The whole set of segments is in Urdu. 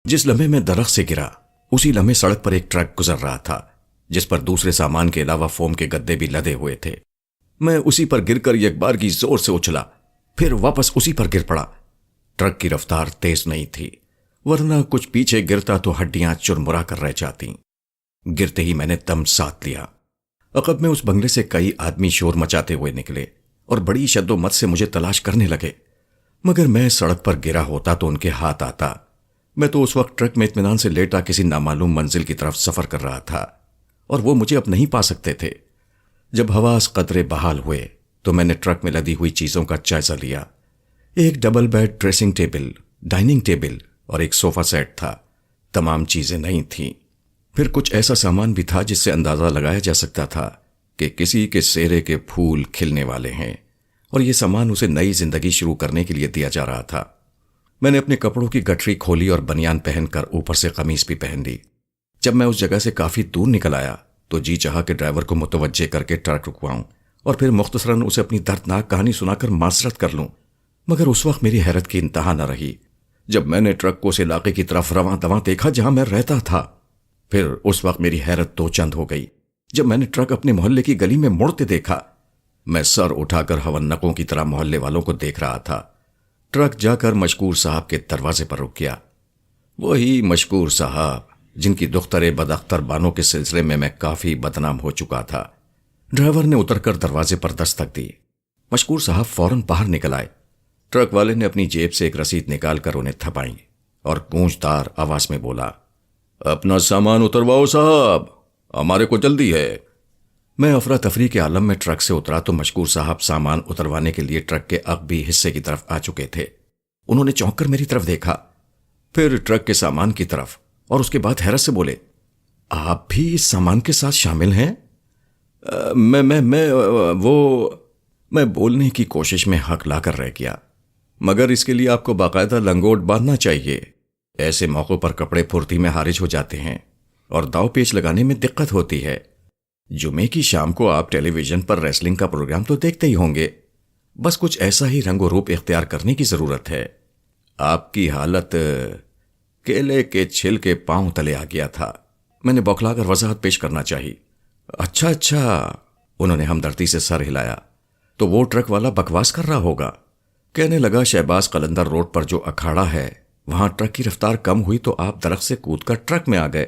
جس لمحے میں درخت سے گرا اسی لمحے سڑک پر ایک ٹرک گزر رہا تھا جس پر دوسرے سامان کے علاوہ فوم کے گدے بھی لدے ہوئے تھے۔ میں اسی پر گر کر ایک بار کی زور سے اچھلا، پھر واپس اسی پر گر پڑا۔ ٹرک کی رفتار تیز نہیں تھی، ورنہ کچھ پیچھے گرتا تو ہڈیاں چرمرا کر رہ جاتی۔ گرتے ہی میں نے دم ساتھ لیا۔ عقب میں اس بنگلے سے کئی آدمی شور مچاتے ہوئے نکلے اور بڑی شد و مت سے مجھے تلاش کرنے لگے، مگر میں سڑک پر گرا ہوتا تو ان کے ہاتھ آتا۔ میں تو اس وقت ٹرک میں اطمینان سے لیٹا کسی نامعلوم منزل کی طرف سفر کر رہا تھا اور وہ مجھے اب نہیں پا سکتے تھے۔ جب حواس قدرے بحال ہوئے تو میں نے ٹرک میں لدی ہوئی چیزوں کا جائزہ لیا۔ ایک double bed dressing table, dining table اور ایک صوفہ سیٹ تھا۔ تمام چیزیں نہیں تھیں۔ پھر کچھ ایسا سامان بھی تھا جس سے اندازہ لگایا جا سکتا تھا کہ کسی کے سیرے کے پھول کھلنے والے ہیں اور یہ سامان اسے نئی زندگی شروع کرنے کے لیے دیا جا رہا تھا۔ میں نے اپنے کپڑوں کی گٹھری کھولی اور بنیان پہن کر اوپر سے قمیص بھی پہن لی۔ جب میں اس جگہ سے کافی دور نکل آیا تو جی چاہا کہ ڈرائیور کو متوجہ کر کے ٹرک رکواؤں اور پھر مختصراً اسے اپنی دردناک کہانی سنا کر معذرت کر لوں، مگر اس وقت میری حیرت کی انتہا نہ رہی جب میں نے ٹرک کو اس علاقے کی طرف رواں دواں دیکھا جہاں میں رہتا تھا۔ پھر اس وقت میری حیرت دو چند ہو گئی جب میں نے ٹرک اپنے محلے کی گلی میں مڑتے دیکھا۔ میں سر اٹھا کر ہونقوں کی طرح محلے والوں کو دیکھ رہا تھا۔ ٹرک جا کر مشکور صاحب کے دروازے پر رک گیا۔ وہی مشکور صاحب جن کی دختر بداختر بانوں کے سلسلے میں کافی بدنام ہو چکا تھا۔ ڈرائیور نے اتر کر دروازے پر دستک دی۔ مشکور صاحب فوراً باہر نکل آئے۔ ٹرک والے نے اپنی جیب سے ایک رسید نکال کر انہیں تھپائی اور گونجدار آواز میں بولا، اپنا سامان اترواؤ صاحب، ہمارے کو جلدی ہے۔ میں افراتفری کے عالم میں ٹرک سے اترا تو مشکور صاحب سامان اتروانے کے لیے ٹرک کے عقبی حصے کی طرف آ چکے تھے۔ انہوں نے چونک کر میری طرف دیکھا، پھر ٹرک کے سامان کی طرف، اور اس کے بعد حیرت سے بولے، آپ بھی اس سامان کے ساتھ شامل ہیں؟ میں بولنے کی کوشش میں حق لا کر رہ گیا، مگر اس کے لیے آپ کو باقاعدہ لنگوٹ باندھنا چاہیے۔ ایسے موقعوں پر کپڑے پھرتی میں حارج ہو جاتے ہیں اور داؤ پیچ لگانے میں دقت ہوتی ہے۔ جمعے کی شام کو آپ ٹیلی ویژن پر ریسلنگ کا پروگرام تو دیکھتے ہی ہوں گے، بس کچھ ایسا ہی رنگ و روپ اختیار کرنے کی ضرورت ہے۔ آپ کی حالت کیلے کے چھل کے پاؤں تلے آ گیا تھا۔ میں نے بوکھلا کر وضاحت پیش کرنا چاہی۔ اچھا، انہوں نے ہمدردی سے سر ہلایا، تو وہ ٹرک والا بکواس کر رہا ہوگا۔ کہنے لگا، شہباز قلندر روڈ پر جو اکھاڑا ہے وہاں ٹرک کی رفتار کم ہوئی تو آپ درخت سے کود کر ٹرک میں آ گئے۔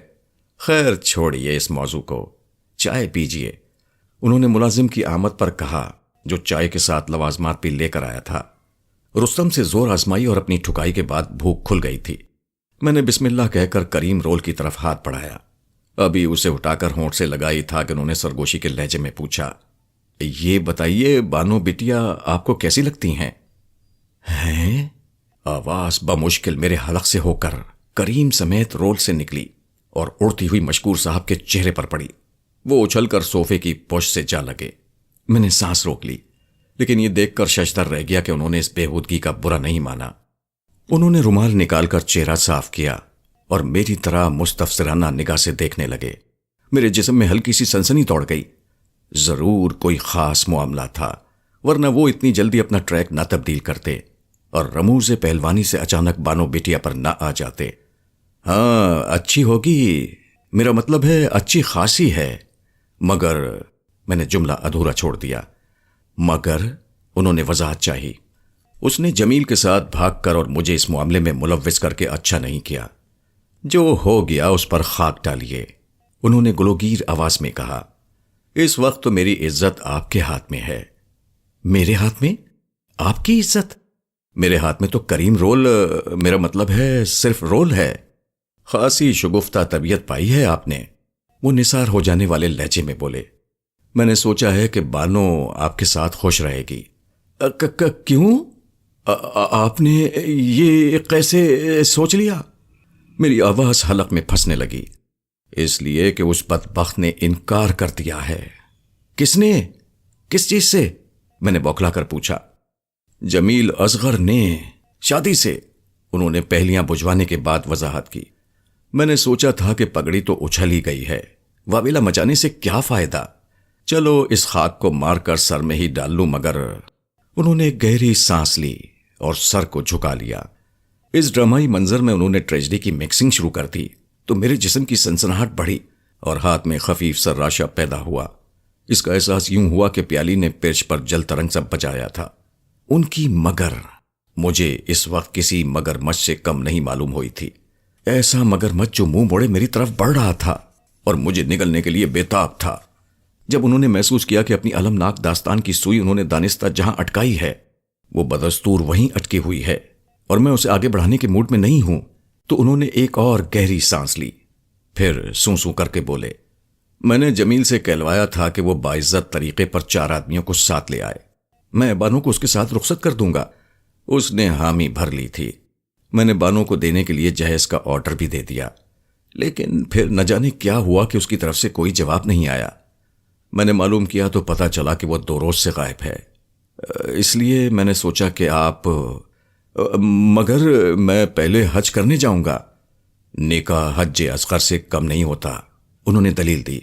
خیر چھوڑیے اس موضوع کو، چائے پیجیے، انہوں نے ملازم کی آمد پر کہا جو چائے کے ساتھ لوازمات بھی لے کر آیا تھا۔ رستم سے زور آزمائی اور اپنی ٹھکائی کے بعد بھوک کھل گئی تھی۔ میں نے بسم اللہ کہہ کر کریم رول کی طرف ہاتھ بڑھایا۔ ابھی اسے اٹھا کر ہونٹ سے لگائی تھا کہ انہوں نے سرگوشی کے لہجے میں پوچھا، یہ بتائیے بانو بٹیا آپ کو کیسی لگتی ہیں؟ ہیں؟ آواز بمشکل میرے حلق سے ہو کر کریم سمیت رول سے نکلی اور اڑتی ہوئی مشکور صاحب کے چہرے پر پڑی۔ وہ اچھل کر صوفے کی پوش سے جا لگے۔ میں نے سانس روک لی، لیکن یہ دیکھ کر ششدر رہ گیا کہ انہوں نے اس بےہودگی کا برا نہیں مانا۔ انہوں نے رومال نکال کر چہرہ صاف کیا اور میری طرح مستفسرانہ نگاہ سے دیکھنے لگے۔ میرے جسم میں ہلکی سی سنسنی دوڑ گئی۔ ضرور کوئی خاص معاملہ تھا، ورنہ وہ اتنی جلدی اپنا ٹریک نہ تبدیل کرتے اور رموز پہلوانی سے اچانک بانو بٹیا پر نہ آ جاتے۔ ہاں اچھی ہوگی، میرا مطلب ہے اچھی خاصی ہے، مگر میں نے جملہ ادھورا چھوڑ دیا۔ مگر انہوں نے وضاحت چاہی۔ اس نے جمیل کے ساتھ بھاگ کر اور مجھے اس معاملے میں ملوث کر کے اچھا نہیں کیا۔ جو ہو گیا اس پر خاک ڈالیے، انہوں نے گلوگیر آواز میں کہا۔ اس وقت تو میری عزت آپ کے ہاتھ میں ہے۔ میرے ہاتھ میں؟ آپ کی عزت؟ میرے ہاتھ میں تو کریم رول، میرا مطلب ہے صرف رول ہے۔ خاصی شگفتہ طبیعت پائی ہے آپ نے، وہ نثار ہو جانے والے لہجے میں بولے۔ میں نے سوچا ہے کہ بانو آپ کے ساتھ خوش رہے گی۔ کیوں؟ آپ نے یہ کیسے سوچ لیا؟ میری آواز حلق میں پھنسنے لگی۔ اس لیے کہ اس بدبخت نے انکار کر دیا ہے۔ کس نے؟ کس چیز سے؟ میں نے بوکھلا کر پوچھا۔ جمیل اصغر نے، شادی سے، انہوں نے پہلیاں بجھوانے کے بعد وضاحت کی۔ میں نے سوچا تھا کہ پگڑی تو اچھل ہی گئی ہے، واویلا مچانے سے کیا فائدہ، چلو اس خاک کو مار کر سر میں ہی ڈال لوں، مگر انہوں نے گہری سانس لی اور سر کو جھکا لیا۔ اس ڈرامائی منظر میں انہوں نے ٹریجڈی کی مکسنگ شروع کر دی تو میرے جسم کی سنسناہٹ بڑھی اور ہاتھ میں خفیف سراشا پیدا ہوا۔ اس کا احساس یوں ہوا کہ پیالی نے پرچ پر جل ترنگ سا بجایا تھا۔ ان کی مگر مجھے اس وقت کسی مگر مچھ سے کم نہیں معلوم ہوئی تھی۔ ایسا مگر مچھ جو منہ موڑے میری طرف بڑھ رہا تھا اور مجھے نگلنے کے لیے بے تاب تھا۔ جب انہوں نے محسوس کیا کہ اپنی المناک داستان کی سوئی انہوں نے دانستہ جہاں اٹکائی ہے وہ بدستور وہیں اٹکی ہوئی ہے اور میں اسے آگے بڑھانے کے موڈ میں نہیں ہوں، تو انہوں نے ایک اور گہری سانس لی، پھر سوں سوں کر کے بولے، میں نے جمیل سے کہلوایا تھا کہ وہ باعزت طریقے پر 4 آدمیوں کو ساتھ لے آئے، میں بانو کو اس کے ساتھ رخصت کر دوں گا۔ اس نے حامی بھر لی تھی۔ میں نے بانو کو دینے کے لیے جہیز کا آرڈر بھی دے دیا، لیکن پھر نہ جانے کیا ہوا کہ اس کی طرف سے کوئی جواب نہیں آیا۔ میں نے معلوم کیا تو پتہ چلا کہ وہ 2 روز سے غائب ہے۔ اس لیے میں نے سوچا کہ آپ مگر میں پہلے حج کرنے جاؤں گا۔ نکاح حج اصغر سے کم نہیں ہوتا، انہوں نے دلیل دی۔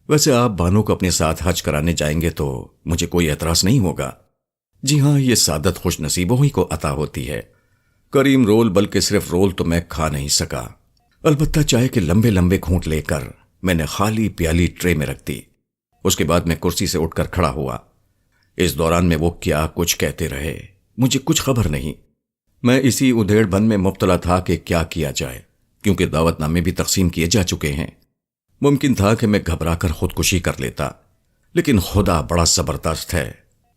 ویسے آپ بانو کو اپنے ساتھ حج کرانے جائیں گے تو مجھے کوئی اعتراض نہیں ہوگا۔ جی ہاں، یہ سعادت خوش نصیبوں ہی کو عطا ہوتی ہے۔ کریم رول بلکہ صرف رول تو میں کھا نہیں سکا، البتہ چائے کے لمبے لمبے گھونٹ لے کر میں نے خالی پیالی ٹرے میں رکھ دی۔ اس کے بعد میں کرسی سے اٹھ کر کھڑا ہوا۔ اس دوران میں وہ کیا کچھ کہتے رہے مجھے کچھ خبر نہیں۔ میں اسی ادھیڑ بن میں مبتلا تھا کہ کیا کیا جائے، کیونکہ دعوت نامے بھی تقسیم کیے جا چکے ہیں۔ ممکن تھا کہ میں گھبرا کر خودکشی کر لیتا، لیکن خدا بڑا زبردست ہے،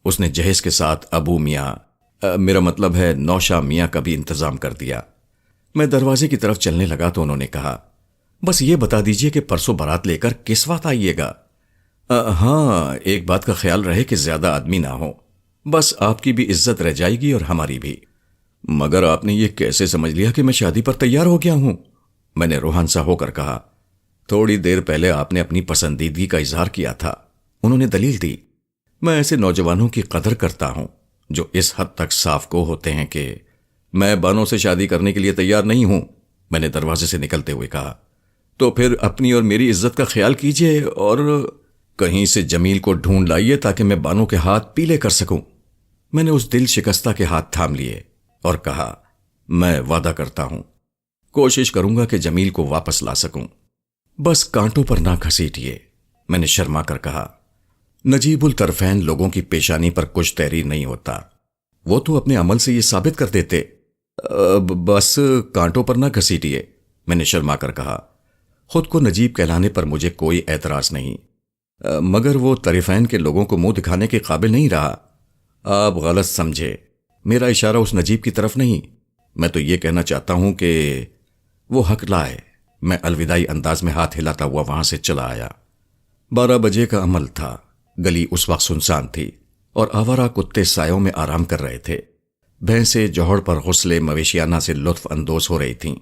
اس نے جہیز کے ساتھ ابو میاں میرا مطلب ہے نوشا میاں کا بھی انتظام کر دیا۔ میں دروازے کی طرف چلنے لگا تو انہوں نے کہا، بس یہ بتا دیجئے کہ پرسوں بارات لے کر کس وقت آئیے گا؟ ہاں، ایک بات کا خیال رہے کہ زیادہ آدمی نہ ہو، بس آپ کی بھی عزت رہ جائے گی اور ہماری بھی۔ مگر آپ نے یہ کیسے سمجھ لیا کہ میں شادی پر تیار ہو گیا ہوں؟ میں نے روحان سا ہو کر کہا، تھوڑی دیر پہلے آپ نے اپنی پسندیدگی کا اظہار کیا تھا، انہوں نے دلیل دی۔ میں ایسے نوجوانوں کی قدر کرتا ہوں جو اس حد تک صاف گو ہوتے ہیں کہ میں بانو سے شادی کرنے کے لیے تیار نہیں ہوں، میں نے دروازے سے نکلتے ہوئے کہا۔ تو پھر اپنی اور میری عزت کا خیال کیجئے اور کہیں سے جمیل کو ڈھونڈ لائیے تاکہ میں بانو کے ہاتھ پیلے کر سکوں۔ میں نے اس دل شکستہ کے ہاتھ تھام لیے اور کہا، میں وعدہ کرتا ہوں، کوشش کروں گا کہ جمیل کو واپس لا سکوں، بس کانٹوں پر نہ گھسیٹیے، میں نے شرما کر کہا۔ نجیب الطرفین لوگوں کی پیشانی پر کچھ تحریر نہیں ہوتا، وہ تو اپنے عمل سے یہ ثابت کر دیتے۔ بس کانٹوں پر نہ گھسیٹیے، میں نے شرما کر کہا۔ خود کو نجیب کہلانے پر مجھے کوئی اعتراض نہیں، مگر وہ طرفین کے لوگوں کو منہ دکھانے کے قابل نہیں رہا۔ آپ غلط سمجھے، میرا اشارہ اس نجیب کی طرف نہیں، میں تو یہ کہنا چاہتا ہوں کہ وہ حق لائے۔ میں الوداعی انداز میں ہاتھ ہلاتا ہوا وہاں سے چلا آیا۔ 12 بجے کا عمل تھا، گلی اس وقت سنسان تھی اور آوارہ کتے سایوں میں آرام کر رہے تھے۔ بھینسیں جوہڑ پر غسلے مویشیانہ سے لطف اندوز ہو رہی تھیں۔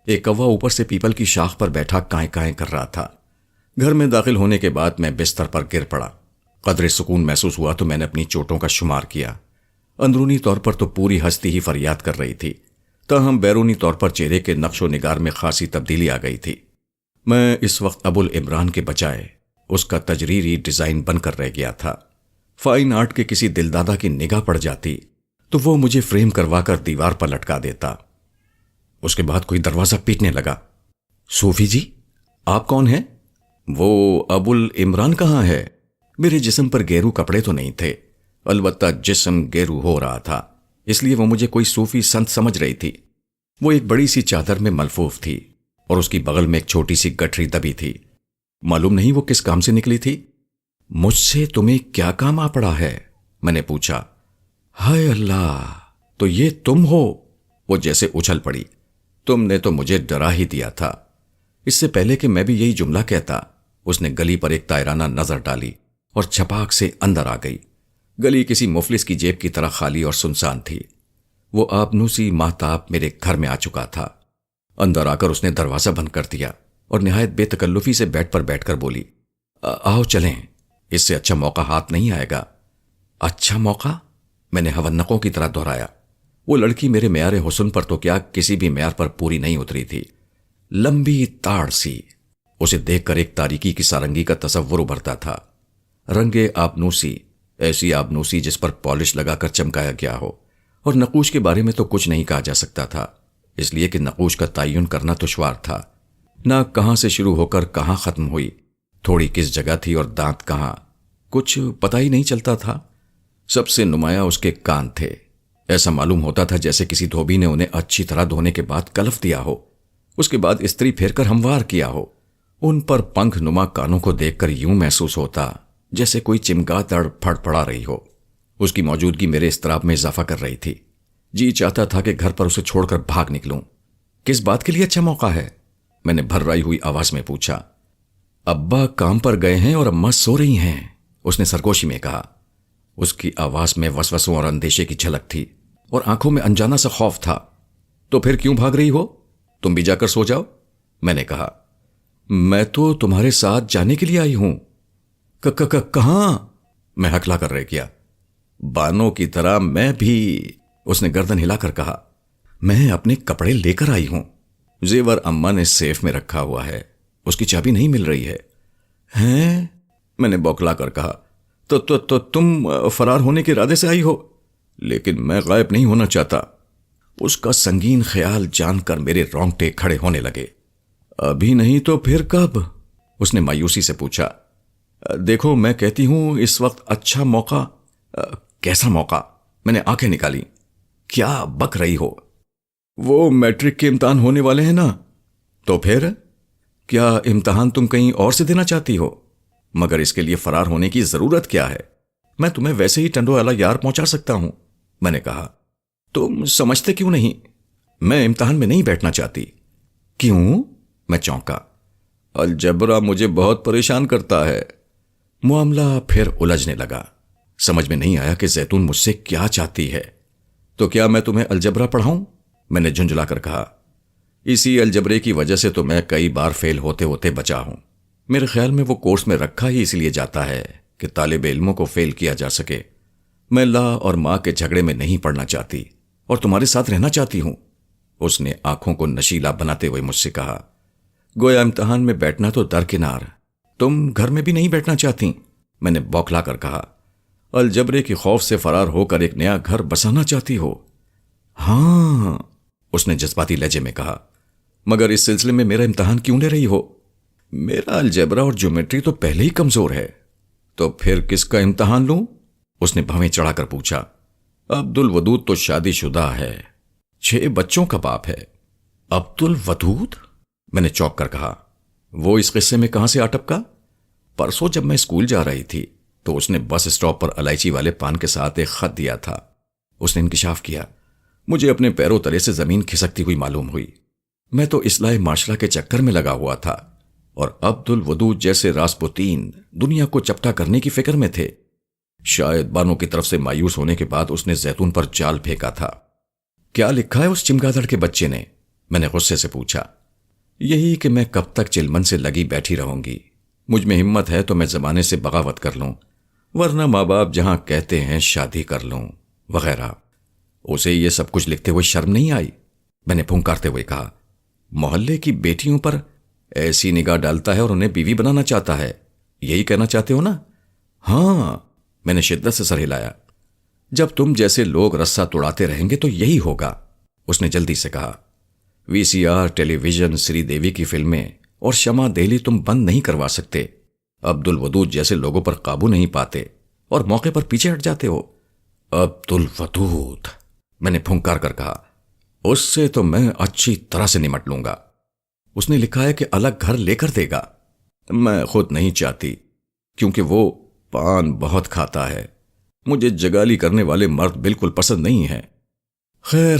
ایک کوا اوپر سے پیپل کی شاخ پر بیٹھا کائیں کائیں کر رہا تھا۔ گھر میں داخل ہونے کے بعد میں بستر پر گر پڑا۔ قدر سکون محسوس ہوا تو میں نے اپنی چوٹوں کا شمار کیا۔ اندرونی طور پر تو پوری ہستی ہی فریاد کر رہی تھی، تاہم بیرونی طور پر چہرے کے نقش و نگار میں خاصی تبدیلی آ گئی تھی۔ میں اس وقت ابو العمران کے بجائے اس کا تجریری ڈیزائن بن کر رہ گیا تھا۔ فائن آرٹ کے کسی دلدادہ کی نگاہ پڑ جاتی تو وہ مجھے فریم کروا کر دیوار پر لٹکا دیتا۔ اس کے بعد کوئی دروازہ پیٹنے لگا۔ صوفی جی، آپ کون ہیں؟ وہ ابو العمران کہاں ہے؟ میرے جسم پر گیرو کپڑے تو نہیں تھے، البتہ جسم گیرو ہو رہا تھا، اس لیے وہ مجھے کوئی صوفی سنت سمجھ رہی تھی۔ وہ ایک بڑی سی چادر میں ملفوف تھی اور اس کی بغل میں ایک چھوٹی سی گٹھری دبی تھی۔ معلوم نہیں وہ کس کام سے نکلی تھی۔ مجھ سے تمہیں کیا کام آ پڑا ہے؟ میں نے پوچھا۔ ہائے اللہ، تو یہ تم ہو؟ وہ جیسے اچھل پڑی۔ تم نے تو مجھے ڈرا ہی دیا تھا۔ اس سے پہلے کہ میں بھی یہی جملہ کہتا، اس نے گلی پر ایک تائرانہ نظر ڈالی اور چھپاک سے اندر آ گئی۔ گلی کسی مفلس کی جیب کی طرح خالی اور سنسان تھی۔ وہ آبنوسی ماہتاب میرے گھر میں آ چکا تھا۔ اندر آ کر اس نے دروازہ بند کر دیا اور نہایت بے تکلفی سے بیڈ پر بیٹھ کر بولی، آؤ چلیں، اس سے اچھا موقع ہاتھ نہیں آئے گا۔ اچھا موقع؟ میں نے ہونقوں کی طرح دہرایا۔ وہ لڑکی میرے معیار حسن پر تو کیا کسی بھی معیار پر پوری نہیں اتری تھی۔ لمبی تاڑ سی، اسے دیکھ کر ایک تاریکی کی سارنگی کا تصور ابھرتا تھا۔ رنگے آبنوسی، ایسی آبنوسی جس پر پالش لگا کر چمکایا گیا ہو، اور نقوش کے بارے میں تو کچھ نہیں کہا جا سکتا تھا۔ اس لیے کہ نقوش کا تعین کرنا دشوار تھا۔ ناک کہاں سے شروع ہو کر کہاں ختم ہوئی، تھوڑی کس جگہ تھی اور دانت کہاں، کچھ پتہ ہی نہیں چلتا تھا۔ سب سے نمایاں اس کے کان تھے۔ ایسا معلوم ہوتا تھا جیسے کسی دھوبی نے انہیں اچھی طرح دھونے کے بعد کلف دیا ہو، اس کے بعد استری پھیر کر ہموار کیا ہو۔ ان پر پنکھ نما کانوں کو دیکھ کر یوں محسوس ہوتا جیسے کوئی چمگادڑ پھڑ پڑا رہی ہو۔ اس کی موجودگی میرے اضطراب میں اضافہ کر رہی تھی۔ جی چاہتا تھا کہ گھر پر اسے چھوڑ کر بھاگ نکلوں۔ کس بات کے لیے اچھا موقع ہے؟ میں نے بھررائی ہوئی آواز میں پوچھا۔ ابا کام پر گئے ہیں اور اماں سو رہی ہیں، اس نے سرگوشی میں کہا۔ اس کی آواز میں وسوسوں اور اندیشے کی جھلک تھی اور آنکھوں میں انجانا سا خوف تھا۔ تو پھر کیوں بھاگ رہی ہو؟ تم بھی جا کر سو جاؤ، میں نے کہا۔ میں تو تمہارے ساتھ جانے کے لیے آئی ہوں۔ کہاں؟ میں ہکلا کر رہ گیا۔ بانوں کی طرح میں بھی، اس نے گردن ہلا کر کہا۔ میں اپنے کپڑے لے کر آئی ہوں، زیور اماں نے سیف میں رکھا ہوا ہے، اس کی چابی نہیں مل رہی ہے۔ ہیں؟ میں نے بوکلا کر کہا۔ تو تم فرار ہونے کے ارادے سے آئی ہو؟ لیکن میں غائب نہیں ہونا چاہتا۔ اس کا سنگین خیال جان کر میرے رونگٹے کھڑے ہونے لگے۔ ابھی نہیں تو پھر کب؟ اس نے مایوسی سے پوچھا۔ دیکھو میں کہتی ہوں اس وقت اچھا موقع۔ کیسا موقع؟ میں نے آنکھیں نکالی۔ کیا بک رہی ہو؟ وہ میٹرک کے امتحان ہونے والے ہیں نا۔ تو پھر کیا امتحان تم کہیں اور سے دینا چاہتی ہو؟ مگر اس کے لیے فرار ہونے کی ضرورت کیا ہے؟ میں تمہیں ویسے ہی ٹنڈو والا یار پہنچا سکتا ہوں، میں نے کہا۔ تم سمجھتے کیوں نہیں؟ میں امتحان میں نہیں بیٹھنا چاہتی۔ کیوں؟ میں چونکا۔ الجبرا مجھے بہت پریشان کرتا ہے۔ معاملہ پھر الجھنے لگا۔ سمجھ میں نہیں آیا کہ زیتون مجھ سے کیا چاہتی ہے۔ تو کیا میں تمہیں الجبرا پڑھاؤں؟ میں نے جھنجھلا کر کہا۔ اسی الجبرے کی وجہ سے تو میں کئی بار فیل ہوتے ہوتے بچا ہوں۔ میرے خیال میں وہ کورس میں رکھا ہی اس لیے جاتا ہے کہ طالب علموں کو فیل کیا جا سکے۔ میں لا اور ماں کے جھگڑے میں نہیں پڑنا چاہتی اور تمہارے ساتھ رہنا چاہتی ہوں، اس نے آنکھوں کو نشیلا بناتے ہوئے مجھ سے کہا۔ گویا امتحان میں بیٹھنا تو درکنار، تم گھر میں بھی نہیں بیٹھنا چاہتی، میں نے بوکھلا کر کہا۔ الجبرے کی خوف سے فرار ہو کر ایک نیا گھر بسانا چاہتی ہو؟ ہاں، اس نے جذباتی لہجے میں کہا۔ مگر اس سلسلے میں میرا امتحان کیوں لے رہی ہو؟ میرا الجبرا اور جیومیٹری تو پہلے ہی کمزور ہے۔ تو پھر کس کا امتحان لوں؟ اس نے بھویں چڑھا کر پوچھا۔ عبد الودود تو شادی شدہ ہے، 6 بچوں کا باپ ہے۔ عبد الودود؟ میں نے چونک کر کہا۔ وہ اس قصے میں کہاں سے آ ٹپکا؟ پرسوں جب میں اسکول جا رہی تھی تو اس نے بس اسٹاپ پر الائچی والے پان کے ساتھ ایک خط دیا تھا، اس نے انکشاف کیا۔ مجھے اپنے پیروں تلے سے زمین کھسکتی ہوئی معلوم ہوئی۔ میں تو اصلاح معاشرہ کے چکر میں لگا ہوا تھا اور عبد الودود جیسے راسپوتین دنیا کو چپٹا کرنے کی فکر میں تھے۔ شاید بانوں کی طرف سے مایوس ہونے کے بعد اس نے زیتون پر جال پھینکا تھا۔ کیا لکھا ہے اس چمگادڑ کے بچے نے؟ میں نے غصے سے پوچھا۔ یہی کہ میں کب تک چلمن سے لگی بیٹھی رہوں گی، مجھ میں ہمت ہے تو میں زمانے سے بغاوت کر لوں، ورنہ ماں باپ جہاں کہتے ہیں شادی کر لوں وغیرہ۔ اسے یہ سب کچھ لکھتے ہوئے شرم نہیں آئی؟ میں نے پھنکارتے ہوئے کہا۔ محلے کی بیٹیوں پر ایسی نگاہ ڈالتا ہے اور انہیں بیوی بنانا چاہتا ہے، یہی کہنا چاہتے ہو نا؟ ہاں، میں نے شدت سے سر ہلایا۔ جب تم جیسے لوگ رسہ توڑاتے رہیں گے تو یہی ہوگا، اس نے جلدی سے کہا۔ وی سی آر، ٹیلی ویژن، سری دیوی کی فلمیں اور شمع دہلی تم بند نہیں کروا سکتے۔ عبد الودود جیسے لوگوں پر قابو نہیں پاتے اور موقع پر پیچھے ہٹ جاتے ہو۔ عبد الودود، میں نے پھنکار کر کہا۔ اس سے تو میں اچھی طرح سے نمٹ لوں گا۔ اس نے لکھا ہے کہ الگ گھر لے کر دے گا۔ میں خود نہیں چاہتی، کیونکہ وہ پان بہت کھاتا ہے۔ مجھے جگالی کرنے والے مرد بالکل پسند نہیں ہیں۔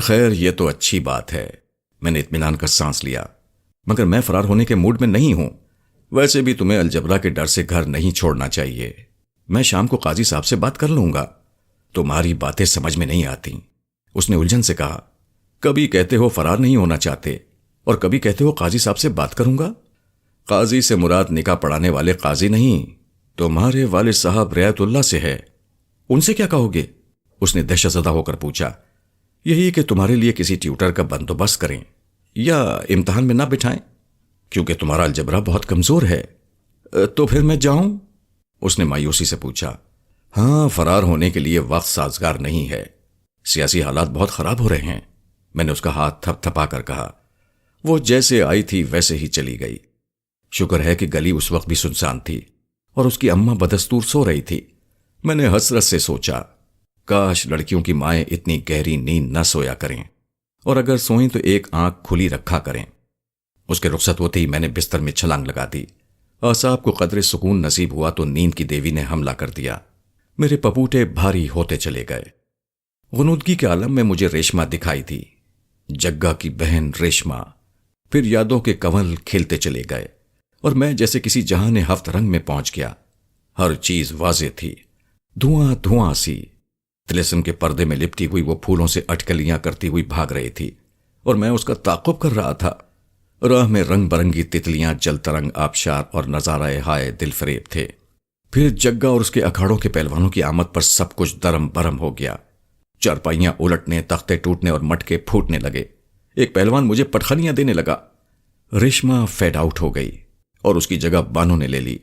خیر یہ تو اچھی بات ہے، میں نے اطمینان کا سانس لیا۔ مگر میں فرار ہونے کے موڈ میں نہیں ہوں۔ ویسے بھی تمہیں الجبرا کے ڈر سے گھر نہیں چھوڑنا چاہیے۔ میں شام کو قاضی صاحب سے بات کر لوں گا۔ تمہاری باتیں سمجھ میں نہیں آتی، اس نے الجھن سے کہا۔ کبھی کہتے ہو فرار نہیں ہونا چاہتے اور کبھی کہتے ہو قاضی صاحب سے بات کروں گا۔ قاضی سے مراد نکاح پڑھانے والے قاضی نہیں، تمہارے والد صاحب رعایت اللہ سے ہے۔ ان سے کیا کہو گے؟ اس نے دہشت زدہ ہو کر پوچھا۔ یہی کہ تمہارے لیے کسی ٹیوٹر کا بندوبست کریں یا امتحان میں نہ بٹھائیں، کیونکہ تمہارا الجبرا بہت کمزور ہے۔ تو پھر میں جاؤں؟ اس نے مایوسی سے پوچھا۔ ہاں، فرار ہونے کے لیے وقت سازگار نہیں ہے، سیاسی حالات بہت خراب ہو رہے ہیں۔ میں نے اس کا ہاتھ تھپ تھپا کر کہا۔ وہ جیسے آئی تھی ویسے ہی چلی گئی۔ شکر ہے کہ گلی اس وقت بھی سنسان تھی اور اس کی اماں بدستور سو رہی تھی۔ میں نے حسرت سے سوچا، کاش لڑکیوں کی مائیں اتنی گہری نیند نہ سویا کریں، اور اگر سوئیں تو ایک آنکھ کھلی رکھا کریں۔ اس کے رخصت ہوتے ہی میں نے بستر میں چھلانگ لگا دی۔ اعصاب کو قدرے سکون نصیب ہوا تو نیند کی دیوی نے حملہ کر دیا۔ میرے پپوٹے بھاری ہوتے چلے گئے۔ غنودگی کے عالم میں مجھے ریشما دکھائی تھی، جگا کی بہن ریشما۔ پھر یادوں کے کنول کھیلتے چلے گئے اور میں جیسے کسی جہان ہفت رنگ میں پہنچ گیا۔ ہر چیز واضح تھی، دھواں دھواں سی۔ طلسم کے پردے میں لپٹی ہوئی وہ پھولوں سے اٹکلیاں کرتی ہوئی بھاگ رہی تھی اور میں اس کا تعاقب کر رہا تھا۔ راہ میں رنگ برنگی تتلیاں، جل ترنگ آبشار اور نظارہ ہائے دل فریب تھے۔ پھر جگا اور اس کے اکھاڑوں کے پہلوانوں کی آمد پر سب کچھ درم برم ہو گیا۔ چارپائیاں الٹنے، تختے ٹوٹنے اور مٹکے پھوٹنے لگے۔ ایک پہلوان مجھے پٹخنیاں دینے لگا۔ ریشما فیڈ آؤٹ ہو گئی اور اس کی جگہ بانو نے لے لی۔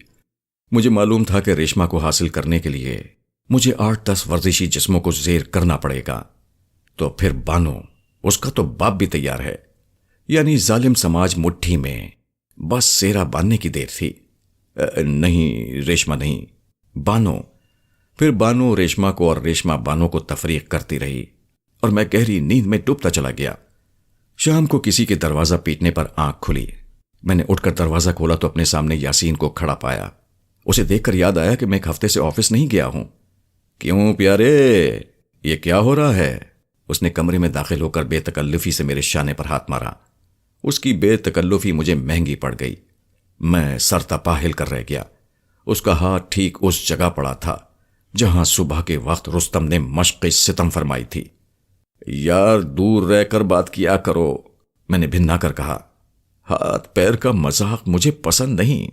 مجھے معلوم تھا کہ ریشما کو حاصل کرنے کے لیے مجھے 8-10 ورزشی جسموں کو زیر کرنا پڑے گا۔ تو پھر بانو، اس کا تو باپ بھی تیار ہے۔ یعنی ظالم سماج مٹھی میں، بس سیرا باندھنے کی دیر تھی۔ نہیں ریشما نہیں، بانو۔ پھر بانو ریشما کو اور ریشما بانو کو تفریق کرتی رہی اور میں گہری نیند میں ڈوبتا چلا گیا۔ شام کو کسی کے دروازہ پیٹنے پر آنکھ کھلی۔ میں نے اٹھ کر دروازہ کھولا تو اپنے سامنے یاسین کو کھڑا پایا۔ اسے دیکھ کر یاد آیا کہ میں ایک ہفتے سے آفس نہیں گیا ہوں۔ کیوں پیارے، یہ کیا ہو رہا ہے؟ اس نے کمرے میں داخل ہو کر بے تکلفی سے میرے شانے پر ہاتھ مارا۔ اس کی بے تکلفی مجھے مہنگی پڑ گئی۔ میں سر تپا ہل کر رہ گیا۔ اس کا ہاتھ ٹھیک اس جگہ پڑا تھا جہاں صبح کے وقت رستم نے مشق ستم فرمائی تھی۔ یار دور رہ کر بات کیا کرو، میں نے بھنا کر کہا۔ ہاتھ پیر کا مذاق مجھے پسند نہیں۔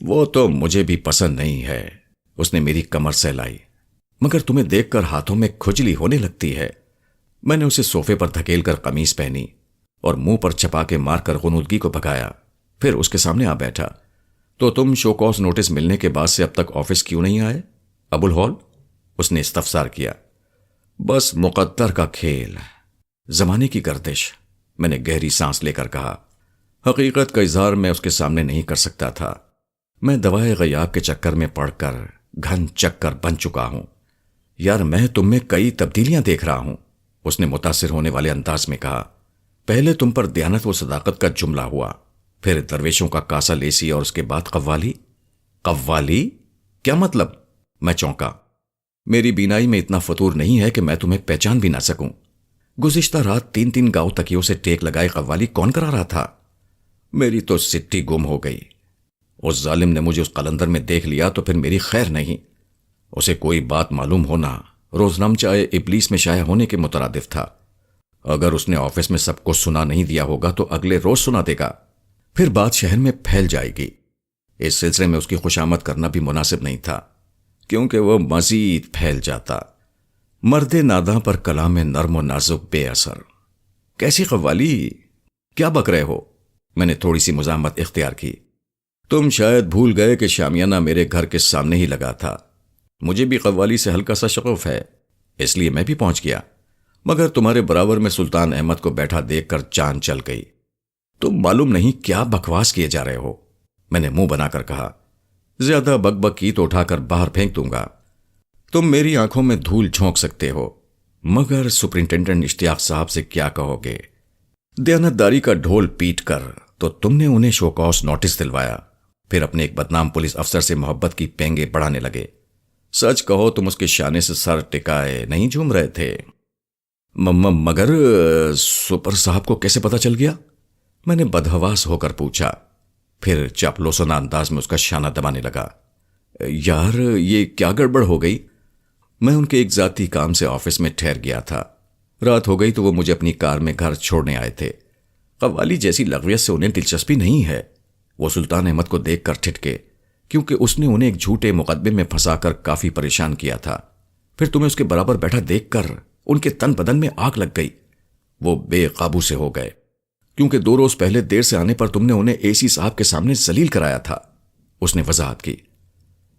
وہ تو مجھے بھی پسند نہیں ہے، اس نے میری کمر سہلائی، مگر تمہیں دیکھ کر ہاتھوں میں کھجلی ہونے لگتی ہے۔ میں نے اسے صوفے پر دھکیل کر قمیص پہنی اور منہ پر چھپا کے مار کر غنودگی کو بھگایا۔ پھر اس کے سامنے آ بیٹھا۔ تو تم شوکاز نوٹس ملنے کے بعد سے اب تک آفس کیوں نہیں آئے ابو الہول؟ اس نے استفسار کیا۔ بس مقدر کا کھیل، زمانے کی گردش، میں نے گہری سانس لے کر کہا۔ حقیقت کا اظہار میں اس کے سامنے نہیں کر سکتا تھا۔ میں دوائے غیاب کے چکر میں پڑھ کر گھن چکر بن چکا ہوں۔ یار میں تم میں کئی تبدیلیاں دیکھ رہا ہوں، اس نے متاثر ہونے والے انداز میں کہا۔ پہلے تم پر دیانت و صداقت کا جملہ ہوا، پھر درویشوں کا کاسا لیسی اور اس کے بعد قوالی۔ قوالی؟ کیا مطلب؟ میں چونکا۔ میری بینائی میں اتنا فطور نہیں ہے کہ میں تمہیں پہچان بھی نہ سکوں۔ گزشتہ رات 3 گاؤں تکیوں سے ٹیک لگائے قوالی کون کرا رہا تھا؟ میری تو سٹی گم ہو گئی۔ اس ظالم نے مجھے اس قلندر میں دیکھ لیا تو پھر میری خیر نہیں۔ اسے کوئی بات معلوم ہونا روزنم چاہے ابلیس میں شائع ہونے کے مترادف تھا۔ اگر اس نے آفس میں سب کو سنا نہیں دیا ہوگا تو اگلے روز سنا دے گا، پھر بات شہر میں پھیل جائے گی۔ اس سلسلے میں اس کی خوشامد کرنا بھی مناسب نہیں تھا، کیونکہ وہ مزید پھیل جاتا۔ مرد ناداں پر کلام نرم و نازک بے اثر۔ کیسی قوالی؟ کیا بک رہے ہو؟ میں نے تھوڑی سی مزاحمت اختیار کی۔ تم شاید بھول گئے کہ شامیانہ میرے گھر کے سامنے ہی لگا تھا۔ مجھے بھی قوالی سے ہلکا سا شغف ہے، اس لیے میں بھی پہنچ گیا، مگر تمہارے برابر میں سلطان احمد کو بیٹھا دیکھ کر جان چل گئی۔ تم معلوم نہیں کیا بکواس کیے جا رہے ہو، میں نے منہ بنا کر کہا۔ زیادہ بک بک کی تو اٹھا کر باہر پھینک دوں گا۔ تم میری آنکھوں میں دھول جھونک سکتے ہو، مگر سپرنٹینڈنٹ اشتیاق صاحب سے کیا کہو گے؟ دیانتداری کا ڈھول پیٹ کر تو تم نے انہیں شوکاس نوٹس دلوایا، پھر اپنے ایک بدنام پولیس افسر سے محبت کی پینگے بڑھانے لگے۔ سچ کہو تم اس کے شانے سے سر ٹکائے نہیں جھوم رہے تھے۔ مگر سپر صاحب کو کیسے پتا چل گیا؟ میں نے بدحواس ہو کر پوچھا، پھر چاپلوسانہ انداز میں اس کا شانہ دبانے لگا۔ یار یہ کیا گڑبڑ ہو گئی؟ میں ان کے ایک ذاتی کام سے آفس میں ٹھہر گیا تھا۔ رات ہو گئی تو وہ مجھے اپنی کار میں گھر چھوڑنے آئے تھے۔ قوالی جیسی لغویت سے انہیں دلچسپی نہیں ہے۔ وہ سلطان احمد کو دیکھ کر ٹھٹکے، کیونکہ اس نے انہیں ایک جھوٹے مقدمے میں پھنسا کر کافی پریشان کیا تھا۔ پھر تمہیں اس کے برابر بیٹھا دیکھ کر ان کے تن بدن میں آگ لگ گئی۔ وہ بے قابو سے ہو گئے، کیونکہ 2 روز پہلے دیر سے آنے پر تم نے انہیں اے سی صاحب کے سامنے ذلیل کرایا تھا، اس نے وضاحت کی۔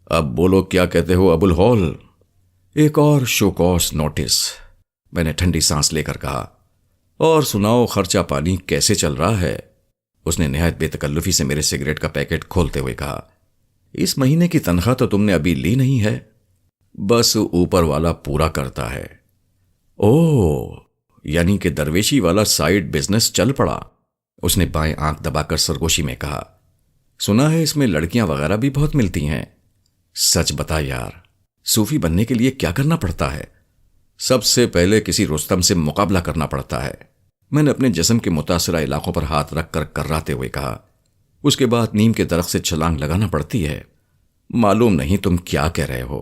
اب بولو کیا کہتے ہو ابو الہول؟ ایک اور شوکاس نوٹس، میں نے ٹھنڈی سانس لے کر کہا۔ اور سناؤ خرچہ پانی کیسے چل رہا ہے؟ اس نے نہایت بے تکلفی سے میرے سگریٹ کا پیکٹ کھولتے ہوئے کہا۔ اس مہینے کی تنخواہ تو تم نے ابھی لی نہیں ہے؟ بس اوپر والا پورا کرتا ہے۔ اوہ، یعنی کہ درویشی والا سائیڈ بزنس چل پڑا؟ اس نے بائیں آنکھ دبا کر سرگوشی میں کہا۔ سنا ہے اس میں لڑکیاں وغیرہ بھی بہت ملتی ہیں۔ سچ بتا یار، صوفی بننے کے لیے کیا کرنا پڑتا ہے؟ سب سے پہلے کسی رستم سے مقابلہ کرنا پڑتا ہے، میں نے اپنے جسم کے متاثرہ علاقوں پر ہاتھ رکھ کر کرراتے ہوئے کہا۔ اس کے بعد نیم کے درخت سے چھلانگ لگانا پڑتی ہے۔ معلوم نہیں تم کیا کہہ رہے ہو،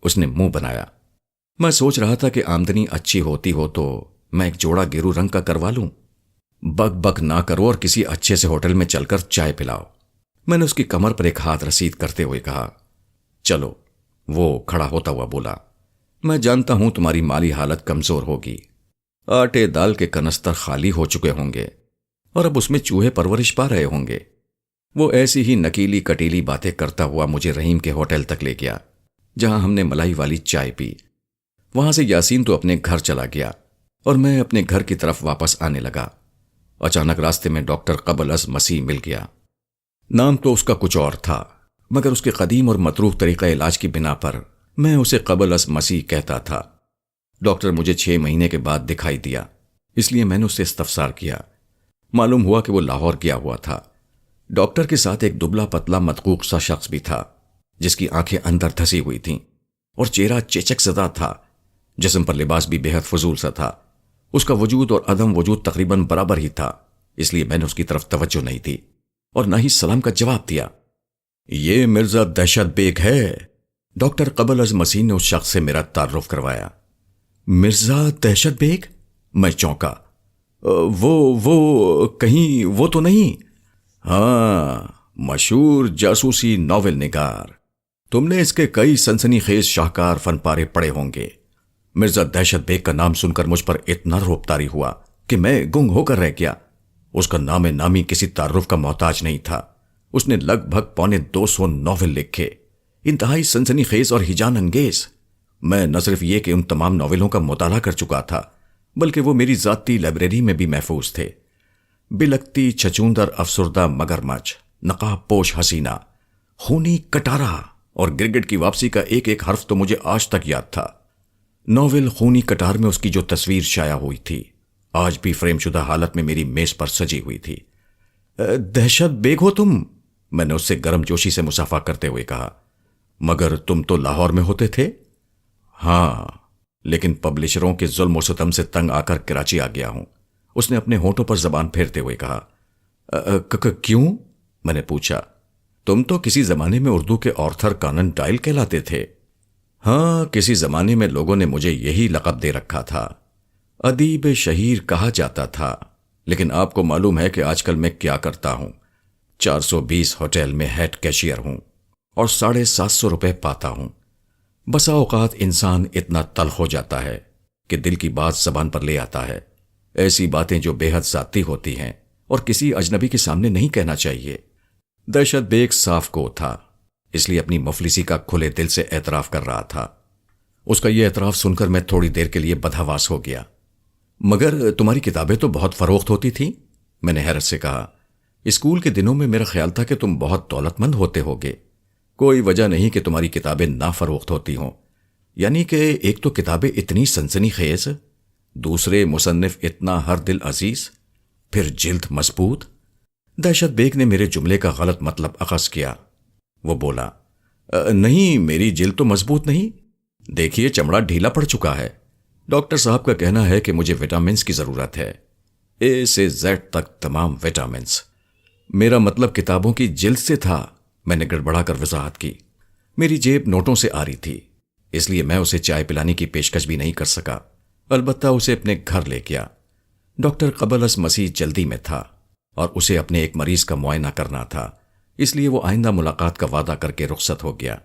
اس نے منہ بنایا۔ میں سوچ رہا تھا کہ آمدنی اچھی ہوتی ہو تو میں ایک جوڑا گیرو رنگ کا کروا لوں۔ بک بک نہ کرو اور کسی اچھے سے ہوٹل میں چل کر چائے پلاؤ، میں نے اس کی کمر پر ایک ہاتھ رسید کرتے ہوئے کہا۔ چلو، وہ کھڑا ہوتا ہوا بولا۔ میں جانتا ہوں تمہاری مالی حالت کمزور ہوگی، آٹے دال کے کنستر خالی ہو چکے ہوں گے اور اب اس میں چوہے پرورش پا رہے ہوں گے۔ وہ ایسی ہی نکیلی کٹیلی باتیں کرتا ہوا مجھے رحیم کے ہوٹل تک لے گیا، جہاں ہم نے ملائی والی چائے پی۔ وہاں سے یاسین تو اپنے گھر چلا گیا اور میں اپنے گھر کی طرف واپس آنے لگا۔ اچانک راستے میں ڈاکٹر قبل از مسیح مل گیا۔ نام تو اس کا کچھ اور تھا، مگر اس کے قدیم اور متروک طریقہ علاج کی بنا پر میں اسے قبل از مسیح کہتا تھا۔ ڈاکٹر مجھے 6 مہینے کے بعد دکھائی دیا، اس لیے میں نے اس سے استفسار کیا۔ معلوم ہوا کہ وہ لاہور گیا ہوا تھا۔ ڈاکٹر کے ساتھ ایک دبلا پتلا مدقوق سا شخص بھی تھا، جس کی آنکھیں اندر دھسی ہوئی تھیں اور چہرہ چیچک زدہ تھا۔ جسم پر لباس بھی بے حد فضول سا تھا۔ اس کا وجود اور عدم وجود تقریباً برابر ہی تھا، اس لیے میں نے اس کی طرف توجہ نہیں دی اور نہ ہی سلام کا جواب دیا۔ یہ مرزا دہشت بیگ ہے، ڈاکٹر قبل از مسیح نے اس شخص سے میرا تعارف کروایا۔ مرزا دہشت بیگ؟ میں چونکا۔ وہ کہیں وہ تو نہیں؟ ہاں، مشہور جاسوسی ناول نگار، تم نے اس کے کئی سنسنی خیز شاہکار فن پارے پڑھے ہوں گے۔ مرزا دہشت بیگ کا نام سن کر مجھ پر اتنا رعب طاری ہوا کہ میں گنگ ہو کر رہ گیا۔ اس کا نام نامی کسی تعارف کا محتاج نہیں تھا۔ اس نے لگ بھگ 250 ناول لکھے، انتہائی سنسنی خیز اور ہیجان انگیز۔ میں نہ صرف یہ کہ ان تمام ناولوں کا مطالعہ کر چکا تھا، بلکہ وہ میری ذاتی لائبریری میں بھی محفوظ تھے۔ بلکتی چھچوندر افسردہ مگرمچھ، نقاب پوش حسینہ، خونی کٹارا اور گرگٹ کی واپسی کا ایک ایک حرف تو مجھے آج تک یاد تھا۔ ناول خونی کٹار میں اس کی جو تصویر شائع ہوئی تھی، آج بھی فریم شدہ حالت میں میری میز پر سجی ہوئی تھی۔ دہشت بیگ ہو تم؟ میں نے اس سے گرم جوشی سے مصافحہ کرتے ہوئے کہا۔ مگر تم تو لاہور میں ہوتے تھے؟ ہاں، لیکن پبلشروں کے ظلم و ستم سے تنگ آ کر کراچی آ گیا ہوں، اس نے اپنے ہونٹوں پر زبان پھیرتے ہوئے کہا۔ کیوں؟ میں نے پوچھا۔ تم تو کسی زمانے میں اردو کے آرتھر کانن ڈائل کہلاتے تھے۔ ہاں، کسی زمانے میں لوگوں نے مجھے یہی لقب دے رکھا تھا، ادیب شہیر کہا جاتا تھا۔ لیکن آپ کو معلوم ہے کہ آج کل میں کیا کرتا ہوں؟ 420 ہوٹل میں ہیڈ کیشیئر ہوں اور 750 روپے پاتا ہوں۔ بسا اوقات انسان اتنا تلخ ہو جاتا ہے کہ دل کی بات زبان پر لے آتا ہے، ایسی باتیں جو بے حد ذاتی ہوتی ہیں اور کسی اجنبی کے سامنے نہیں کہنا چاہیے۔ دہشت بیگ صاف کو تھا، اس لیے اپنی مفلسی کا کھلے دل سے اعتراف کر رہا تھا۔ اس کا یہ اعتراف سن کر میں تھوڑی دیر کے لیے بدحواس ہو گیا۔ مگر تمہاری کتابیں تو بہت فروخت ہوتی تھیں، میں نے حیرت سے کہا۔ اسکول کے دنوں میں میرا خیال تھا کہ تم بہت دولت مند ہوتے ہوگے، کوئی وجہ نہیں کہ تمہاری کتابیں نہ فروخت ہوتی ہوں۔ یعنی کہ ایک تو کتابیں اتنی سنسنی خیز، دوسرے مصنف اتنا ہر دل عزیز، پھر جلد مضبوط۔ دہشت بیگ نے میرے جملے کا غلط مطلب اخذ کیا۔ وہ بولا، نہیں، میری جلد تو مضبوط نہیں، دیکھیے چمڑا ڈھیلا پڑ چکا ہے۔ ڈاکٹر صاحب کا کہنا ہے کہ مجھے وٹامنز کی ضرورت ہے، اے سے زیڈ تک تمام وٹامنز۔ میرا مطلب کتابوں کی جلد سے تھا، میں نے گڑبڑا کر وضاحت کی۔ میری جیب نوٹوں سے آ رہی تھی، اس لیے میں اسے چائے پلانے کی پیشکش بھی نہیں کر سکا، البتہ اسے اپنے گھر لے گیا۔ ڈاکٹر قبل از مسیح جلدی میں تھا اور اسے اپنے ایک مریض کا معائنہ کرنا تھا، اس لیے وہ آئندہ ملاقات کا وعدہ کر کے رخصت ہو گیا۔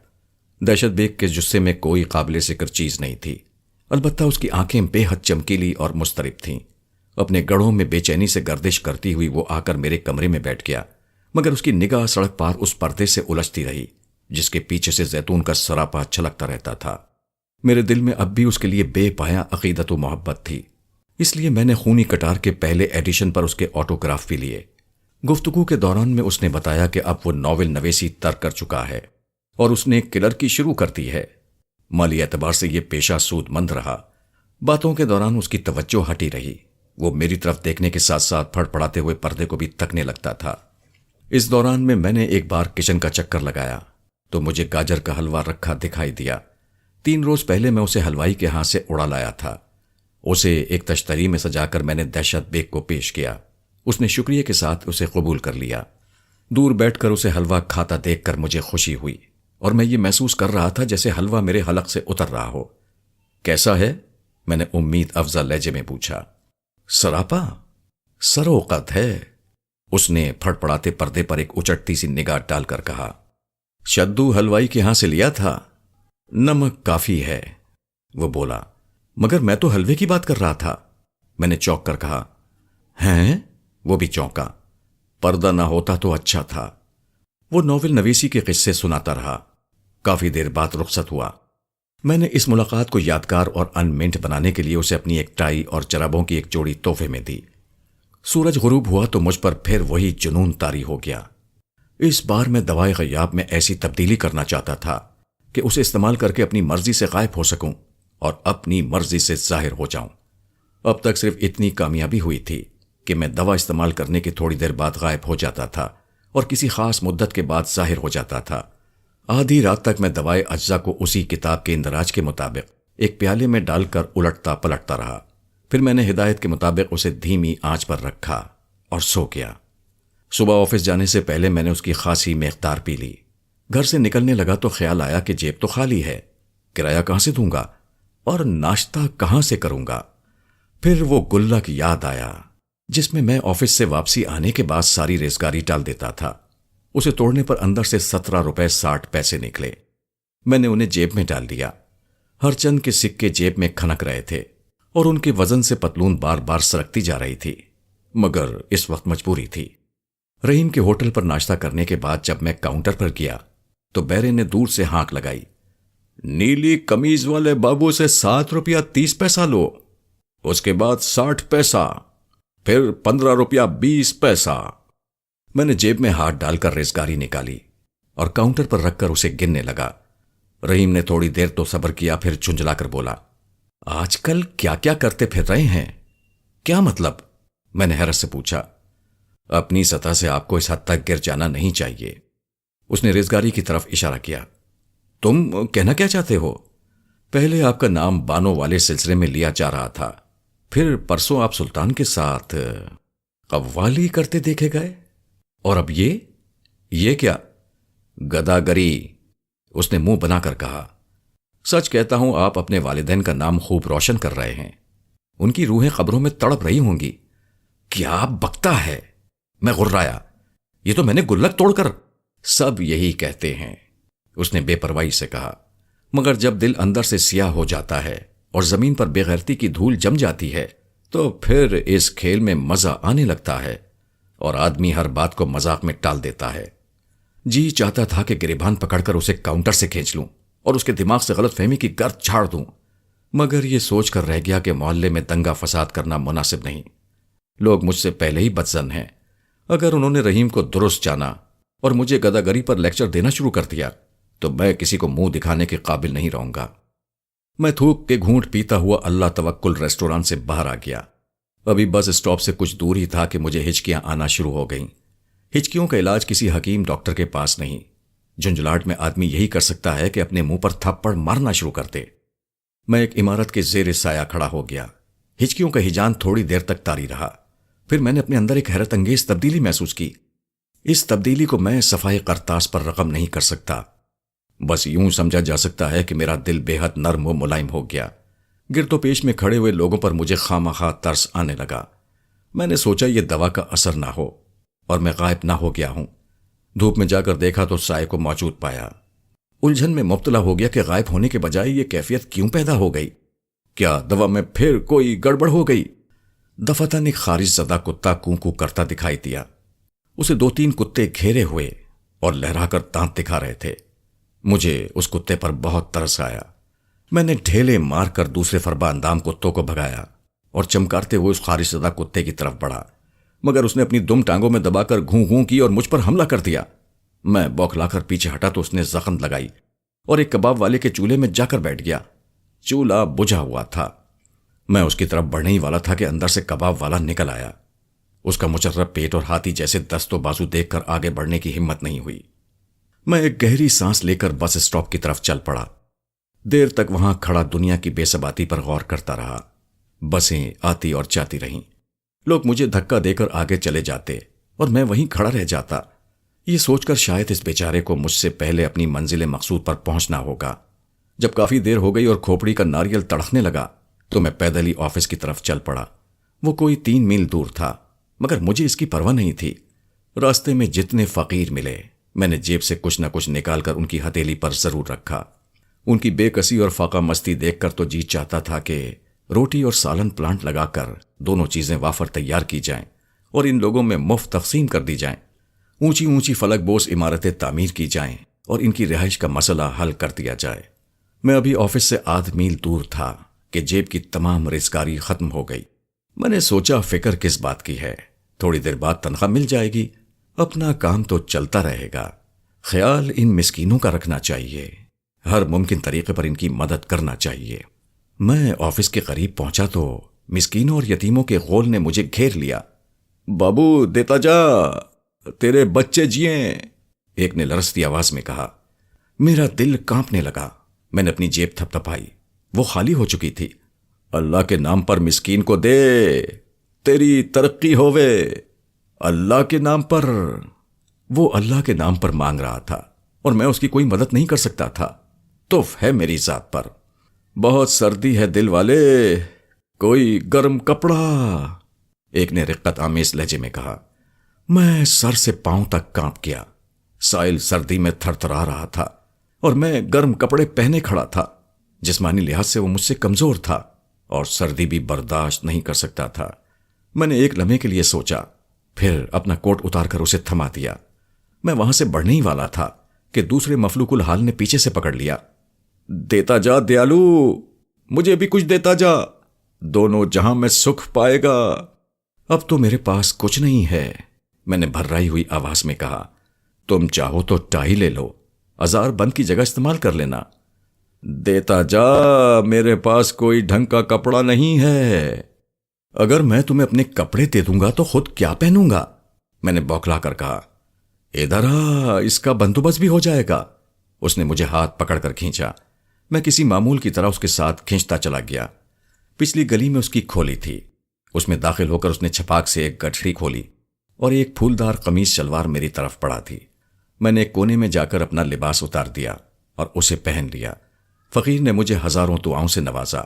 دہشت بیگ کے جثے میں کوئی قابل ذکر چیز نہیں تھی، البتہ اس کی آنکھیں بے حد چمکیلی اور مضطرب تھیں۔ اپنے گڑھوں میں بے چینی سے گردش کرتی ہوئی وہ آ کر میرے کمرے میں بیٹھ گیا، مگر اس کی نگاہ سڑک پار اس پردے سے الجھتی رہی جس کے پیچھے سے زیتون کا سراپا چھلکتا رہتا تھا۔ میرے دل میں اب بھی اس کے لیے بے پایا عقیدت و محبت تھی، اس لیے میں نے خونی کٹار کے پہلے ایڈیشن پر اس کے آٹوگراف بھی لیے۔ گفتگو کے دوران میں اس نے بتایا کہ اب وہ ناول نویسی ترک کر چکا ہے اور اس نے کلر کی شروع کر دی ہے۔ مالی اعتبار سے یہ پیشہ سود مند رہا۔ باتوں کے دوران اس کی توجہ ہٹی رہی۔ وہ میری طرف دیکھنے کے ساتھ ساتھ پھڑ پڑاتے ہوئے پردے کو بھی تکنے لگتا تھا۔ اس دوران میں نے ایک بار کچن کا چکر لگایا تو مجھے گاجر کا حلوہ رکھا دکھائی دیا۔ 3 روز پہلے میں اسے حلوائی کے ہاں سے اڑا لایا تھا۔ اسے ایک تشتری میں سجا کر میں نے دہشت بیگ کو پیش کیا۔ اس نے شکریہ کے ساتھ اسے قبول کر لیا۔ دور بیٹھ کر اسے حلوہ کھاتا دیکھ کر مجھے خوشی ہوئی اور میں یہ محسوس کر رہا تھا جیسے حلوہ میرے حلق سے اتر رہا ہو۔ کیسا ہے؟ میں نے امید افزا لہجے میں پوچھا۔ سراپا سروقت ہے، اس نے پھڑ پڑاتے پردے پر ایک اچٹتی سی نگاہ ڈال کر کہا۔ شدو حلوائی کے ہاں سے لیا تھا، نمک کافی ہے، وہ بولا۔ مگر میں تو حلوے کی بات کر رہا تھا، میں نے چونک کر کہا۔ ہیں؟ وہ بھی چونکا۔ پردہ نہ ہوتا تو اچھا تھا۔ وہ ناول نویسی کے قصے سناتا رہا۔ کافی دیر بعد رخصت ہوا۔ میں نے اس ملاقات کو یادگار اور انمنٹ بنانے کے لیے اسے اپنی ایک ٹائی اور جرابوں کی ایک جوڑی تحفے میں دی۔ سورج غروب ہوا تو مجھ پر پھر وہی جنون طاری ہو گیا۔ اس بار میں دوائے غیاب میں ایسی تبدیلی کرنا چاہتا تھا کہ اسے استعمال کر کے اپنی مرضی سے غائب ہو سکوں اور اپنی مرضی سے ظاہر ہو جاؤں۔ اب تک صرف اتنی کامیابی ہوئی تھی کہ میں دوا استعمال کرنے کے تھوڑی دیر بعد غائب ہو جاتا تھا اور کسی خاص مدت کے بعد ظاہر ہو جاتا تھا۔ آدھی رات تک میں دوائے اجزا کو اسی کتاب کے اندراج کے مطابق ایک پیالے میں ڈال کر الٹتا پلٹتا رہا۔ پھر میں نے ہدایت کے مطابق اسے دھیمی آنچ پر رکھا اور سو گیا۔ صبح آفس جانے سے پہلے میں نے اس کی خاصی مقدار پی لی۔ گھر سے نکلنے لگا تو خیال آیا کہ جیب تو خالی ہے، کرایہ کہاں سے دوں گا اور ناشتہ کہاں سے کروں گا؟ پھر وہ گلک یاد آیا جس میں آفس سے واپسی آنے کے بعد ساری ریزگاری ڈال دیتا تھا۔ اسے توڑنے پر اندر سے 17 روپے 60 پیسے نکلے۔ میں نے انہیں جیب میں ڈال دیا۔ ہر چند کے سکے جیب میں کھنک رہے تھے اور ان کے وزن سے پتلون بار بار سرکتی جا رہی تھی، مگر اس وقت مجبوری تھی۔ رحیم کے ہوٹل پر ناشتہ کرنے کے بعد جب میں کاؤنٹر پر گیا تو بیرے نے دور سے ہانک لگائی۔ نیلی قمیض والے بابو سے 7 روپیہ 30 پیسہ لو، اس کے بعد 60 پیسہ، پھر 15 روپیہ 20 پیسہ۔ میں نے جیب میں ہاتھ ڈال کر ریزگاری نکالی اور کاؤنٹر پر رکھ کر اسے گننے لگا۔ رحیم نے تھوڑی دیر تو صبر کیا، پھر جھنجھلا کر بولا، آج کل کیا کیا کرتے پھر رہے ہیں؟ کیا مطلب؟ میں نے حیرت سے پوچھا۔ اپنی سطح سے آپ کو اس حد تک گر جانا نہیں چاہیے۔ اس نے ریزگاری کی طرف اشارہ کیا۔ تم کہنا کیا چاہتے ہو؟ پہلے آپ کا نام بانو والے سلسلے میں لیا جا رہا تھا، پھر پرسوں آپ سلطان کے ساتھ قوالی کرتے دیکھے گئے، اور اب یہ کیا؟ گداگری، اس نے منہ بنا کر کہا۔ سچ کہتا ہوں آپ اپنے والدین کا نام خوب روشن کر رہے ہیں، ان کی روحیں قبروں میں تڑپ رہی ہوں گی۔ کیا بکتا ہے؟ میں غرایا۔ یہ تو میں نے گلک توڑ کر۔ سب یہی کہتے ہیں، اس نے بے پرواہی سے کہا، مگر جب دل اندر سے سیاہ ہو جاتا ہے اور زمین پر بے غیرتی کی دھول جم جاتی ہے تو پھر اس کھیل میں مزہ آنے لگتا ہے اور آدمی ہر بات کو مذاق میں ٹال دیتا ہے۔ جی چاہتا تھا کہ گریبان پکڑ کر اسے کاؤنٹر سے کھینچ لوں اور اس کے دماغ سے غلط فہمی کی گرد جھاڑ دوں، مگر یہ سوچ کر رہ گیا کہ محلے میں دنگا فساد کرنا مناسب نہیں۔ لوگ مجھ سے پہلے ہی بدظن ہیں۔ اگر انہوں نے رحیم کو درست جانا اور مجھے گداگری پر لیکچر دینا شروع کر دیا تو میں کسی کو منہ دکھانے کے قابل نہیں رہوں گا۔ میں تھوک کے گھونٹ پیتا ہوا اللہ توکل ریسٹوران سے باہر آ گیا۔ ابھی بس اسٹاپ سے کچھ دور ہی تھا کہ مجھے ہچکیاں آنا شروع ہو گئیں۔ ہچکیوں کا علاج کسی حکیم ڈاکٹر کے پاس نہیں۔ جھنجھلاہٹ میں آدمی یہی کر سکتا ہے کہ اپنے منہ پر تھپڑ مارنا شروع کر دے۔ میں ایک عمارت کے زیر سایہ کھڑا ہو گیا۔ ہچکیوں کا ہجان تھوڑی دیر تک طاری رہا، پھر میں نے اپنے اندر ایک حیرت انگیز تبدیلی محسوس کی۔ اس تبدیلی کو میں صفحہ کرتاس پر رقم نہیں کر سکتا، بس یوں سمجھا جا سکتا ہے کہ میرا دل بے حد نرم و ملائم ہو گیا۔ گرد و پیش میں کھڑے ہوئے لوگوں پر مجھے خواہ ترس آنے لگا۔ میں نے سوچا یہ دوا کا اثر نہ ہو اور میں غائب نہ ہو گیا ہوں۔ دھوپ میں جا کر دیکھا تو سائے کو موجود پایا۔ الجھن میں مبتلا ہو گیا کہ غائب ہونے کے بجائے یہ کیفیت کیوں پیدا ہو گئی؟ کیا دوا میں پھر کوئی گڑبڑ ہو گئی؟ دفتن ایک خارج زدہ کتا کوں کرتا دکھائی دیا۔ اسے 2-3 کتے گھیرے ہوئے اور لہرا کر دانت دکھا رہے تھے۔ مجھے اس کتے پر بہت ترس آیا۔ میں نے ڈھیلے مار کر دوسرے فربا اندام کتوں کو بھگایا اور چمکارتے ہوئے اس خارش زدہ کتے کی طرف بڑھا، مگر اس نے اپنی دم ٹانگوں میں دبا کر گھوں گھوں کی اور مجھ پر حملہ کر دیا۔ میں بوکھلا کر پیچھے ہٹا تو اس نے زخم لگائی اور ایک کباب والے کے چولہے میں جا کر بیٹھ گیا۔ چولہا بجھا ہوا تھا۔ میں اس کی طرف بڑھنے ہی والا تھا کہ اندر سے کباب والا نکل آیا۔ اس کا مچرب پیٹ اور ہاتھی جیسے دست و بازو دیکھ کر آگے بڑھنے کی ہمت نہیں ہوئی۔ میں ایک گہری سانس لے کر بس اسٹاپ کی طرف چل پڑا۔ دیر تک وہاں کھڑا دنیا کی بے ثباتی پر غور کرتا رہا۔ بسیں آتی اور جاتی رہیں، لوگ مجھے دھکا دے کر آگے چلے جاتے اور میں وہیں کھڑا رہ جاتا، یہ سوچ کر شاید اس بیچارے کو مجھ سے پہلے اپنی منزل مقصود پر پہنچنا ہوگا۔ جب کافی دیر ہو گئی اور کھوپڑی کا ناریل تڑکنے لگا تو میں پیدل ہی آفس کی طرف چل پڑا۔ وہ کوئی 3 میل دور تھا، مگر مجھے اس کی پرواہ نہیں تھی۔ راستے میں جتنے فقیر ملے میں نے جیب سے کچھ نہ کچھ نکال کر ان کی ہتھیلی پر ضرور رکھا۔ ان کی بے کسی اور فاقہ مستی دیکھ کر تو جی چاہتا تھا کہ روٹی اور سالن پلانٹ لگا کر دونوں چیزیں وافر تیار کی جائیں اور ان لوگوں میں مفت تقسیم کر دی جائیں۔ اونچی اونچی فلک بوس عمارتیں تعمیر کی جائیں اور ان کی رہائش کا مسئلہ حل کر دیا جائے۔ میں ابھی آفس سے 1/2 میل دور تھا کہ جیب کی تمام رزقاری ختم ہو گئی۔ میں نے سوچا فکر کس بات کی ہے، تھوڑی دیر بعد تنخواہ مل جائے گی، اپنا کام تو چلتا رہے گا۔ خیال ان مسکینوں کا رکھنا چاہیے، ہر ممکن طریقے پر ان کی مدد کرنا چاہیے۔ میں آفس کے قریب پہنچا تو مسکینوں اور یتیموں کے غول نے مجھے گھیر لیا۔ بابو دیتا جا، تیرے بچے جییں، ایک نے لرزتی آواز میں کہا۔ میرا دل کانپنے لگا۔ میں نے اپنی جیب تھپ تھپائی، وہ خالی ہو چکی تھی۔ اللہ کے نام پر مسکین کو دے، تیری ترقی ہووے، اللہ کے نام پر۔ وہ اللہ کے نام پر مانگ رہا تھا اور میں اس کی کوئی مدد نہیں کر سکتا تھا۔ تف ہے میری ذات پر۔ بہت سردی ہے دل والے، کوئی گرم کپڑا، ایک نے رقت آمیز لہجے میں کہا۔ میں سر سے پاؤں تک کانپ گیا۔ سائل سردی میں تھر تھرا رہا تھا اور میں گرم کپڑے پہنے کھڑا تھا۔ جسمانی لحاظ سے وہ مجھ سے کمزور تھا اور سردی بھی برداشت نہیں کر سکتا تھا۔ میں نے ایک لمحے کے لیے سوچا، پھر اپنا کوٹ اتار کر اسے تھما دیا۔ میں وہاں سے بڑھنے ہی والا تھا کہ دوسرے مفلوک الحال نے پیچھے سے پکڑ لیا۔ دیتا جا دیالو، مجھے بھی کچھ دیتا جا، دونوں جہاں میں سکھ پائے گا۔ اب تو میرے پاس کچھ نہیں ہے، میں نے بھررائی ہوئی آواز میں کہا۔ تم چاہو تو ٹائی لے لو، ہزار بند کی جگہ استعمال کر لینا۔ دیتا جا، میرے پاس کوئی ڈھنگ کا کپڑا نہیں ہے۔ اگر میں تمہیں اپنے کپڑے دے دوں گا تو خود کیا پہنوں گا؟ میں نے بوکھلا کر کہا۔ ادھر آ، اس کا بندوبست بھی ہو جائے گا۔ اس نے مجھے ہاتھ پکڑ کر کھینچا۔ میں کسی معمول کی طرح اس کے ساتھ کھینچتا چلا گیا۔ پچھلی گلی میں اس کی کھولی تھی، اس میں داخل ہو کر اس نے چھپاک سے ایک گٹھڑی کھولی اور ایک پھولدار قمیص شلوار میری طرف پڑا تھی۔ میں نے ایک کونے میں جا کر اپنا لباس اتار دیا اور اسے پہن لیا۔ فقیر نے مجھے ہزاروں دعاؤں سے نوازا۔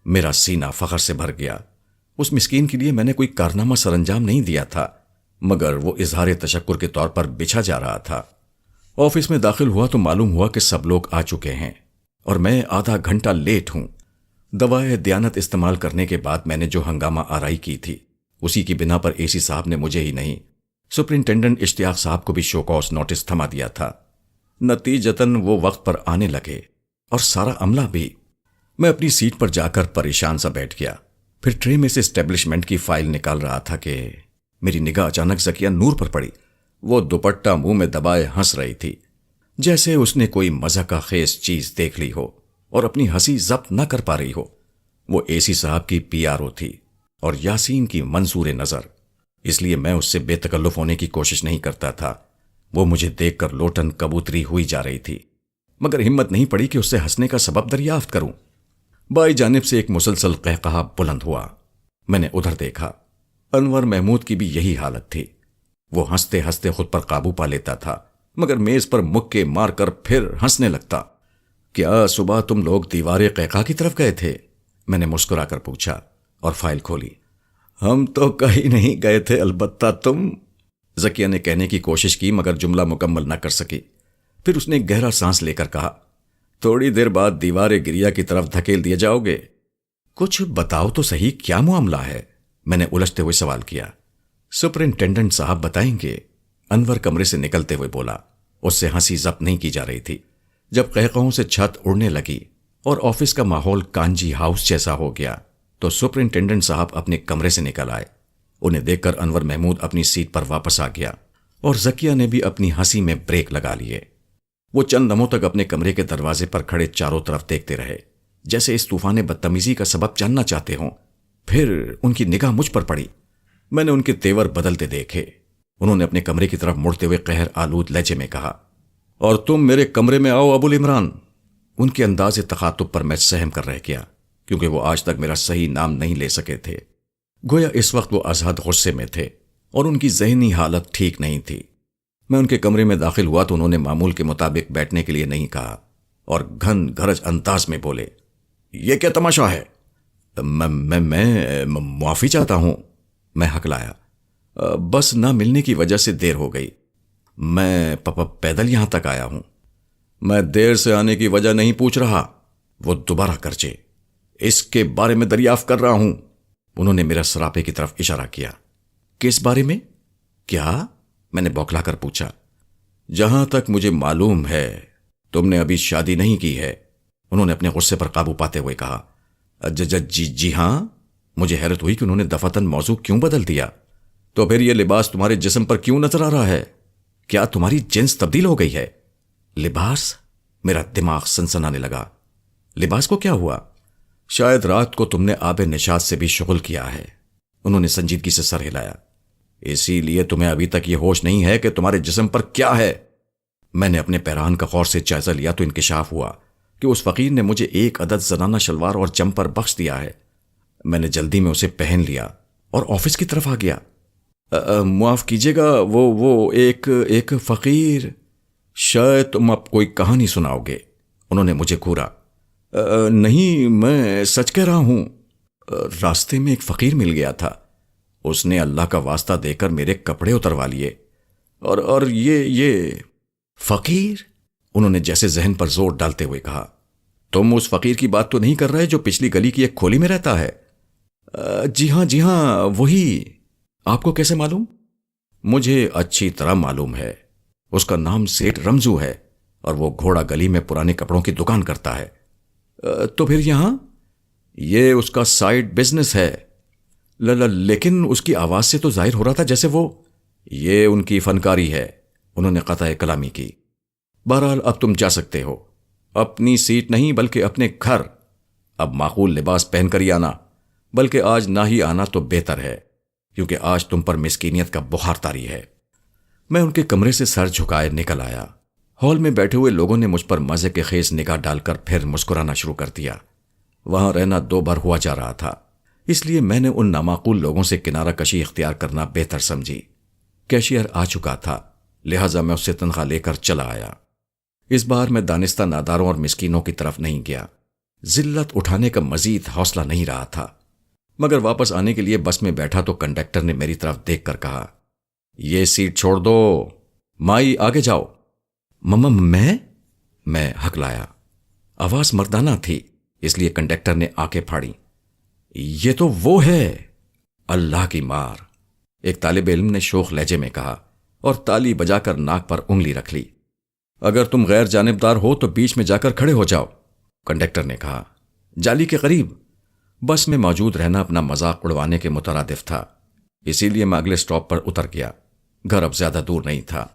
میرا سینہ فخر سے بھر گیا۔ اس مسکین کے لیے میں نے کوئی کارنامہ سر انجام نہیں دیا تھا، مگر وہ اظہار تشکر کے طور پر بچھا جا رہا تھا۔ آفس میں داخل ہوا تو معلوم ہوا کہ سب لوگ آ چکے ہیں اور میں آدھا گھنٹہ لیٹ ہوں۔ دوائے دیانت استعمال کرنے کے بعد میں نے جو ہنگامہ آرائی کی تھی، اسی کی بنا پر اے سی صاحب نے مجھے ہی نہیں، سپرنٹینڈنٹ اشتیاق صاحب کو بھی شو کاز نوٹس تھما دیا تھا۔ نتیجتاً وہ وقت پر آنے لگے اور سارا عملہ بھی۔ میں اپنی سیٹ پر جا کر پریشان سا بیٹھ گیا، پھر ٹرے میں سے اسٹیبلشمنٹ کی فائل نکال رہا تھا کہ میری نگاہ اچانک زکیہ نور پر پڑی۔ وہ دوپٹہ منہ میں دبائے ہنس رہی تھی، جیسے اس نے کوئی مزہ کا خیز چیز دیکھ لی ہو اور اپنی ہنسی ضبط نہ کر پا رہی ہو۔ وہ اے سی صاحب کی پی آر او تھی اور یاسین کی منصور نظر، اس لیے میں اس سے بے تکلف ہونے کی کوشش نہیں کرتا تھا۔ وہ مجھے دیکھ کر لوٹن کبوتری ہوئی جا رہی تھی، مگر ہمت نہیں پڑی کہ اس سے ہنسنے کا سبب دریافت کروں۔ بائیں جانب سے ایک مسلسل قہقہا بلند ہوا۔ میں نے ادھر دیکھا، انور محمود کی بھی یہی حالت تھی۔ وہ ہنستے ہنستے خود پر قابو پا لیتا تھا، مگر میز پر مکے مار کر پھر ہنسنے لگتا۔ کیا صبح تم لوگ دیوار قہقہ کی طرف گئے تھے؟ میں نے مسکرا کر پوچھا اور فائل کھولی۔ ہم تو کہیں نہیں گئے تھے، البتہ تم، زکیہ نے کہنے کی کوشش کی مگر جملہ مکمل نہ کر سکی۔ پھر اس نے گہرا سانس لے کر کہا، تھوڑی دیر بعد دیوار گریا کی طرف دھکیل دیے جاؤ گے۔ کچھ بتاؤ تو صحیح، کیا معاملہ ہے؟ میں نے الجھتے ہوئے سوال کیا۔ سپرنٹینڈنٹ صاحب بتائیں گے، انور کمرے سے نکلتے ہوئے بولا۔ اس سے ہنسی ضبط نہیں کی جا رہی تھی۔ جب قہقہوں سے چھت اڑنے لگی اور آفس کا ماحول کانجی ہاؤس جیسا ہو گیا تو سپرنٹینڈنٹ صاحب اپنے کمرے سے نکل آئے۔ انہیں دیکھ کر انور محمود اپنی سیٹ پر واپس آ گیا اور ذکیہ نے بھی اپنی ہنسی میں بریک لگا لیے۔ وہ چند لمحوں تک اپنے کمرے کے دروازے پر کھڑے چاروں طرف دیکھتے رہے، جیسے اس طوفان بدتمیزی کا سبب جاننا چاہتے ہوں۔ پھر ان کی نگاہ مجھ پر پڑی۔ میں نے ان کے تیور بدلتے دیکھے۔ انہوں نے اپنے کمرے کی طرف مڑتے ہوئے قہر آلود لہجے میں کہا، اور تم میرے کمرے میں آؤ ابو العمران۔ ان کے انداز تخاطب پر میں سہم کر رہ گیا، کیونکہ وہ آج تک میرا صحیح نام نہیں لے سکے تھے۔ گویا اس وقت وہ ازحد غصے میں تھے اور ان کی ذہنی حالت ٹھیک نہیں تھی۔ میں ان کے کمرے میں داخل ہوا تو انہوں نے معمول کے مطابق بیٹھنے کے لیے نہیں کہا اور گھن گھرج انداز میں بولے، یہ کیا تماشا ہے؟ میں معافی چاہتا ہوں، میں ہکلایا۔ بس نہ ملنے کی وجہ سے دیر ہو گئی۔ میں پیدل یہاں تک آیا ہوں۔ میں دیر سے آنے کی وجہ نہیں پوچھ رہا، وہ دوبارہ کرچے، اس کے بارے میں دریافت کر رہا ہوں۔ انہوں نے میرا سراپے کی طرف اشارہ کیا۔ کس بارے میں؟ کیا؟ میں نے بوکھلا کر پوچھا۔ جہاں تک مجھے معلوم ہے تم نے ابھی شادی نہیں کی ہے، انہوں نے اپنے غصے پر قابو پاتے ہوئے کہا۔ جی ہاں۔ مجھے حیرت ہوئی کہ انہوں نے دفعتاً موضوع کیوں بدل دیا۔ تو پھر یہ لباس تمہارے جسم پر کیوں نظر آ رہا ہے؟ کیا تمہاری جنس تبدیل ہو گئی ہے؟ لباس؟ میرا دماغ سنسنانے لگا۔ لباس کو کیا ہوا؟ شاید رات کو تم نے آب نشاط سے بھی شغل کیا ہے، انہوں نے سنجیدگی سے سر ہلایا، اسی لیے تمہیں ابھی تک یہ ہوش نہیں ہے کہ تمہارے جسم پر کیا ہے۔ میں نے اپنے پیران کا غور سے جائزہ لیا تو انکشاف ہوا کہ اس فقیر نے مجھے ایک عدد زنانہ شلوار اور جمپر بخش دیا ہے۔ میں نے جلدی میں اسے پہن لیا اور آفس کی طرف آ گیا۔ معاف کیجیے گا، وہ ایک فقیر، شاید تم اب کوئی کہانی سناؤ گے، انہوں نے مجھے گھورا۔ نہیں، میں سچ کہہ رہا ہوں۔ راستے میں ایک فقیر مل گیا تھا، اس نے اللہ کا واسطہ دے کر میرے کپڑے اتروا لیے، اور یہ فقیر، انہوں نے جیسے ذہن پر زور ڈالتے ہوئے کہا، تم اس فقیر کی بات تو نہیں کر رہے جو پچھلی گلی کی ایک کھولی میں رہتا ہے؟ جی ہاں وہی۔ آپ کو کیسے معلوم؟ مجھے اچھی طرح معلوم ہے، اس کا نام سیٹھ رمزو ہے اور وہ گھوڑا گلی میں پرانے کپڑوں کی دکان کرتا ہے۔ تو پھر یہاں؟ یہ اس کا سائیڈ بزنس ہے۔ لیکن اس کی آواز سے تو ظاہر ہو رہا تھا جیسے وہ… یہ ان کی فنکاری ہے، انہوں نے قطع کلامی کی۔ بہرحال اب تم جا سکتے ہو، اپنی سیٹ نہیں بلکہ اپنے گھر۔ اب معقول لباس پہن کر ہی آنا، بلکہ آج نہ ہی آنا تو بہتر ہے، کیونکہ آج تم پر مسکینیت کا بخار طاری ہے۔ میں ان کے کمرے سے سر جھکائے نکل آیا۔ ہال میں بیٹھے ہوئے لوگوں نے مجھ پر مزے کے خیز نگاہ ڈال کر پھر مسکرانا شروع کر دیا۔ وہاں رہنا دو بار ہوا جا رہا تھا، اس لیے میں نے ان نامعقول لوگوں سے کنارہ کشی اختیار کرنا بہتر سمجھی۔ کیشیئر آ چکا تھا، لہٰذا میں اس سے تنخواہ لے کر چلا آیا۔ اس بار میں دانستہ ناداروں اور مسکینوں کی طرف نہیں گیا، ذلت اٹھانے کا مزید حوصلہ نہیں رہا تھا۔ مگر واپس آنے کے لیے بس میں بیٹھا تو کنڈکٹر نے میری طرف دیکھ کر کہا، یہ سیٹ چھوڑ دو، مائی آگے جاؤ۔ میں ہکلایا۔ آواز مردانہ تھی، اس لیے کنڈکٹر نے آنکھیں پھاڑی۔ یہ تو وہ ہے، اللہ کی مار، ایک طالب علم نے شوخ لہجے میں کہا اور تالی بجا کر ناک پر انگلی رکھ لی۔ اگر تم غیر جانبدار ہو تو بیچ میں جا کر کھڑے ہو جاؤ، کنڈکٹر نے کہا۔ جالی کے قریب بس میں موجود رہنا اپنا مذاق اڑوانے کے مترادف تھا، اسی لیے میں اگلے سٹاپ پر اتر گیا۔ گھر اب زیادہ دور نہیں تھا۔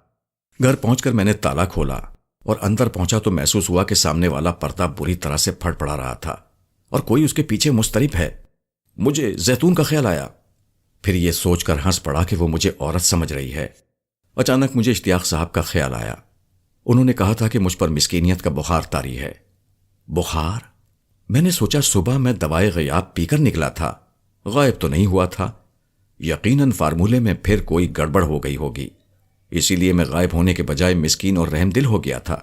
گھر پہنچ کر میں نے تالا کھولا اور اندر پہنچا تو محسوس ہوا کہ سامنے والا پردہ بری طرح سے پھٹ پڑا رہا تھا اور کوئی اس کے پیچھے مضطرب ہے۔ مجھے زیتون کا خیال آیا، پھر یہ سوچ کر ہنس پڑا کہ وہ مجھے عورت سمجھ رہی ہے۔ اچانک مجھے اشتیاق صاحب کا خیال آیا۔ انہوں نے کہا تھا کہ مجھ پر مسکینیت کا بخار طاری ہے۔ بخار؟ میں نے سوچا صبح میں دوائے غیاب پی کر نکلا تھا، غائب تو نہیں ہوا تھا۔ یقیناً فارمولے میں پھر کوئی گڑبڑ ہو گئی ہوگی، اسی لیے میں غائب ہونے کے بجائے مسکین اور رحم دل ہو گیا تھا۔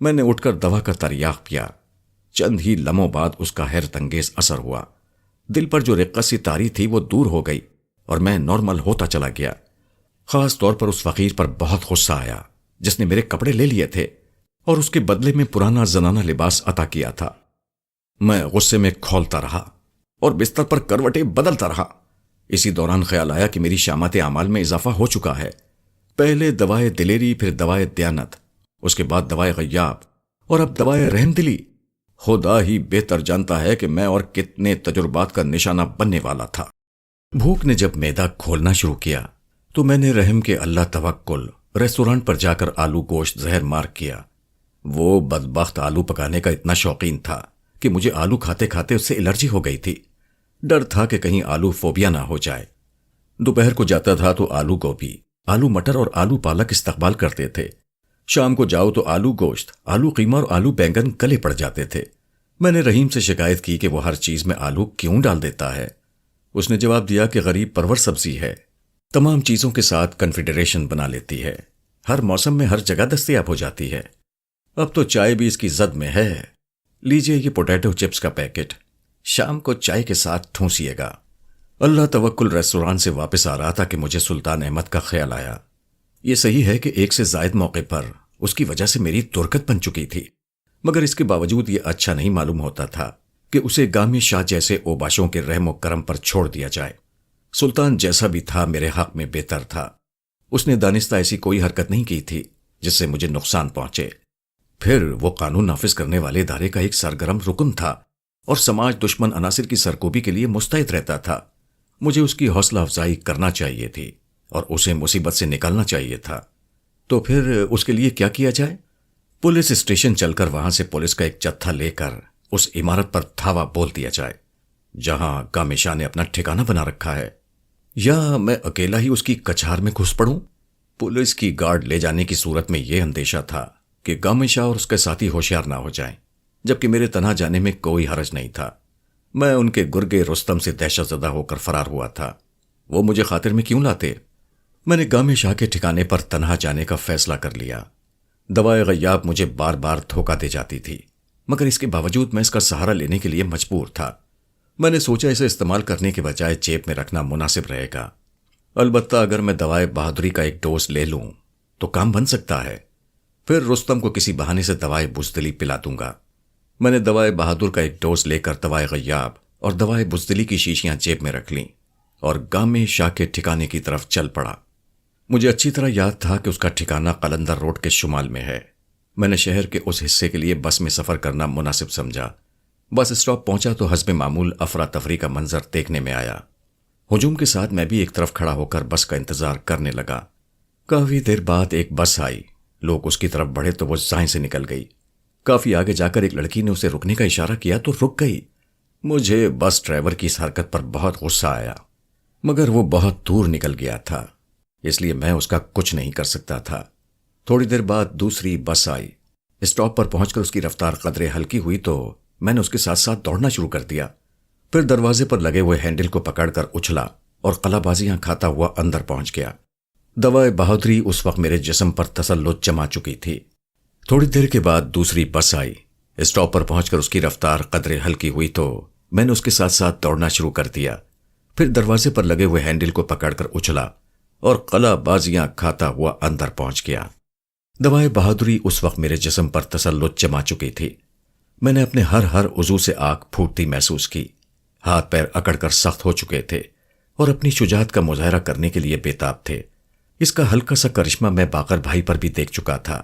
میں نے اٹھ کر دوا کا تریاق کیا۔ چند ہی لمحوں بعد اس کا حیرت انگیز اثر ہوا۔ دل پر جو رقت سی طاری تھی وہ دور ہو گئی اور میں نارمل ہوتا چلا گیا۔ خاص طور پر اس فقیر پر بہت غصہ آیا جس نے میرے کپڑے لے لیے تھے اور اس کے بدلے میں پرانا زنانہ لباس عطا کیا تھا۔ میں غصے میں کھولتا رہا اور بستر پر کروٹیں بدلتا رہا۔ اسی دوران خیال آیا کہ میری شامات اعمال میں اضافہ ہو چکا ہے۔ پہلے دوائے دلیری، پھر دوائے دیانت، اس کے بعد دوائے غیاب اور اب دوائے رحم دلی۔ خدا ہی بہتر جانتا ہے کہ میں اور کتنے تجربات کا نشانہ بننے والا تھا۔ بھوک نے جب معدہ کھولنا شروع کیا تو میں نے رحم کے اللہ توکل ریسٹورانٹ پر جا کر آلو گوشت زہر مار کیا۔ وہ بدبخت آلو پکانے کا اتنا شوقین تھا کہ مجھے آلو کھاتے کھاتے اس سے الرجی ہو گئی تھی۔ ڈر تھا کہ کہیں آلو فوبیا نہ ہو جائے۔ دوپہر کو جاتا تھا تو آلو گوبھی، آلو مٹر اور آلو پالک استقبال کرتے تھے۔ شام کو جاؤ تو آلو گوشت، آلو قیمہ اور آلو بینگن گلے پڑ جاتے تھے۔ میں نے رحیم سے شکایت کی کہ وہ ہر چیز میں آلو کیوں ڈال دیتا ہے۔ اس نے جواب دیا کہ غریب پرور سبزی ہے، تمام چیزوں کے ساتھ کنفیڈریشن بنا لیتی ہے، ہر موسم میں ہر جگہ دستیاب ہو جاتی ہے۔ اب تو چائے بھی اس کی زد میں ہے، لیجئے یہ پوٹیٹو چپس کا پیکٹ، شام کو چائے کے ساتھ ٹھونسیے گا۔ اللہ توکل ریسٹوران سے واپس آ رہا تھا کہ مجھے سلطان احمد کا خیال آیا۔ یہ صحیح ہے کہ ایک سے زائد موقع پر اس کی وجہ سے میری ترکت بن چکی تھی، مگر اس کے باوجود یہ اچھا نہیں معلوم ہوتا تھا کہ اسے گامی شاہ جیسے اوباشوں کے رحم و کرم پر چھوڑ دیا جائے۔ سلطان جیسا بھی تھا میرے حق میں بہتر تھا۔ اس نے دانستہ ایسی کوئی حرکت نہیں کی تھی جس سے مجھے نقصان پہنچے۔ پھر وہ قانون نافذ کرنے والے ادارے کا ایک سرگرم رکن تھا اور سماج دشمن عناصر کی سرکوبی کے لیے مستعد رہتا تھا۔ مجھے اس کی حوصلہ افزائی کرنا چاہیے تھی اور اسے مصیبت سے نکالنا چاہیے تھا۔ تو پھر اس کے لیے کیا کیا جائے؟ پولیس اسٹیشن چل کر وہاں سے پولیس کا ایک جتھا لے کر اس عمارت پر دھاوا بول دیا جائے جہاں گامے شاہ نے اپنا ٹھکانہ بنا رکھا ہے، یا میں اکیلا ہی اس کی کچھار میں گھس پڑوں۔ پولیس کی گارڈ لے جانے کی صورت میں یہ اندیشہ تھا کہ گامے شاہ اور اس کے ساتھی ہوشیار نہ ہو جائیں، جبکہ میرے تنہا جانے میں کوئی حرج نہیں تھا۔ میں ان کے گرگے رستم سے دہشت زدہ ہو کر فرار ہوا تھا۔ وہ مجھے خاطر میں کیوں لاتے؟ میں نے گامے شاہ کے ٹھکانے پر تنہا جانے کا فیصلہ کر لیا۔ دوائے غیاب مجھے بار بار دھوکہ دے جاتی تھی، مگر اس کے باوجود میں اس کا سہارا لینے کے لیے مجبور تھا۔ میں نے سوچا اسے استعمال کرنے کے بجائے جیب میں رکھنا مناسب رہے گا۔ البتہ اگر میں دوائے بہادری کا ایک ڈوز لے لوں تو کام بن سکتا ہے۔ پھر رستم کو کسی بہانے سے دوائے بزدلی پلا دوں گا۔ میں نے دوائے بہادر کا ایک ڈوز لے کر دوائے غیاب اور دوائے بزدلی کی شیشیاں جیب میں رکھ لیں اور گامے شاہ کے ٹھکانے کی طرف چل پڑا۔ مجھے اچھی طرح یاد تھا کہ اس کا ٹھکانہ قلندر روڈ کے شمال میں ہے۔ میں نے شہر کے اس حصے کے لیے بس میں سفر کرنا مناسب سمجھا۔ بس اسٹاپ پہنچا تو حسب معمول افراتفری کا منظر دیکھنے میں آیا۔ ہجوم کے ساتھ میں بھی ایک طرف کھڑا ہو کر بس کا انتظار کرنے لگا۔ کافی دیر بعد ایک بس آئی، لوگ اس کی طرف بڑھے تو وہ دائیں سے نکل گئی۔ کافی آگے جا کر ایک لڑکی نے اسے رکنے کا اشارہ کیا تو رک گئی۔ مجھے بس ڈرائیور کی اس حرکت پر بہت غصہ آیا، مگر وہ بہت دور نکل گیا تھا، اس لیے میں اس کا کچھ نہیں کر سکتا تھا۔ تھوڑی دیر بعد دوسری بس آئی۔ اسٹاپ پر پہنچ کر اس کی رفتار قدرے ہلکی ہوئی تو میں نے اس کے ساتھ ساتھ دوڑنا شروع کر دیا۔ پھر دروازے پر لگے ہوئے ہینڈل کو پکڑ کر اچھلا اور قلع بازیاں کھاتا ہوا اندر پہنچ گیا۔ دوائے بہادری اس وقت میرے جسم پر تسلط جما چکی تھی۔ تھوڑی دیر کے بعد دوسری بس آئی۔ اسٹاپ پر پہنچ کر اس کی رفتار قدرے ہلکی ہوئی تو میں نے اس کے ساتھ ساتھ دوڑنا شروع کر دیا۔ پھر دروازے پر لگے ہوئے ہینڈل کو پکڑ کر اچھلا اور قلع بازیاں کھاتا ہوا اندر پہنچ گیا۔ دوائے بہادری اس وقت میرے جسم پر تسلط جما چکی تھی۔ میں نے اپنے ہر عضو سے آگ پھوٹتی محسوس کی۔ ہاتھ پیر اکڑ کر سخت ہو چکے تھے اور اپنی شجاعت کا مظاہرہ کرنے کے لیے بےتاب تھے۔ اس کا ہلکا سا کرشمہ میں باقر بھائی پر بھی دیکھ چکا تھا۔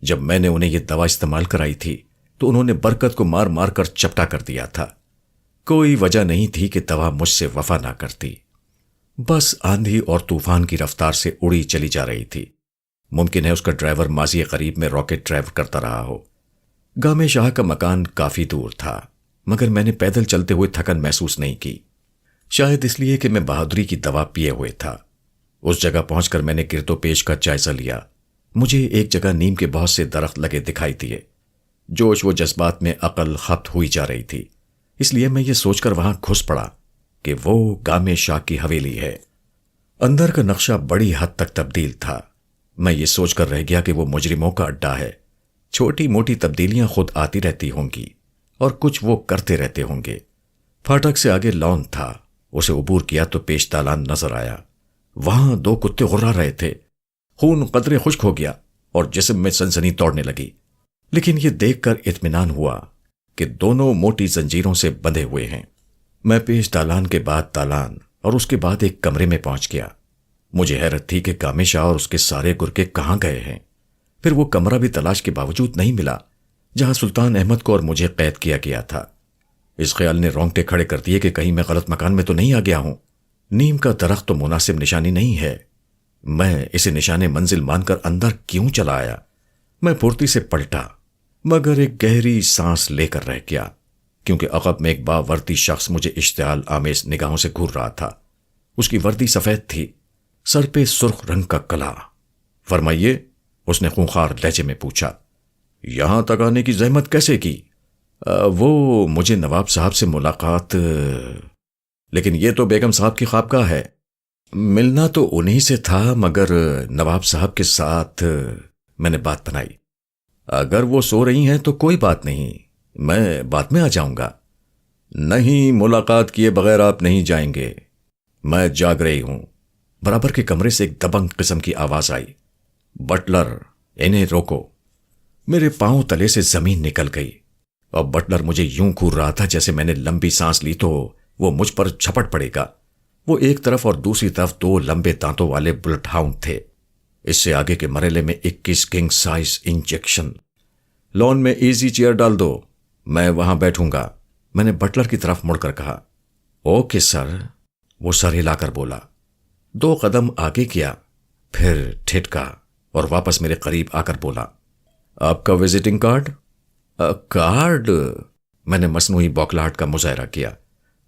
جب میں نے انہیں یہ دوا استعمال کرائی تھی تو انہوں نے برکت کو مار مار کر چپٹا کر دیا تھا۔ کوئی وجہ نہیں تھی کہ دوا مجھ سے وفا نہ کرتی۔ بس آندھی اور طوفان کی رفتار سے اڑی چلی جا رہی تھی۔ ممکن ہے اس کا ڈرائیور ماضی قریب میں راکٹ ڈرائیو کرتا رہا ہو۔ گامے شاہ کا مکان کافی دور تھا، مگر میں نے پیدل چلتے ہوئے تھکن محسوس نہیں کی، شاید اس لیے کہ میں بہادری کی دوا پیے ہوئے تھا۔ اس جگہ پہنچ کر میں نے گرد و پیش کا جائزہ لیا۔ مجھے ایک جگہ نیم کے بہت سے درخت لگے دکھائی دیے۔ جوش و جذبات میں عقل خبت ہوئی جا رہی تھی، اس لیے میں یہ سوچ کر وہاں گھس پڑا کہ وہ گامے شاہ کی حویلی ہے۔ اندر کا نقشہ بڑی حد تک تبدیل تھا۔ میں یہ سوچ کر رہ گیا کہ وہ مجرموں کا اڈا ہے۔ چھوٹی موٹی تبدیلیاں خود آتی رہتی ہوں گی اور کچھ وہ کرتے رہتے ہوں گے۔ پھاٹک سے آگے لان تھا، اسے عبور کیا تو پیش دالان نظر آیا۔ وہاں دو کتے غرا رہے تھے۔ خون قدرے خشک ہو گیا اور جسم میں سنسنی توڑنے لگی، لیکن یہ دیکھ کر اطمینان ہوا کہ دونوں موٹی زنجیروں سے بندھے ہوئے ہیں۔ میں پیش دالان کے بعد دالان اور اس کے بعد ایک کمرے میں پہنچ گیا۔ مجھے حیرت تھی کہ گامے شاہ اور اس کے سارے گرکے کہاں گئے ہیں۔ پھر وہ کمرہ بھی تلاش کے باوجود نہیں ملا، جہاں سلطان احمد کو اور مجھے قید کیا گیا تھا۔ اس خیال نے رونگٹے کھڑے کر دیے کہ کہیں میں غلط مکان میں تو نہیں آ گیا ہوں۔ نیم کا درخت تو مناسب نشانی نہیں ہے۔ میں اسے نشان منزل مان کر اندر کیوں چلا آیا؟ میں پھرتی سے پلٹا، مگر ایک گہری سانس لے کر رہ گیا، کیونکہ عقب میں ایک باوردی شخص مجھے اشتعال آمیز نگاہوں سے گھور رہا تھا۔ اس کی وردی سفید تھی، سر پہ سرخ رنگ کا کلا۔ فرمائیے، اس نے خونخوار لہجے میں پوچھا، یہاں تک آنے کی زحمت کیسے کی؟ وہ مجھے نواب صاحب سے ملاقات، لیکن یہ تو بیگم صاحب کی خوابگاہ ہے۔ ملنا تو انہی سے تھا، مگر نواب صاحب کے ساتھ میں نے بات بنائی۔ اگر وہ سو رہی ہیں تو کوئی بات نہیں، میں بعد میں آ جاؤں گا۔ نہیں، ملاقات کیے بغیر آپ نہیں جائیں گے، میں جاگ رہی ہوں۔ برابر کے کمرے سے ایک دبنگ قسم کی آواز آئی، بٹلر، انہیں روکو۔ میرے پاؤں تلے سے زمین نکل گئی، اور بٹلر مجھے یوں گھور رہا تھا جیسے میں نے لمبی سانس لی تو وہ مجھ پر جھپٹ پڑے گا۔ وہ ایک طرف اور دوسری طرف دو لمبے دانتوں والے بلٹ ہاؤنڈ تھے۔ اس سے آگے کے مرحلے میں 21 کنگ سائز انجیکشن۔ لون میں ایزی چیئر ڈال دو، میں وہاں بیٹھوں گا، میں نے بٹلر کی طرف مڑ کر کہا۔ اوکے سر، وہ سر ہلا کر بولا۔ 2 قدم آگے کیا، پھر ٹھٹکا اور واپس میرے قریب آ کر بولا، آپ کا وزٹنگ کارڈ؟ کارڈ؟ میں نے مصنوعی بوکھلاہٹ کا مظاہرہ کیا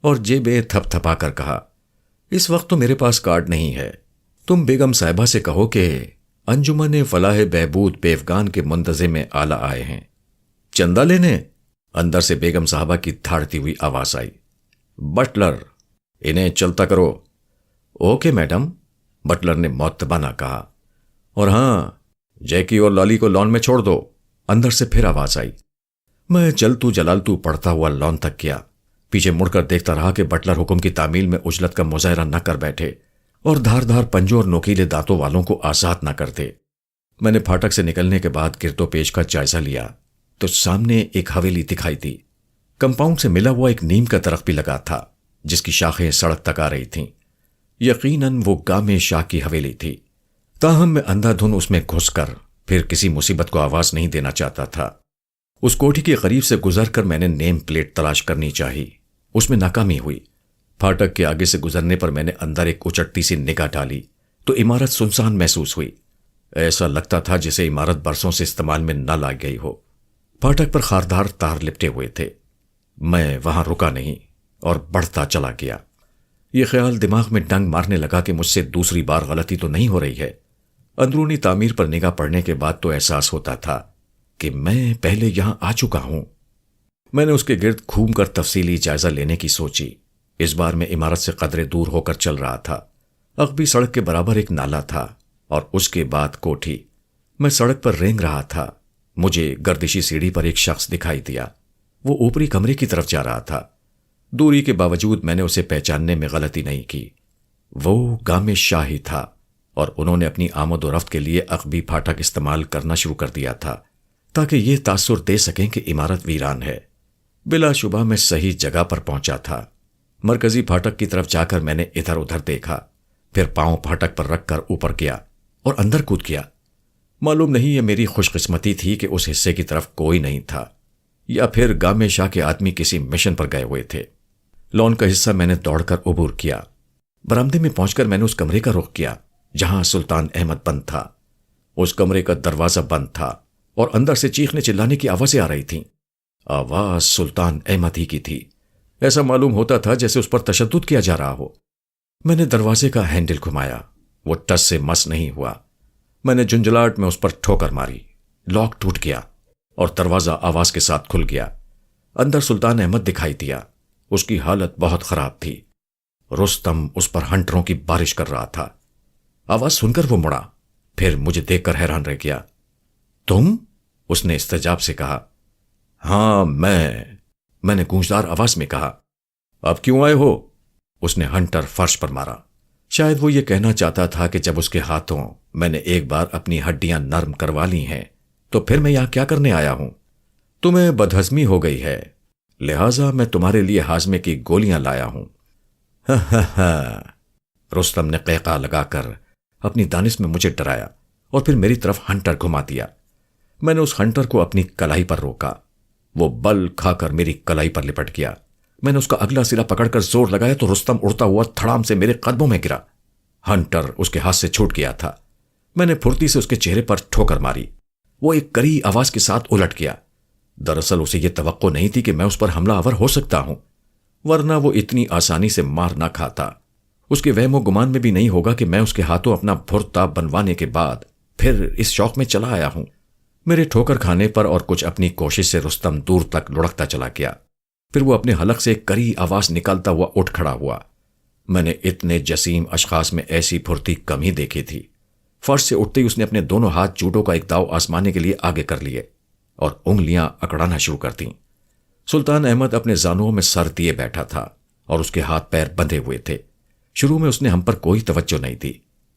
اور جیبیں تھپ تھپا کر کہا، اس وقت تو میرے پاس کارڈ نہیں ہے۔ تم بیگم صاحبہ سے کہو کہ انجمن فلاح بہبود بیوگان کے منتظم میں آلہ آئے ہیں چندہ لینے۔ اندر سے بیگم صاحبہ کی دھاڑتی ہوئی آواز آئی، بٹلر، انہیں چلتا کرو۔ اوکے میڈم، بٹلر نے معتبانہ کہا، اور ہاں، جیکی اور لالی کو لان میں چھوڑ دو۔ اندر سے پھر آواز آئی۔ میں چلتو جلالتو پڑھتا ہوا لان تک گیا، پیچھے مڑ کر دیکھتا رہا کہ بٹلر حکم کی تعمیل میں عجلت کا مظاہرہ نہ کر بیٹھے اور دھار دھار پنجوں اور نوکیلے دانتوں والوں کو آزاد نہ کر دے۔ میں نے پھاٹک سے نکلنے کے بعد گرد و پیش کا جائزہ لیا تو سامنے ایک حویلی دکھائی دی۔ کمپاؤنڈ سے ملا ہوا ایک نیم کا درخت بھی لگا تھا، جس کی شاخیں سڑک تک آ رہی تھیں۔ یقیناً وہ گامے شاہ کی حویلی تھی، تاہم میں اندھا دھن اس میں گھس کر پھر کسی مصیبت کو آواز نہیں دینا چاہتا تھا۔ اس کوٹھی کے قریب سے گزر کر میں نے نیم پلیٹ تلاش کرنی چاہی، اس میں ناکامی ہوئی۔ پھاٹک کے آگے سے گزرنے پر میں نے اندر ایک اچٹتی سی نگاہ ڈالی تو عمارت سنسان محسوس ہوئی۔ ایسا لگتا تھا جسے عمارت برسوں سے استعمال میں نہ لائی گئی ہو۔ پھاٹک پر خاردار تار لپٹے ہوئے تھے۔ میں وہاں رکا نہیں اور بڑھتا چلا گیا۔ یہ خیال دماغ میں ڈنگ مارنے لگا کہ مجھ سے دوسری بار غلطی تو نہیں ہو رہی ہے۔ اندرونی تعمیر پر نگاہ پڑنے کے بعد تو احساس ہوتا تھا کہ میں پہلے یہاں آ چکا ہوں۔ میں نے اس کے گرد گھوم کر تفصیلی جائزہ لینے کی سوچی۔ اس بار میں عمارت سے قدرے دور ہو کر چل رہا تھا۔ عقبی سڑک کے برابر ایک نالا تھا اور اس کے بعد کوٹھی۔ میں سڑک پر رینگ رہا تھا۔ مجھے گردشی سیڑھی پر ایک شخص دکھائی دیا۔ وہ اوپری کمرے کی طرف جا رہا تھا۔ دوری کے باوجود میں نے اسے پہچاننے میں غلطی نہیں کی۔ وہ گامے شاہ ہی تھا اور انہوں نے اپنی آمد و رفت کے لیے عقبی پھاٹک استعمال کرنا شروع کر دیا تھا تاکہ یہ تاثر دے سکیں کہ عمارت ویران ہے۔ بلا شبہ میں صحیح جگہ پر پہنچا تھا۔ مرکزی پھاٹک کی طرف جا کر میں نے ادھر ادھر دیکھا، پھر پاؤں پھاٹک پر رکھ کر اوپر گیا اور اندر کود گیا۔ معلوم نہیں یہ میری خوش قسمتی تھی کہ اس حصے کی طرف کوئی نہیں تھا، یا پھر گامے شاہ کے آدمی کسی مشن پر گئے ہوئے تھے۔ لون کا حصہ میں نے دوڑ کر عبور کیا۔ برآمدے میں پہنچ کر میں نے اس کمرے کا رخ کیا جہاں سلطان احمد بند تھا۔ اس کمرے کا دروازہ بند تھا اور اندر سے چیخنے چلانے کی آوازیں آ رہی تھیں۔ آواز سلطان احمد ہی کی تھی۔ ایسا معلوم ہوتا تھا جیسے اس پر تشدد کیا جا رہا ہو۔ میں نے دروازے کا ہینڈل گھمایا، وہ ٹس سے مس نہیں ہوا۔ میں نے جھنجھلاہٹ میں اس پر ٹھوکر ماری، لاک ٹوٹ گیا اور دروازہ آواز کے ساتھ کھل گیا۔ اندر سلطان احمد دکھائی دیا۔ اس کی حالت بہت خراب تھی۔ رستم اس پر ہنٹروں کی بارش کر رہا تھا۔ آواز سن کر وہ مڑا، پھر مجھے دیکھ کر حیران رہ گیا۔ تم؟ اس نے استجاب سے کہا۔ ہاں میں نے گونجدار آواز میں کہا۔ اب کیوں آئے ہو؟ اس نے ہنٹر فرش پر مارا۔ شاید وہ یہ کہنا چاہتا تھا کہ جب اس کے ہاتھوں میں نے ایک بار اپنی ہڈیاں نرم کروا لی ہیں تو پھر میں یہاں کیا کرنے آیا ہوں؟ تمہیں بدہضمی ہو گئی ہے، لہٰذا میں تمہارے لیے ہاضمے کی گولیاں لایا ہوں۔ رستم نے قہقہ لگا کر اپنی دانش میں مجھے ڈرایا اور پھر میری طرف ہنٹر گھما دیا۔ میں نے اس ہنٹر کو اپنی کلائی پر روکا۔ وہ بل کھا کر میری کلائی پر لپٹ گیا۔ میں نے اس کا اگلا سرا پکڑ کر زور لگایا تو رستم اڑتا ہوا دھڑام سے میرے قدموں میں گرا۔ ہنٹر اس کے ہاتھ سے چھوٹ گیا تھا۔ میں نے پھرتی سے اس کے چہرے پر ٹھوکر ماری۔ وہ ایک کڑی آواز کے ساتھ الٹ گیا۔ دراصل اسے یہ توقع نہیں تھی کہ میں اس پر حملہ آور ہو سکتا ہوں، ورنہ وہ اتنی آسانی سے مار نہ کھاتا۔ اس کے وہم و گمان میں بھی نہیں ہوگا کہ میں اس کے ہاتھوں اپنا بھرتا بنوانے کے بعد پھر اس شوق میں چلا آیا ہوں۔ میرے ٹھوکر کھانے پر اور کچھ اپنی کوشش سے رستم دور تک لڑکتا چلا گیا۔ پھر وہ اپنے حلق سے ایک کڑی آواز نکالتا ہوا اٹھ کھڑا ہوا۔ میں نے اتنے جسیم اشخاص میں ایسی پھرتی کم ہی دیکھی تھی۔ فرش سے اٹھتے ہی اس نے اپنے دونوں ہاتھ جوڈو کا ایک داؤ آزمانے کے لیے آگے کر لیے اور انگلیاں اکڑانا شروع کر دیں۔ سلطان احمد اپنے زانوؤں میں سر دیے بیٹھا تھا اور اس کے ہاتھ پیر بندھے ہوئے تھے۔ شروع میں اس نے ہم پر کوئی توجہ نہیں دی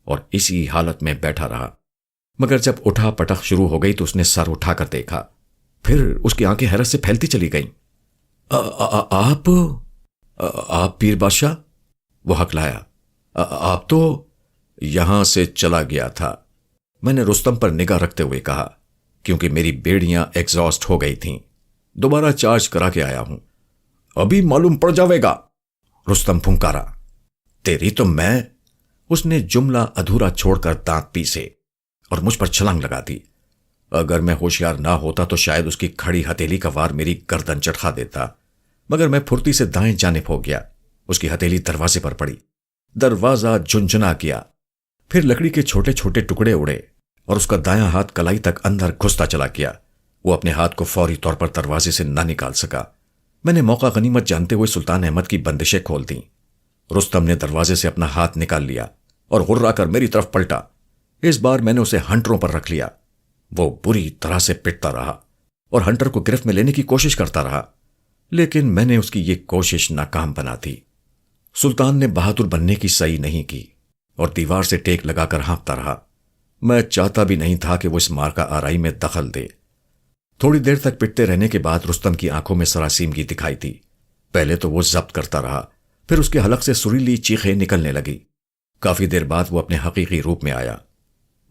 اور اسی حالت میں بیٹھا رہا، مگر جب اٹھا پٹخ شروع ہو گئی تو اس نے سر اٹھا کر دیکھا۔ پھر اس کی آنکھیں حیرت سے پھیلتی چلی گئیں۔ آپ پیر بادشاہ؟ وہ ہکلایا۔ آپ تو یہاں سے چلا گیا تھا، میں نے رستم پر نگاہ رکھتے ہوئے کہا، کیونکہ میری بیڑیاں ایگزاسٹ ہو گئی تھیں۔ دوبارہ چارج کرا کے آیا ہوں۔ ابھی معلوم پڑ جاوے گا، رستم پھنکارا۔ تیری تو میں، اس نے جملہ ادھورا چھوڑ کر دانت پیسے اور مجھ پر چھلانگ لگا دی۔ اگر میں ہوشیار نہ ہوتا تو شاید اس کی کھڑی ہتھیلی کا وار میری گردن چٹخا دیتا، مگر میں پھرتی سے دائیں جانب ہو گیا۔ اس کی ہتھیلی دروازے پر پڑی، دروازہ جھنجھنا گیا، پھر لکڑی کے چھوٹے چھوٹے ٹکڑے اڑے اور اس کا دایاں ہاتھ کلائی تک اندر گھستا چلا گیا۔ وہ اپنے ہاتھ کو فوری طور پر دروازے سے نہ نکال سکا۔ میں نے موقع غنیمت جانتے ہوئے سلطان احمد کی بندشیں کھول دیں۔ رستم نے دروازے سے اپنا ہاتھ نکال لیا اور غرا کر میری طرف پلٹا۔ اس بار میں نے اسے ہنٹروں پر رکھ لیا۔ وہ بری طرح سے پٹتا رہا اور ہنٹر کو گرفت میں لینے کی کوشش کرتا رہا، لیکن میں نے اس کی یہ کوشش ناکام بنا دی۔ سلطان نے بہادر بننے کی صحیح نہیں کی اور دیوار سے ٹیک لگا کر ہانپتا رہا۔ میں چاہتا بھی نہیں تھا کہ وہ اس مارکا آرائی میں دخل دے۔ تھوڑی دیر تک پٹتے رہنے کے بعد رستم کی آنکھوں میں سراسیمگی دکھائی دی۔ پہلے تو وہ ضبط کرتا رہا، پھر اس کے حلق سے سریلی چیخیں نکلنے لگی۔ کافی دیر بعد وہ اپنے حقیقی روپ میں آیا۔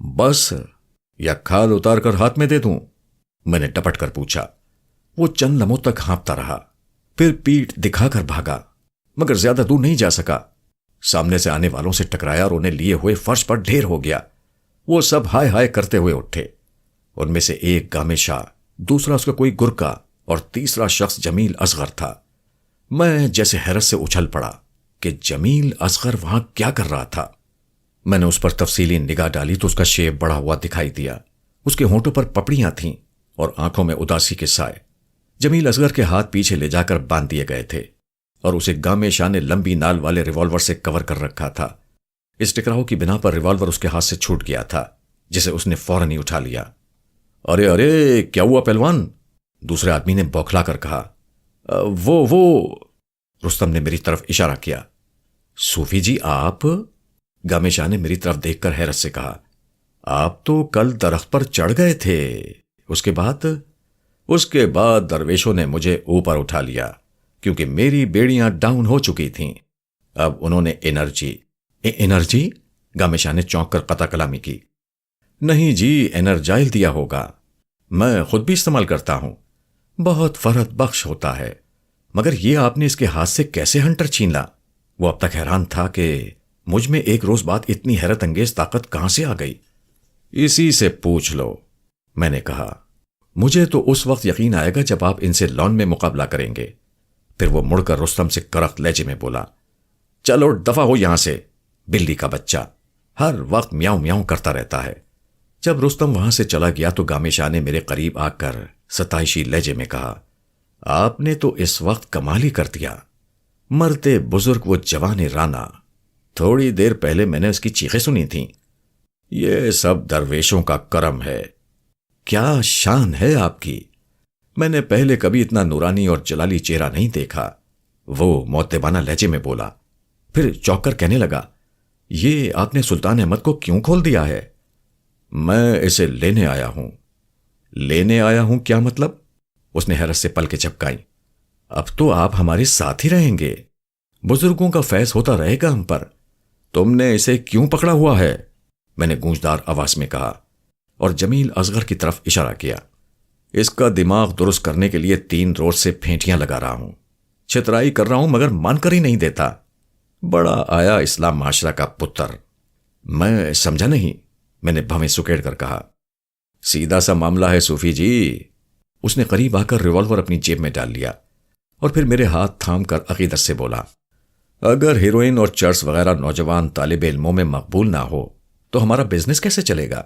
بس یا کھال اتار کر ہاتھ میں دے دوں؟ میں نے ٹپٹ کر پوچھا۔ وہ چند لمحوں تک ہانپتا رہا، پھر پیٹھ دکھا کر بھاگا، مگر زیادہ دور نہیں جا سکا۔ سامنے سے آنے والوں سے ٹکرایا اور انہیں لیے ہوئے فرش پر ڈھیر ہو گیا۔ وہ سب ہائے ہائے کرتے ہوئے اٹھے۔ ان میں سے ایک گامے شاہ، دوسرا اس کا کوئی گرکا اور تیسرا شخص جمیل اصغر تھا۔ میں جیسے حیرت سے اچھل پڑا کہ جمیل اصغر وہاں کیا کر رہا تھا۔ میں نے اس پر تفصیلی نگاہ ڈالی تو اس کا شیب بڑا ہوا دکھائی دیا۔ اس کے ہونٹوں پر پپڑیاں تھیں اور آنکھوں میں اداسی کے سائے۔ جمیل اصغر کے ہاتھ پیچھے لے جا کر باندھ دیے گئے تھے اور اسے گامے شاہ نے لمبی نال والے ریوالور سے کور کر رکھا تھا۔ اس ٹکراؤ کی بنا پر ریوالور اس کے ہاتھ سے چھوٹ گیا تھا، جسے اس نے فوراً ہی اٹھا لیا۔ ارے ارے کیا ہوا پہلوان؟ دوسرے آدمی نے بوکھلا کر کہا۔ وہ رستم نے میری طرف اشارہ کیا۔ صوفی جی آپ؟ گامے شاہ نے میری طرف دیکھ کر حیرت سے کہا۔ آپ تو کل درخت پر چڑھ گئے تھے، اس کے بعد درویشوں نے مجھے اوپر اٹھا لیا کیونکہ میری بیڑیاں ڈاؤن ہو چکی تھیں۔ اب انہوں نے انرجی؟ گامے شاہ نے چونک کر قطع کلامی کی۔ نہیں جی، انرجائل دیا ہوگا، میں خود بھی استعمال کرتا ہوں، بہت فرحت بخش ہوتا ہے۔ مگر یہ آپ نے اس کے ہاتھ سے کیسے ہنٹر چھین لا؟ وہ اب تک حیران تھا کہ مجھ میں ایک روز بعد اتنی حیرت انگیز طاقت کہاں سے آ گئی۔ اسی سے پوچھ لو، میں نے کہا۔ مجھے تو اس وقت یقین آئے گا جب آپ ان سے لان میں مقابلہ کریں گے۔ پھر وہ مڑ کر رستم سے کرخت لہجے میں بولا، چلو دفع ہو یہاں سے، بلی کا بچہ، ہر وقت میاؤں میاؤں کرتا رہتا ہے۔ جب رستم وہاں سے چلا گیا تو گامے شاہ نے میرے قریب آ کر ستائشی لہجے میں کہا، آپ نے تو اس وقت کمال ہی کر دیا، مرتے بزرگ وہ جوان رانا، تھوڑی دیر پہلے میں نے اس کی چیخیں سنی تھیں۔ یہ سب درویشوں کا کرم ہے۔ کیا شان ہے آپ کی، میں نے پہلے کبھی اتنا نورانی اور جلالی چہرہ نہیں دیکھا، وہ مؤدبانہ لہجے میں بولا۔ پھر چونک کر کہنے لگا، یہ آپ نے سلطان احمد کو کیوں کھول دیا ہے؟ میں اسے لینے آیا ہوں۔ لینے آیا ہوں کیا مطلب؟ اس نے حیرت سے پلکیں جھپکائیں۔ اب تو آپ ہمارے ساتھ ہی رہیں گے، بزرگوں کا فیض ہوتا رہے گا ہم پر۔ تم نے اسے کیوں پکڑا ہوا ہے؟ میں نے گونجدار آواز میں کہا۔ اور جمیل اصغر کی طرف اشارہ کیا۔ اس کا دماغ درست کرنے کے لیے 3 روز سے پھینٹیاں لگا رہا ہوں، چھترائی کر رہا ہوں مگر مان کر ہی نہیں دیتا۔ بڑا آیا اسلام معاشرہ کا پتر۔ میں سمجھا نہیں، میں نے بھویں سکیڑ کر کہا۔ سیدھا سا معاملہ ہے صوفی جی۔ اس نے قریب آ کر ریوالور اپنی جیب میں ڈال لیا اور پھر میرے ہاتھ تھام کر عقیدت سے بولا، اگر ہیروئن اور چرس وغیرہ نوجوان طالب علموں میں مقبول نہ ہو تو ہمارا بزنس کیسے چلے گا؟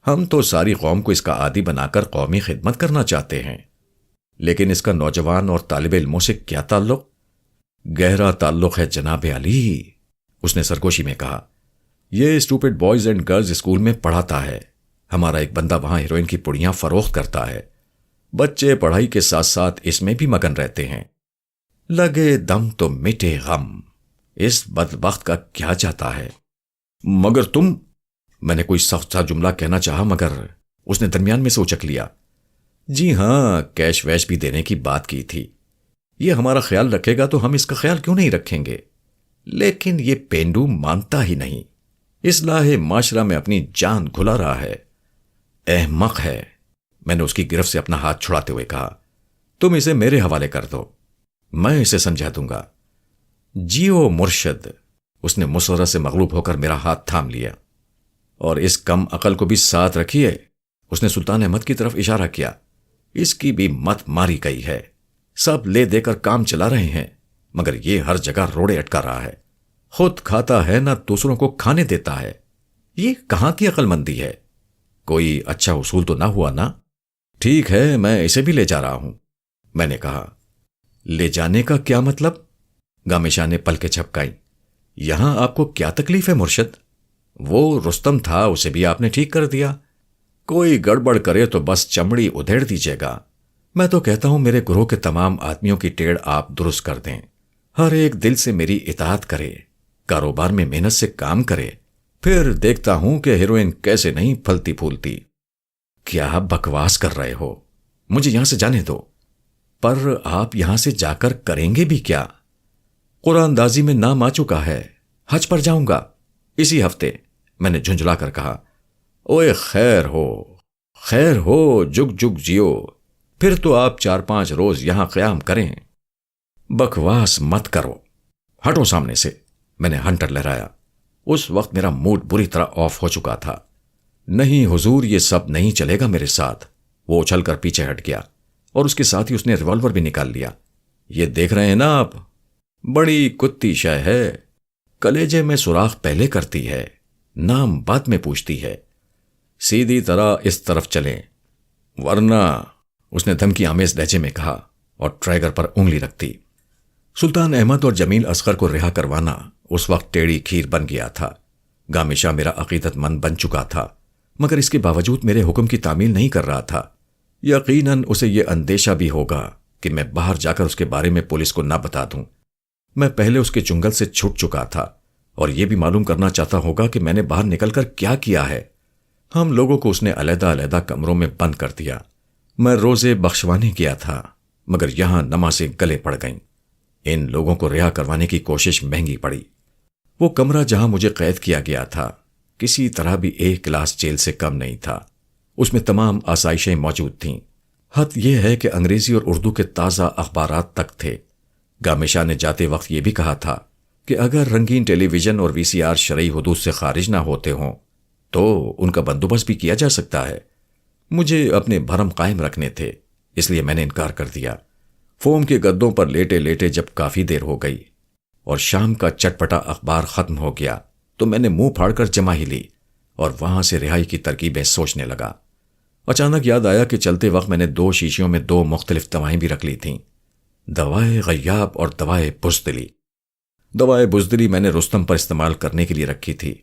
ہم تو ساری قوم کو اس کا عادی بنا کر قومی خدمت کرنا چاہتے ہیں، لیکن اس کا نوجوان اور طالب علموں سے کیا تعلق؟ گہرا تعلق ہے جناب علی، اس نے سرگوشی میں کہا۔ یہ stupid boys and girls school میں پڑھاتا ہے، ہمارا ایک بندہ وہاں ہیروئن کی پڑیاں فروخت کرتا ہے، بچے پڑھائی کے ساتھ ساتھ اس میں بھی مگن رہتے ہیں۔ لگے دم تو مٹے غم، اس بدبخت کا کیا جاتا ہے؟ مگر تم، میں نے کوئی سخت سا جملہ کہنا چاہا مگر اس نے درمیان میں سے اچک لیا۔ جی ہاں، کیش ویش بھی دینے کی بات کی تھی، یہ ہمارا خیال رکھے گا تو ہم اس کا خیال کیوں نہیں رکھیں گے، لیکن یہ پینڈو مانتا ہی نہیں، اصلاح معاشرہ میں اپنی جان گھلا رہا ہے، احمق ہے۔ میں نے اس کی گرفت سے اپنا ہاتھ چھڑاتے ہوئے کہا، تم اسے میرے حوالے کر دو، میں اسے سمجھا دوں گا۔ جیو مرشد، اس نے مسرت سے مغلوب ہو کر میرا ہاتھ تھام لیا۔ اور اس کم عقل کو بھی ساتھ رکھیے، اس نے سلطان احمد کی طرف اشارہ کیا، اس کی بھی مت ماری گئی ہے، سب لے دے کر کام چلا رہے ہیں مگر یہ ہر جگہ روڑے اٹکا رہا ہے، خود کھاتا ہے نہ دوسروں کو کھانے دیتا ہے، یہ کہاں کی عقل مندی ہے؟ کوئی اچھا اصول تو نہ ہوا نا؟ ٹھیک ہے، میں اسے بھی لے جا رہا ہوں، میں نے کہا۔ لے جانے کا کیا مطلب؟ گامیشا نے پلکیں جھپکائیں۔ یہاں آپ کو کیا تکلیف ہے مرشد؟ وہ رستم تھا، اسے بھی آپ نے ٹھیک کر دیا، کوئی گڑبڑ کرے تو بس چمڑی ادھیڑ دیجیے گا۔ میں تو کہتا ہوں میرے گروہ کے تمام آدمیوں کی ٹیڑھ آپ درست کر دیں، ہر ایک دل سے میری اطاعت کرے، کاروبار میں محنت سے کام کرے، پھر دیکھتا ہوں کہ ہیروئن کیسے نہیں پھلتی پھولتی۔ کیا بکواس کر رہے ہو؟ مجھے یہاں سے جانے دو۔ پر آپ یہاں سے جا کر کریں گے بھی کیا؟ قرآن دازی میں نام آ چکا ہے، حج پر جاؤں گا اسی ہفتے، میں نے جھنجھلا کر کہا۔ اوے خیر ہو، جگ جگ جیو، پھر تو آپ 4-5 روز یہاں قیام کریں۔ بکواس مت کرو، ہٹو سامنے سے، میں نے ہنٹر لہرایا۔ اس وقت میرا موڈ بری طرح آف ہو چکا تھا۔ نہیں حضور، یہ سب نہیں چلے گا میرے ساتھ۔ وہ اچھل کر پیچھے ہٹ گیا اور اس کے ساتھ ہی اس نے ریوالور بھی نکال لیا۔ یہ دیکھ رہے ہیں نا آپ، بڑی کتی شے ہے، کلیجے میں سوراخ پہلے کرتی ہے، نام بعد میں پوچھتی ہے، سیدھی طرح اس طرف چلیں ورنہ، اس نے دھمکی آمیز لہجے میں کہا اور ٹریگر پر انگلی رکھتی۔ سلطان احمد اور جمیل اصغر کو رہا کروانا اس وقت ٹیڑھی کھیر بن گیا تھا۔ گامیشا میرا عقیدت مند بن چکا تھا مگر اس کے باوجود میرے حکم کی تعمیل نہیں کر رہا تھا۔ یقیناً اسے یہ اندیشہ بھی ہوگا کہ میں باہر جا کر اس کے بارے میں پولیس کو نہ بتا دوں۔ میں پہلے اس کے چنگل سے چھٹ چکا تھا اور یہ بھی معلوم کرنا چاہتا ہوگا کہ میں نے باہر نکل کر کیا کیا ہے۔ ہم لوگوں کو اس نے علیحدہ علیحدہ کمروں میں بند کر دیا۔ میں روزے بخشوانے گیا تھا مگر یہاں نمازیں گلے پڑ گئیں۔ ان لوگوں کو رہا کروانے کی کوشش مہنگی پڑی۔ وہ کمرہ جہاں مجھے قید کیا گیا تھا کسی طرح بھی ایک کلاس جیل سے کم نہیں تھا۔ اس میں تمام آسائشیں موجود تھیں، حد یہ ہے کہ انگریزی اور اردو کے تازہ اخبارات تک تھے۔ گامیشا نے جاتے وقت یہ بھی کہا تھا کہ اگر رنگین ٹیلی ویژن اور VCR شرعی حدود سے خارج نہ ہوتے ہوں تو ان کا بندوبست بھی کیا جا سکتا ہے۔ مجھے اپنے بھرم قائم رکھنے تھے، اس لیے میں نے انکار کر دیا۔ فوم کے گدوں پر لیٹے لیٹے جب کافی دیر ہو گئی اور شام کا چٹپٹا اخبار ختم ہو گیا تو میں نے منہ پھاڑ کر جمع ہی لی اور وہاں سے رہائی کی ترکیبیں سوچنے لگا۔ اچانک یاد آیا کہ چلتے وقت میں نے 2 شیشیوں میں 2 مختلف دوائیں بھی رکھ لی تھیں، دوائے غیاب اور دوائے بزدلی۔ دوائے بزدلی میں نے رستم پر استعمال کرنے کے لیے رکھی تھی،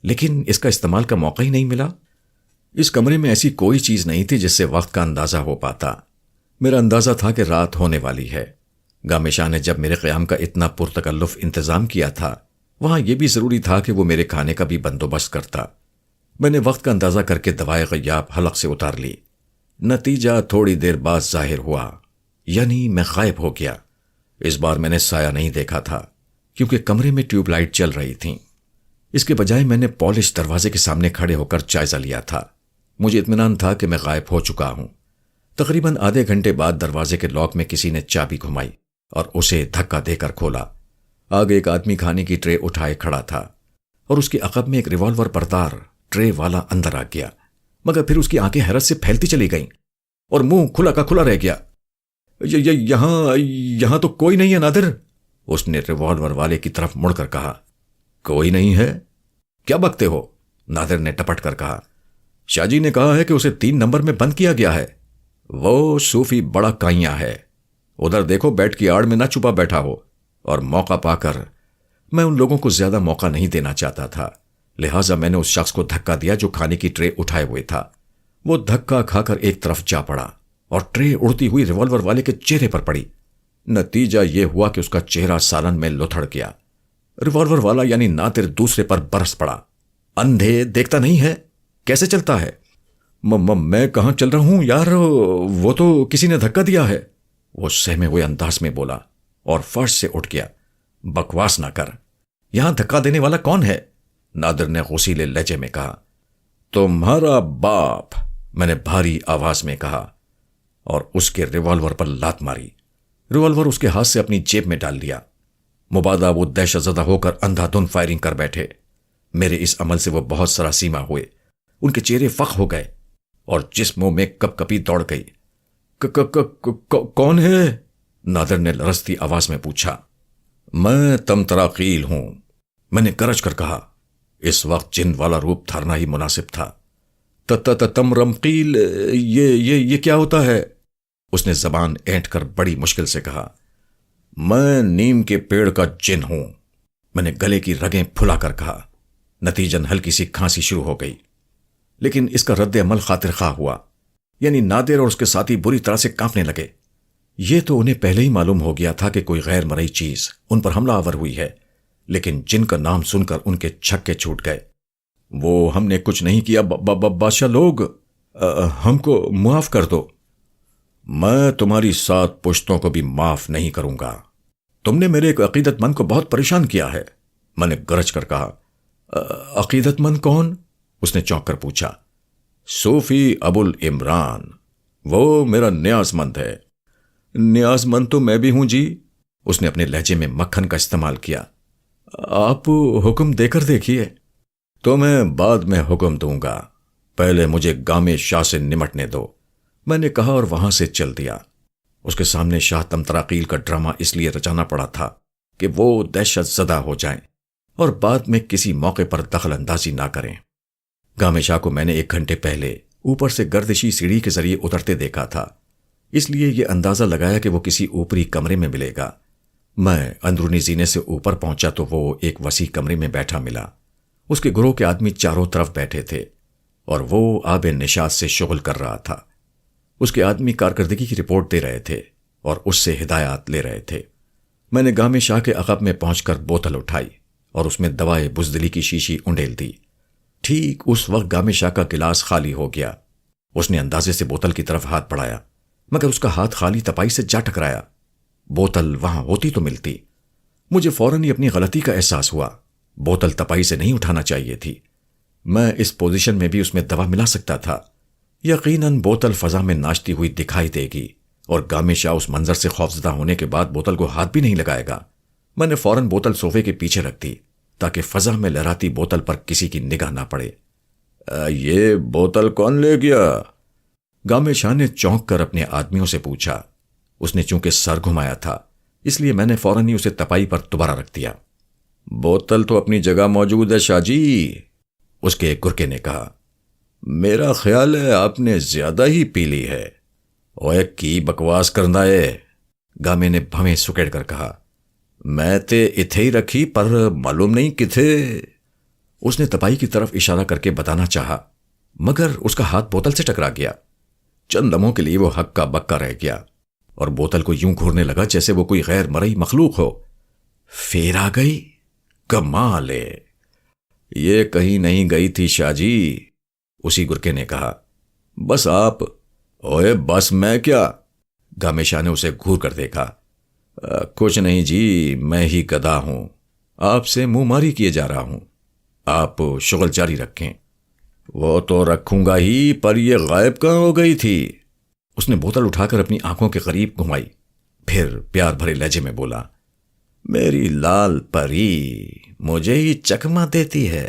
لیکن اس کا استعمال کا موقع ہی نہیں ملا۔ اس کمرے میں ایسی کوئی چیز نہیں تھی جس سے وقت کا اندازہ ہو پاتا۔ میرا اندازہ تھا کہ رات ہونے والی ہے۔ گامیشا نے جب میرے قیام کا اتنا پرتکلف انتظام کیا تھا، وہاں یہ بھی ضروری تھا کہ وہ میرے کھانے کا بھی بندوبست کرتا۔ میں نے وقت کا اندازہ کر کے دوائے غیاب حلق سے اتار لی۔ نتیجہ تھوڑی دیر بعد ظاہر ہوا، یعنی میں غائب ہو گیا۔ اس بار میں نے سایہ نہیں دیکھا تھا کیونکہ کمرے میں ٹیوب لائٹ چل رہی تھیں۔ اس کے بجائے میں نے پالش دروازے کے سامنے کھڑے ہو کر جائزہ لیا تھا۔ مجھے اطمینان تھا کہ میں غائب ہو چکا ہوں۔ تقریباً آدھے گھنٹے بعد دروازے کے لاک میں کسی نے چابی گھمائی اور اسے دھکا دے کر کھولا۔ آگے ایک آدمی کھانے کی ٹرے اٹھائے کھڑا تھا اور اس کے عقب میں ایک ریوالور بردار ٹرے والا اندر آ گیا، مگر پھر اس کی آنکھیں حیرت سے پھیلتی چلی گئیں اور منہ کھلا کا کھلا رہ گیا۔ یہاں تو کوئی نہیں ہے نادر، اس نے ریوالور والے کی طرف مڑ کر کہا۔ کوئی نہیں ہے؟ کیا بکتے ہو؟ نادر نے ٹپٹ کر کہا۔ شاہ جی نے کہا ہے کہ اسے 3 نمبر میں بند کیا گیا ہے۔ وہ صوفی بڑا کائیاں ہے، ادھر دیکھو بیٹ کی آڑ میں نہ چھپا بیٹھا ہو۔ اور موقع پا کر میں ان لوگوں کو زیادہ موقع نہیں دینا چاہتا تھا، لہٰذا میں نے اس شخص کو دھکا دیا جو کھانے کی ٹرے اٹھائے ہوئے تھا۔ وہ دھکا کھا کر ایک طرف جا پڑا اور ٹرے اڑتی ہوئی ریوالور والے کے چہرے پر پڑی۔ نتیجہ یہ ہوا کہ اس کا چہرہ سالن میں لتھڑ گیا۔ ریوالور والا یعنی نادر دوسرے پر برس پڑا۔ اندھے دیکھتا نہیں ہے، کیسے چلتا ہے؟ میں کہاں چل رہا ہوں یار، وہ تو کسی نے دھکا دیا ہے، وہ سہمے ہوئے انداز میں بولا اور فرش سے اٹھ گیا۔ بکواس نہ کر، یہاں دھکا دینے والا کون ہے؟ نادر نے غصیلے لہجے میں کہا۔ تمہارا باپ، میں نے بھاری آواز میں کہا اور اس کے ریوالور پر لات ماری۔ ریوالور اس کے ہاتھ سے اپنی جیب میں ڈال لیا۔ مبادا وہ دہشت زدہ ہو کر اندھا دھند فائرنگ کر بیٹھے۔ میرے اس عمل سے وہ بہت سراسیمہ ہوئے، ان کے چہرے فخ ہو گئے اور جسموں میں کپ کپی دوڑ گئی۔ کون ہے؟ نادر نے لرزتی آواز میں پوچھا۔ میں تمتراقیل ہوں، میں نے گرج کر کہا۔ اس وقت جن والا روپ دھرنا ہی مناسب تھا۔ تمرمقیل، یہ کیا ہوتا ہے؟ اس نے زبان اینٹ کر بڑی مشکل سے کہا۔ میں نیم کے پیڑ کا جن ہوں، میں نے گلے کی رگیں پھلا کر کہا۔ نتیجن ہلکی سی کھانسی شروع ہو گئی، لیکن اس کا رد عمل خاطر خواہ ہوا، یعنی نادر اور اس کے ساتھی بری طرح سے کانپنے لگے۔ یہ تو انہیں پہلے ہی معلوم ہو گیا تھا کہ کوئی غیر مرئی چیز ان پر حملہ آور ہوئی ہے، لیکن جن کا نام سن کر ان کے چھکے چھوٹ گئے۔ وہ ہم نے کچھ نہیں کیا بادشاہ لوگ، ہم کو معاف کر دو۔ میں تمہاری 7 پشتوں کو بھی معاف نہیں کروں گا۔ تم نے میرے ایک عقیدت مند کو بہت پریشان کیا ہے، میں نے گرج کر کہا۔ عقیدت مند کون؟ اس نے چونک کر پوچھا۔ صوفی ابو العمران، وہ میرا نیاز مند ہے۔ نیاز مند تو میں بھی ہوں جی، اس نے اپنے لہجے میں مکھن کا استعمال کیا۔ آپ حکم دے کر دیکھیے۔ تو میں بعد میں حکم دوں گا، پہلے مجھے گامے شاہ سے نمٹنے دو، میں نے کہا اور وہاں سے چل دیا۔ اس کے سامنے شاہ تمتراقیل کا ڈرامہ اس لیے رچانا پڑا تھا کہ وہ دہشت زدہ ہو جائیں اور بعد میں کسی موقع پر دخل اندازی نہ کریں۔ گامے شاہ کو میں نے 1 گھنٹے پہلے اوپر سے گردشی سیڑھی کے ذریعے اترتے دیکھا تھا، اس لیے یہ اندازہ لگایا کہ وہ کسی اوپری کمرے میں ملے گا۔ میں اندرونی زینے سے اوپر پہنچا تو وہ ایک وسیع کمرے میں بیٹھا ملا۔ اس کے گروہ کے آدمی چاروں طرف بیٹھے تھے اور وہ آب نشاط سے شغل کر رہا تھا۔ اس کے آدمی کارکردگی کی رپورٹ دے رہے تھے اور اس سے ہدایات لے رہے تھے۔ میں نے گامے شاہ کے عقب میں پہنچ کر بوتل اٹھائی اور اس میں دوائے بزدلی کی شیشی انڈیل دی۔ ٹھیک اس وقت گامے شاہ کا گلاس خالی ہو گیا۔ اس نے اندازے سے بوتل کی طرف ہاتھ بڑھایا، مگر اس کا ہاتھ خالی تپائی سے جا ٹکرایا۔ بوتل وہاں ہوتی تو ملتی۔ مجھے فوراً ہی اپنی غلطی کا احساس ہوا، بوتل تپائی سے نہیں اٹھانا چاہیے تھی۔ میں اس پوزیشن میں بھی اس میں دوا ملا سکتا تھا۔ یقیناً بوتل فضا میں ناچتی ہوئی دکھائی دے گی اور گامے شاہ اس منظر سے خوفزدہ ہونے کے بعد بوتل کو ہاتھ بھی نہیں لگائے گا۔ میں نے فوراً بوتل صوفے کے پیچھے رکھ دی تاکہ فضا میں لہراتی بوتل پر کسی کی نگاہ نہ پڑے۔ یہ بوتل کون لے گیا؟ گامے شاہ نے چونک کر اپنے آدمیوں سے پوچھا۔ اس نے چونکہ سر گھمایا تھا اس لیے میں نے فوراً ہی اسے تپائی پر دوبارہ رکھ دیا۔ بوتل تو اپنی جگہ موجود ہے شاہ جی، اس کے ایک گرکے نے کہا۔ میرا خیال ہے آپ نے زیادہ ہی پی لی ہے۔ اوے کی بکواس کرنا ہے، گامے نے بھویں سکیڑ کر کہا۔ میں تے اتھے ہی رکھی پر معلوم نہیں کتھے۔ اس نے تپائی کی طرف اشارہ کر کے بتانا چاہا مگر اس کا ہاتھ بوتل سے ٹکرا گیا۔ چند لمحوں کے لیے وہ ہکا بکا رہ گیا اور بوتل کو یوں گھورنے لگا جیسے وہ کوئی غیر مرئی مخلوق ہو۔ پھر آ گئی؟ کمال ہے، یہ کہیں نہیں گئی تھی شاہ جی، اسی گرکے نے کہا۔ بس آپ؟ اوے بس میں کیا؟ گامے شاہ نے اسے گھور کر دیکھا۔ کچھ نہیں جی، میں ہی گدھا ہوں، آپ سے منہ ماری کیے جا رہا ہوں، آپ شغل جاری رکھیں۔ وہ تو رکھوں گا ہی، پر یہ غائب کہاں ہو گئی تھی؟ اس نے بوتل اٹھا کر اپنی آنکھوں کے قریب گھمائی، پھر پیار بھرے لہجے میں بولا، میری لال پری مجھے ہی چکما دیتی ہے۔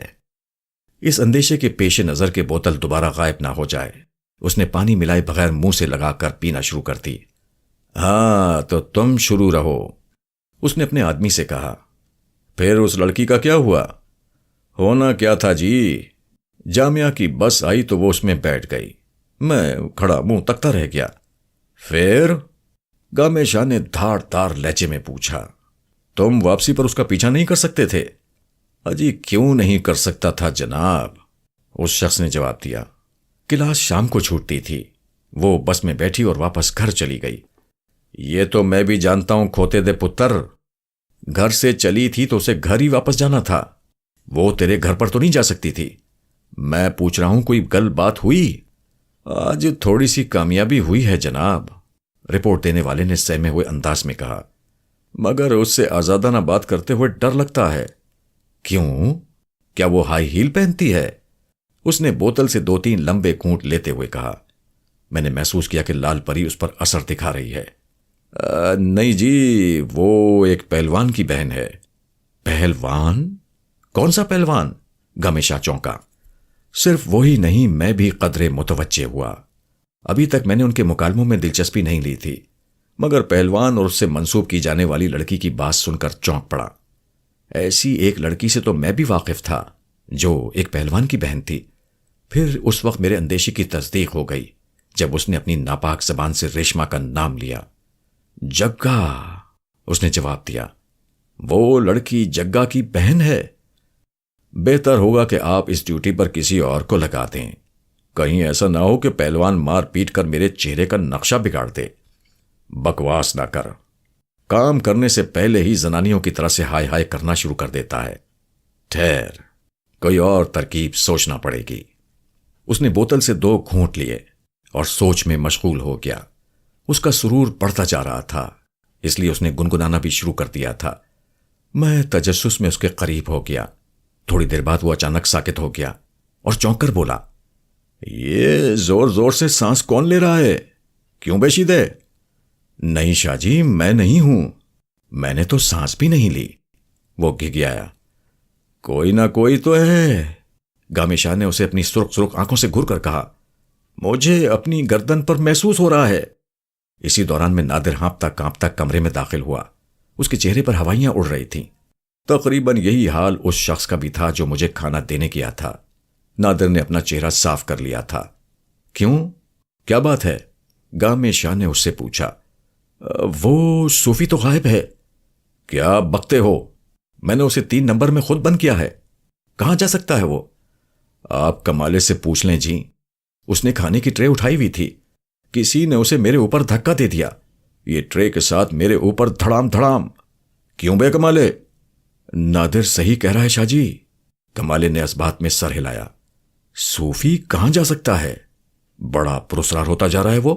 اس اندیشے کے پیش نظر کے بوتل دوبارہ غائب نہ ہو جائے، اس نے پانی ملائے بغیر منہ سے لگا کر پینا شروع کر دی۔ ہاں تو تم شروع رہو، اس نے اپنے آدمی سے کہا۔ پھر اس لڑکی کا کیا ہوا؟ ہونا کیا تھا جی، جامعہ کی بس آئی تو وہ اس میں بیٹھ گئی، میں کھڑا منہ تکتا رہ گیا۔ پھر؟ گامے شاہ نے دھاڑ دار لہجے میں پوچھا۔ تم واپسی پر اس کا پیچھا نہیں کر سکتے تھے؟ اجی کیوں نہیں کر سکتا تھا جناب، اس شخص نے جواب دیا۔ کلاس شام کو چھوٹتی تھی، وہ بس میں بیٹھی اور واپس گھر چلی گئی۔ یہ تو میں بھی جانتا ہوں کھوتے دے پتر، گھر سے چلی تھی تو اسے گھر ہی واپس جانا تھا، وہ تیرے گھر پر تو نہیں جا سکتی تھی۔ میں پوچھ رہا ہوں کوئی گل بات ہوئی؟ آج تھوڑی سی کامیابی ہوئی ہے جناب، رپورٹ دینے والے نے سہمے ہوئے انداز میں کہا، مگر اس سے آزادانہ بات کرتے ہوئے ڈر لگتا ہے۔ کیوں؟ کیا وہ ہائی ہیل پہنتی ہے؟ اس نے بوتل سے 2-3 لمبے گھونٹ لیتے ہوئے کہا۔ میں نے محسوس کیا کہ لال پری اس پر اثر دکھا رہی ہے۔ نہیں جی، وہ ایک پہلوان کی بہن ہے۔ پہلوان؟ کون سا پہلوان؟ گامے شاہ چونکا۔ صرف وہی نہیں، میں بھی قدرے متوجہ ہوا۔ ابھی تک میں نے ان کے مکالموں میں دلچسپی نہیں لی تھی، مگر پہلوان اور اس سے منسوب کی جانے والی لڑکی کی بات سن کر چونک پڑا۔ ایسی ایک لڑکی سے تو میں بھی واقف تھا جو ایک پہلوان کی بہن تھی۔ پھر اس وقت میرے اندیشے کی تصدیق ہو گئی جب اس نے اپنی ناپاک زبان سے ریشما کا نام لیا۔ جگا، اس نے جواب دیا۔ وہ لڑکی جگا کی بہن ہے؟ بہتر ہوگا کہ آپ اس ڈیوٹی پر کسی اور کو لگا دیں، کہیں ایسا نہ ہو کہ پہلوان مار پیٹ کر میرے چہرے کا نقشہ بگاڑ دے۔ بکواس نہ کر، کام کرنے سے پہلے ہی زنانیوں کی طرح سے ہائے ہائے کرنا شروع کر دیتا ہے۔ ٹھہر، کوئی اور ترکیب سوچنا پڑے گی۔ اس نے بوتل سے 2 گھونٹ لیے اور سوچ میں مشغول ہو گیا۔ اس کا سرور بڑھتا جا رہا تھا، اس لیے اس نے گنگنانا بھی شروع کر دیا تھا۔ میں تجسس میں اس کے قریب ہو گیا۔ تھوڑی دیر بعد وہ اچانک ساکت ہو گیا اور چونک کر بولا، یہ زور زور سے سانس کون لے رہا ہے؟ کیوں بے شیدے؟ نہیں شاہ جی، میں نہیں ہوں، میں نے تو سانس بھی نہیں لی، وہ گھگیایا۔ کوئی نہ کوئی تو ہے، گامے شاہ نے اسے اپنی سرخ سرخ آنکھوں سے گھور کر کہا۔ مجھے اپنی گردن پر محسوس ہو رہا ہے۔ اسی دوران میں نادر ہانپتا کانپتا کمرے میں داخل ہوا۔ اس کے چہرے پر ہوائیاں اڑ رہی تھیں۔ تقریباً یہی حال اس شخص کا بھی تھا جو مجھے کھانا دینے گیا تھا۔ نادر نے اپنا چہرہ صاف کر لیا تھا۔ کیوں؟ کیا بات ہے؟ گامے شاہ نے اس سے پوچھا۔ وہ صوفی تو غائب ہے۔ کیا بکتے ہو؟ میں نے اسے 3 نمبر میں خود بند کیا ہے، کہاں جا سکتا ہے وہ؟ آپ کمالے سے پوچھ لیں جی، اس نے کھانے کی ٹرے اٹھائی ہوئی تھی، کسی نے اسے میرے اوپر دھکا دے دیا، یہ ٹرے کے ساتھ میرے اوپر دھڑام دھڑام۔ کیوں بے کمالے؟ نادر صحیح کہہ رہا ہے شاہ جی، کمالے نے اس بات میں سر ہلایا۔ صوفی کہاں جا سکتا ہے؟ بڑا پرسرار ہوتا جا رہا ہے وہ۔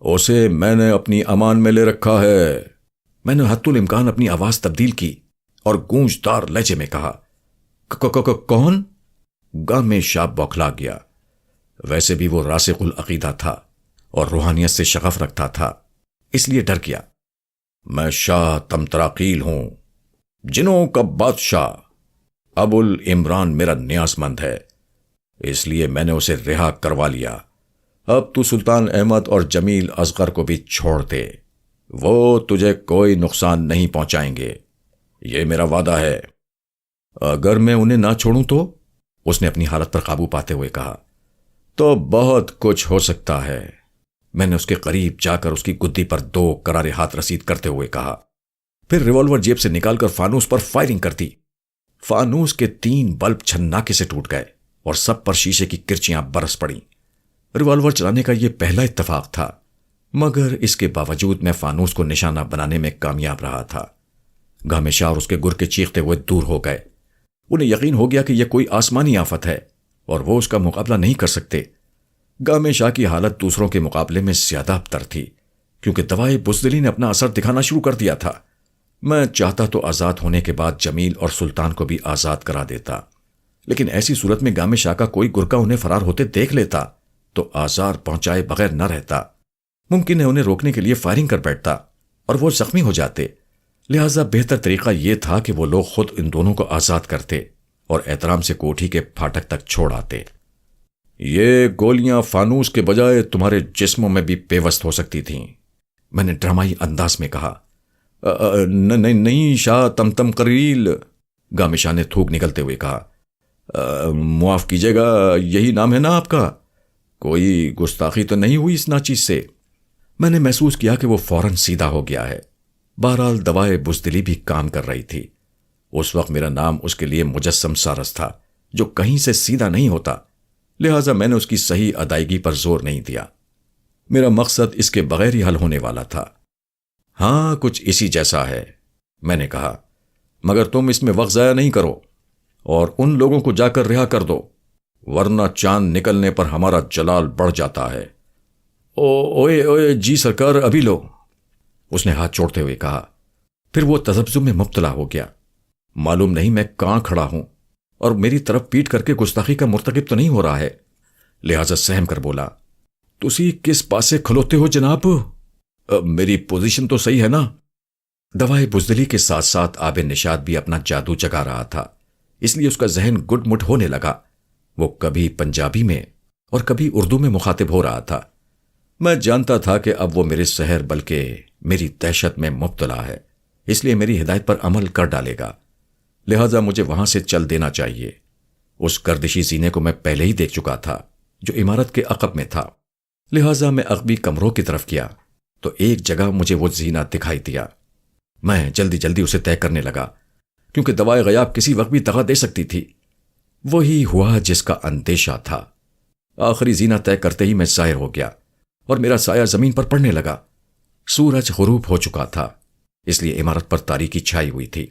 اسے میں نے اپنی امان میں لے رکھا ہے۔ میں نے حتی الامکان اپنی آواز تبدیل کی اور گونجدار لہجے میں کہا، کون؟ گامے شاہ بوکھلا گیا۔ ویسے بھی وہ راسخ العقیدہ تھا اور روحانیت سے شغف رکھتا تھا، اس لیے ڈر گیا۔ میں شاہ تمتراقیل ہوں، جنوں کا بادشاہ، ابو العمران میرا نیاز مند ہے، اس لیے میں نے اسے رہا کروا لیا۔ اب تو سلطان احمد اور جمیل اصغر کو بھی چھوڑ دے، وہ تجھے کوئی نقصان نہیں پہنچائیں گے، یہ میرا وعدہ ہے۔ اگر میں انہیں نہ چھوڑوں تو؟ اس نے اپنی حالت پر قابو پاتے ہوئے کہا۔ تو بہت کچھ ہو سکتا ہے۔ میں نے اس کے قریب جا کر اس کی گدی پر 2 کرارے ہاتھ رسید کرتے ہوئے کہا، پھر ریوالور جیب سے نکال کر فانوس پر فائرنگ کر دی۔ فانوس کے 3 بلب چھناکے سے ٹوٹ گئے اور سب پر شیشے کی کرچیاں برس پڑیں۔ ریوالور چلانے کا یہ پہلا اتفاق تھا، مگر اس کے باوجود میں فانوس کو نشانہ بنانے میں کامیاب رہا تھا۔ گامے شاہ اور اس کے گر کے چیختے ہوئے دور ہو گئے۔ انہیں یقین ہو گیا کہ یہ کوئی آسمانی آفت ہے اور وہ اس کا مقابلہ نہیں کر سکتے۔ گامے شاہ کی حالت دوسروں کے مقابلے میں زیادہ ابتر تھی، کیونکہ دوائے بزدلی نے اپنا اثر دکھانا شروع کر دیا تھا۔ میں چاہتا تو آزاد ہونے کے بعد جمیل اور سلطان کو بھی آزاد کرا دیتا، لیکن ایسی صورت میں گامے شاہ کا کوئی گرکا انہیں فرار ہوتے دیکھ لیتا تو آزار پہنچائے بغیر نہ رہتا۔ ممکن ہے انہیں روکنے کے لیے فائرنگ کر بیٹھتا اور وہ زخمی ہو جاتے۔ لہٰذا بہتر طریقہ یہ تھا کہ وہ لوگ خود ان دونوں کو آزاد کرتے اور احترام سے کوٹھی کے پھاٹک تک چھوڑ آتے۔ یہ گولیاں فانوس کے بجائے تمہارے جسموں میں بھی پیوست ہو سکتی تھیں، میں نے ڈرامائی انداز میں کہا۔ نہیں شاہ تم قریل، گامے شاہ نے تھوک نکلتے ہوئے کہا۔ معاف کیجیے گا، یہی نام ہے نا آپ کا؟ کوئی گستاخی تو نہیں ہوئی اس ناچیز سے؟ میں نے محسوس کیا کہ وہ فوراً سیدھا ہو گیا ہے۔ بہرحال دوائے بزدلی بھی کام کر رہی تھی۔ اس وقت میرا نام اس کے لیے مجسم سارس تھا، جو کہیں سے سیدھا نہیں ہوتا، لہٰذا میں نے اس کی صحیح ادائیگی پر زور نہیں دیا۔ میرا مقصد اس کے بغیر ہی حل ہونے والا تھا۔ ہاں کچھ اسی جیسا ہے، میں نے کہا، مگر تم اس میں وقت ضائع نہیں کرو اور ان لوگوں کو جا کر رہا کر دو، ورنہ چاند نکلنے پر ہمارا جلال بڑھ جاتا ہے۔ اوئے جی سرکار، ابھی لو، اس نے ہاتھ چھوڑتے ہوئے کہا۔ پھر وہ تذبذب میں مبتلا ہو گیا۔ معلوم نہیں میں کہاں کھڑا ہوں اور میری طرف پیٹ کر کے گستاخی کا مرتکب تو نہیں ہو رہا ہے، لہٰذا سہم کر بولا، تسی کس پاسے کھلوتے ہو جناب؟ میری پوزیشن تو صحیح ہے نا؟ دوائے بزدلی کے ساتھ ساتھ آب نشاد بھی اپنا جادو جگا رہا تھا، اس لیے اس کا ذہن گڈ مٹ ہونے لگا۔ وہ کبھی پنجابی میں اور کبھی اردو میں مخاطب ہو رہا تھا۔ میں جانتا تھا کہ اب وہ میرے سحر بلکہ میری دہشت میں مبتلا ہے، اس لیے میری ہدایت پر عمل کر ڈالے گا، لہٰذا مجھے وہاں سے چل دینا چاہیے۔ اس گردشی زینے کو میں پہلے ہی دیکھ چکا تھا جو عمارت کے عقب میں تھا، لہٰذا میں عقبی کمروں کی طرف کیا تو ایک جگہ مجھے وہ زینہ دکھائی دیا۔ میں جلدی جلدی اسے طے کرنے لگا، کیونکہ دوائے غیاب کسی وقت بھی دغا دے سکتی تھی۔ وہی ہوا جس کا اندیشہ تھا۔ آخری زینہ طے کرتے ہی میں ظاہر ہو گیا اور میرا سایہ زمین پر پڑنے لگا۔ سورج غروب ہو چکا تھا، اس لیے عمارت پر تاریکی چھائی ہوئی تھی۔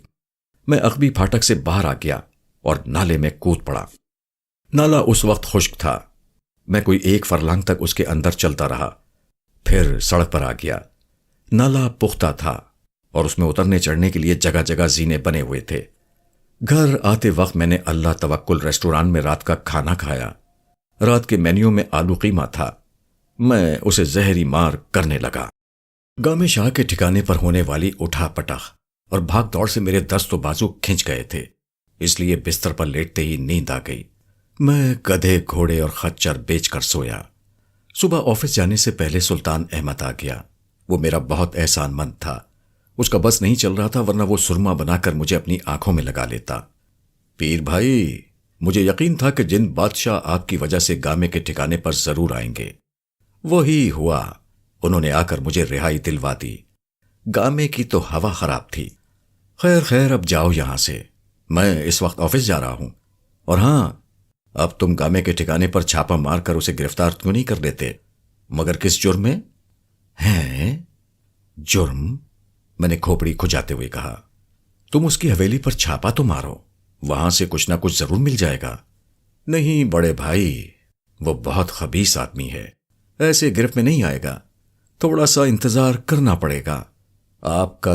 میں عقبی پھاٹک سے باہر آ گیا اور نالے میں کود پڑا۔ نالا اس وقت خشک تھا۔ میں کوئی 1 فرلانگ تک اس کے اندر چلتا رہا، پھر سڑک پر آ گیا۔ نالا پختہ تھا اور اس میں اترنے چڑھنے کے لیے جگہ جگہ زینے بنے ہوئے تھے۔ گھر آتے وقت میں نے اللہ توکل ریسٹوران میں رات کا کھانا کھایا۔ رات کے مینیو میں آلو قیمہ تھا۔ میں اسے زہری مار کرنے لگا۔ گامے شاہ کے ٹھکانے پر ہونے والی اٹھا پٹخ اور بھاگ دوڑ سے میرے دست و بازو کھنچ گئے تھے، اس لیے بستر پر لیٹتے ہی نیند آ گئی۔ میں گدھے گھوڑے اور خچر بیچ کر سویا۔ صبح آفس جانے سے پہلے سلطان احمد آ گیا۔ وہ میرا بہت احسان مند تھا۔ اس کا بس نہیں چل رہا تھا، ورنہ وہ سرما بنا کر مجھے اپنی آنکھوں میں لگا لیتا۔ پیر بھائی، مجھے یقین تھا کہ جن بادشاہ آپ کی وجہ سے گامے کے ٹھکانے پر ضرور آئیں گے، وہی ہوا۔ انہوں نے آ کر مجھے رہائی دلوا دی۔ گامے کی تو ہوا خراب تھی۔ خیر اب جاؤ یہاں سے، میں اس وقت آفس جا رہا ہوں۔ اور ہاں، اب تم گامے کے ٹھکانے پر چھاپا مار کر اسے گرفتار کیوں نہیں کر دیتے؟ مگر کس جرم میں؟ ہیں جرم؟ میں نے کھوپڑی کھجاتے ہوئے کہا۔ تم اس کی حویلی پر چھاپا تو مارو، وہاں سے کچھ نہ کچھ ضرور مل جائے گا۔ نہیں بڑے بھائی، وہ بہت خبیث آدمی ہے، ایسے گرفت میں نہیں آئے گا، تھوڑا سا انتظار کرنا پڑے گا۔ آپ کا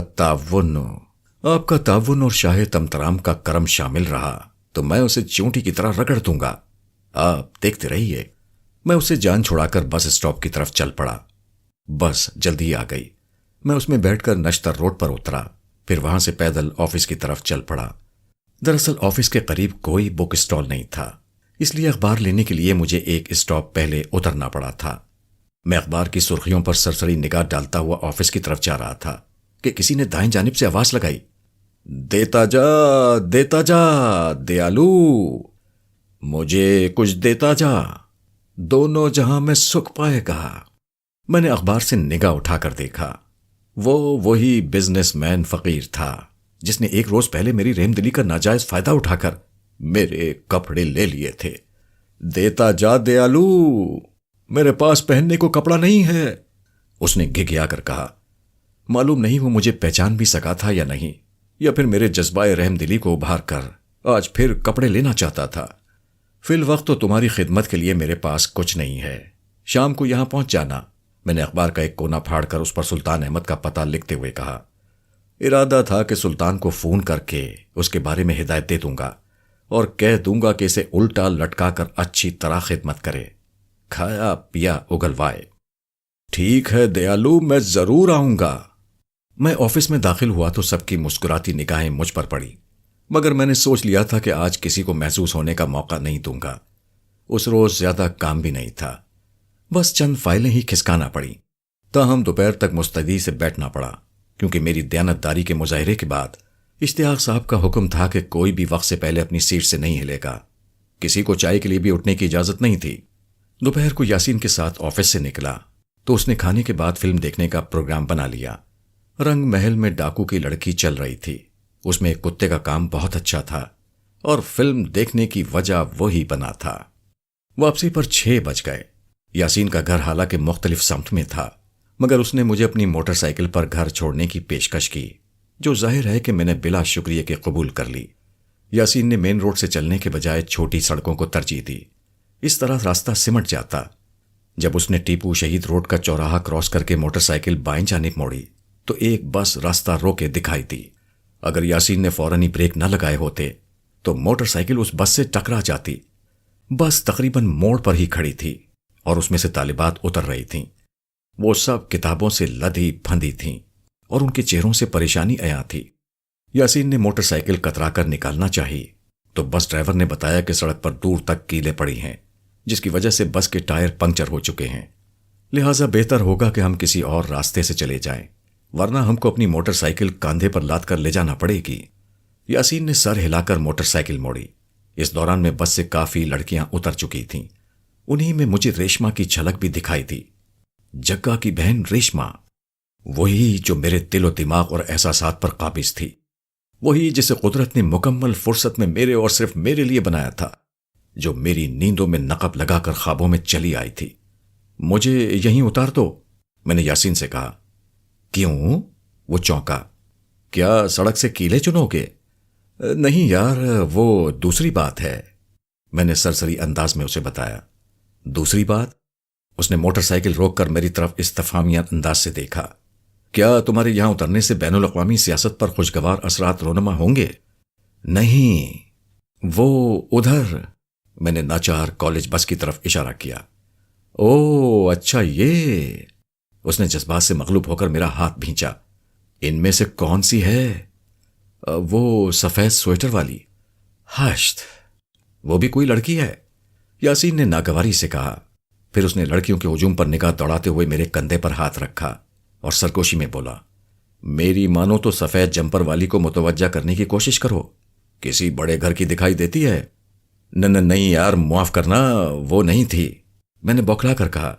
تعاون اور شاہ تمترام کا کرم شامل رہا تو میں اسے چونٹی کی طرح رگڑ دوں گا، آپ دیکھتے رہیے۔ میں اسے جان چھڑا کر بس اسٹاپ کی طرف چل پڑا۔ بس جلدی آ گئی۔ میں اس میں بیٹھ کر نشتر روڈ پر اترا، پھر وہاں سے پیدل آفس کی طرف چل پڑا۔ دراصل آفس کے قریب کوئی بک اسٹال نہیں تھا، اس لیے اخبار لینے کے لیے مجھے ایک اسٹاپ پہلے اترنا پڑا تھا۔ میں اخبار کی سرخیوں پر سرسری نگاہ ڈالتا ہوا آفس کی طرف جا رہا تھا کہ کسی نے دائیں جانب سے آواز لگائی، دیتا جا دیالو، مجھے کچھ دیتا جا، دونوں جہاں میں سکھ پائے گا۔ میں نے اخبار سے نگاہ اٹھا کر دیکھا۔ وہی بزنس مین فقیر تھا جس نے ایک روز پہلے میری رحم دلی کا ناجائز فائدہ اٹھا کر میرے کپڑے لے لیے تھے۔ دیتا جا دیالو، میرے پاس پہننے کو کپڑا نہیں ہے، اس نے گھگیا کر کہا۔ معلوم نہیں وہ مجھے پہچان بھی سکا تھا یا نہیں، یا پھر میرے جذبہ رحم دلی کو ابھار کر آج پھر کپڑے لینا چاہتا تھا۔ فی الوقت تو تمہاری خدمت کے لیے میرے پاس کچھ نہیں ہے، شام کو یہاں پہنچ جانا۔ میں نے اخبار کا ایک کونا پھاڑ کر اس پر سلطان احمد کا پتہ لکھتے ہوئے کہا۔ ارادہ تھا کہ سلطان کو فون کر کے اس کے بارے میں ہدایت دے دوں گا اور کہہ دوں گا کہ اسے الٹا لٹکا کر اچھی طرح خدمت کرے، کھایا پیا اگلوائے۔ ٹھیک ہے دیالو، میں ضرور آؤں گا۔ میں آفس میں داخل ہوا تو سب کی مسکراتی نگاہیں مجھ پر پڑی، مگر میں نے سوچ لیا تھا کہ آج کسی کو محسوس ہونے کا موقع نہیں دوں گا۔ اس روز زیادہ کام بھی نہیں تھا، بس چند فائلیں ہی کھسکانا پڑی۔ تاہم دوپہر تک مستعدی سے بیٹھنا پڑا، کیونکہ میری دیانتداری کے مظاہرے کے بعد اشتیاق صاحب کا حکم تھا کہ کوئی بھی وقت سے پہلے اپنی سیٹ سے نہیں ہلے گا، کسی کو چائے کے لیے بھی اٹھنے کی اجازت نہیں تھی۔ دوپہر کو یاسین کے ساتھ آفس سے نکلا تو اس نے کھانے کے بعد فلم دیکھنے کا پروگرام بنا لیا۔ رنگ محل میں ڈاکو کی لڑکی چل رہی تھی، اس میں ایک کتے کا کام بہت اچھا تھا اور فلم دیکھنے کی وجہ وہی بنا تھا۔ واپسی پر 6 بج گئے۔ یاسین کا گھر حالانکہ مختلف سمت میں تھا، مگر اس نے مجھے اپنی موٹر سائیکل پر گھر چھوڑنے کی پیشکش کی، جو ظاہر ہے کہ میں نے بلا شکریہ کے قبول کر لی۔ یاسین نے مین روڈ سے چلنے کے بجائے چھوٹی سڑکوں کو ترجیح دی، اس طرح راستہ سمٹ جاتا۔ جب اس نے ٹیپو شہید روڈ کا چوراہا کراس کر کے موٹر سائیکل بائیں جانب موڑی تو ایک بس راستہ روکے دکھائی دی۔ اگر یاسین نے فوراً ہی بریک نہ لگائے ہوتے تو موٹر سائیکل اس بس سے ٹکرا جاتی۔ بس تقریباً موڑ پر ہی کھڑی تھی اور اس میں سے طالبات اتر رہی تھیں۔ وہ سب کتابوں سے لدھی پھندی تھیں اور ان کے چہروں سے پریشانی عیاں تھی۔ یاسین نے موٹر سائیکل کترا کر نکالنا چاہی تو بس ڈرائیور نے بتایا کہ سڑک پر دور تک کیلیں پڑی ہیں، جس کی وجہ سے بس کے ٹائر پنکچر ہو چکے ہیں، لہٰذا بہتر ہوگا کہ ہم کسی اور راستے سے چلے جائیں، ورنہ ہم کو اپنی موٹر سائیکل کاندھے پر لاد کر لے جانا پڑے گی۔ یاسین نے سر ہلا کر موٹر سائیکل موڑی۔ اس دوران میں بس سے کافی لڑکیاں اتر چکی تھیں، انہی میں مجھے ریشما کی جھلک بھی دکھائی دی۔ جگا کی بہن ریشما، وہی جو میرے دل و دماغ اور احساسات پر قابض تھی، وہی جسے قدرت نے مکمل فرصت میں میرے اور صرف میرے لیے بنایا تھا، جو میری نیندوں میں نقب لگا کر خوابوں میں چلی آئی تھی۔ مجھے یہیں اتار دو، میں نے یاسین سے کہا۔ کیوں؟ وہ چونکا۔ کیا سڑک سے کیلے چنو گے؟ نہیں یار، وہ دوسری بات ہے، میں نے سرسری انداز میں اسے بتایا۔ دوسری بات؟ اس نے موٹر سائیکل روک کر میری طرف استفہامیہ انداز سے دیکھا۔ کیا تمہارے یہاں اترنے سے بین الاقوامی سیاست پر خوشگوار اثرات رونما ہوں گے؟ نہیں، وہ ادھر، میں نے ناچار کالج بس کی طرف اشارہ کیا۔ او اچھا، یہ، اس نے جذبات سے مغلوب ہو کر میرا ہاتھ بھینچا۔ ان میں سے کون سی ہے؟ وہ سفید سویٹر والی۔ ہشت، وہ بھی کوئی لڑکی ہے؟ یاسین نے ناگواری سے کہا۔ پھر اس نے لڑکیوں کے ہجوم پر نگاہ دوڑاتے ہوئے میرے کندھے پر ہاتھ رکھا اور سرگوشی میں بولا، میری مانو تو سفید جمپر والی کو متوجہ کرنے کی کوشش کرو، کسی بڑے گھر کی دکھائی دیتی ہے۔ نہیں یار، معاف کرنا، وہ نہیں تھی، میں نے بوکھلا کر کہا،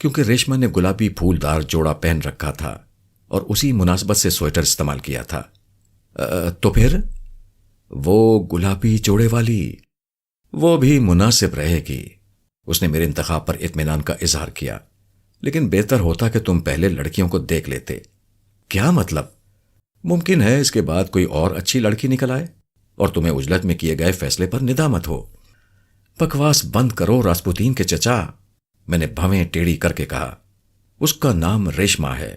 کیونکہ ریشما نے گلابی پھولدار جوڑا پہن رکھا تھا اور اسی مناسبت سے سویٹر استعمال کیا تھا۔ تو پھر؟ وہ گلابی جوڑے والی، وہ بھی مناسب رہے گی۔ اس نے میرے انتخاب پر اطمینان کا اظہار کیا، لیکن بہتر ہوتا کہ تم پہلے لڑکیوں کو دیکھ لیتے۔ کیا مطلب؟ ممکن ہے اس کے بعد کوئی اور اچھی لڑکی نکل آئے اور تمہیں عجلت میں کیے گئے فیصلے پر ندامت ہو۔ بکواس بند کرو راسپوتین کے چچا، میں نے بھویں ٹیڑھی کر کے کہا۔ اس کا نام ریشما ہے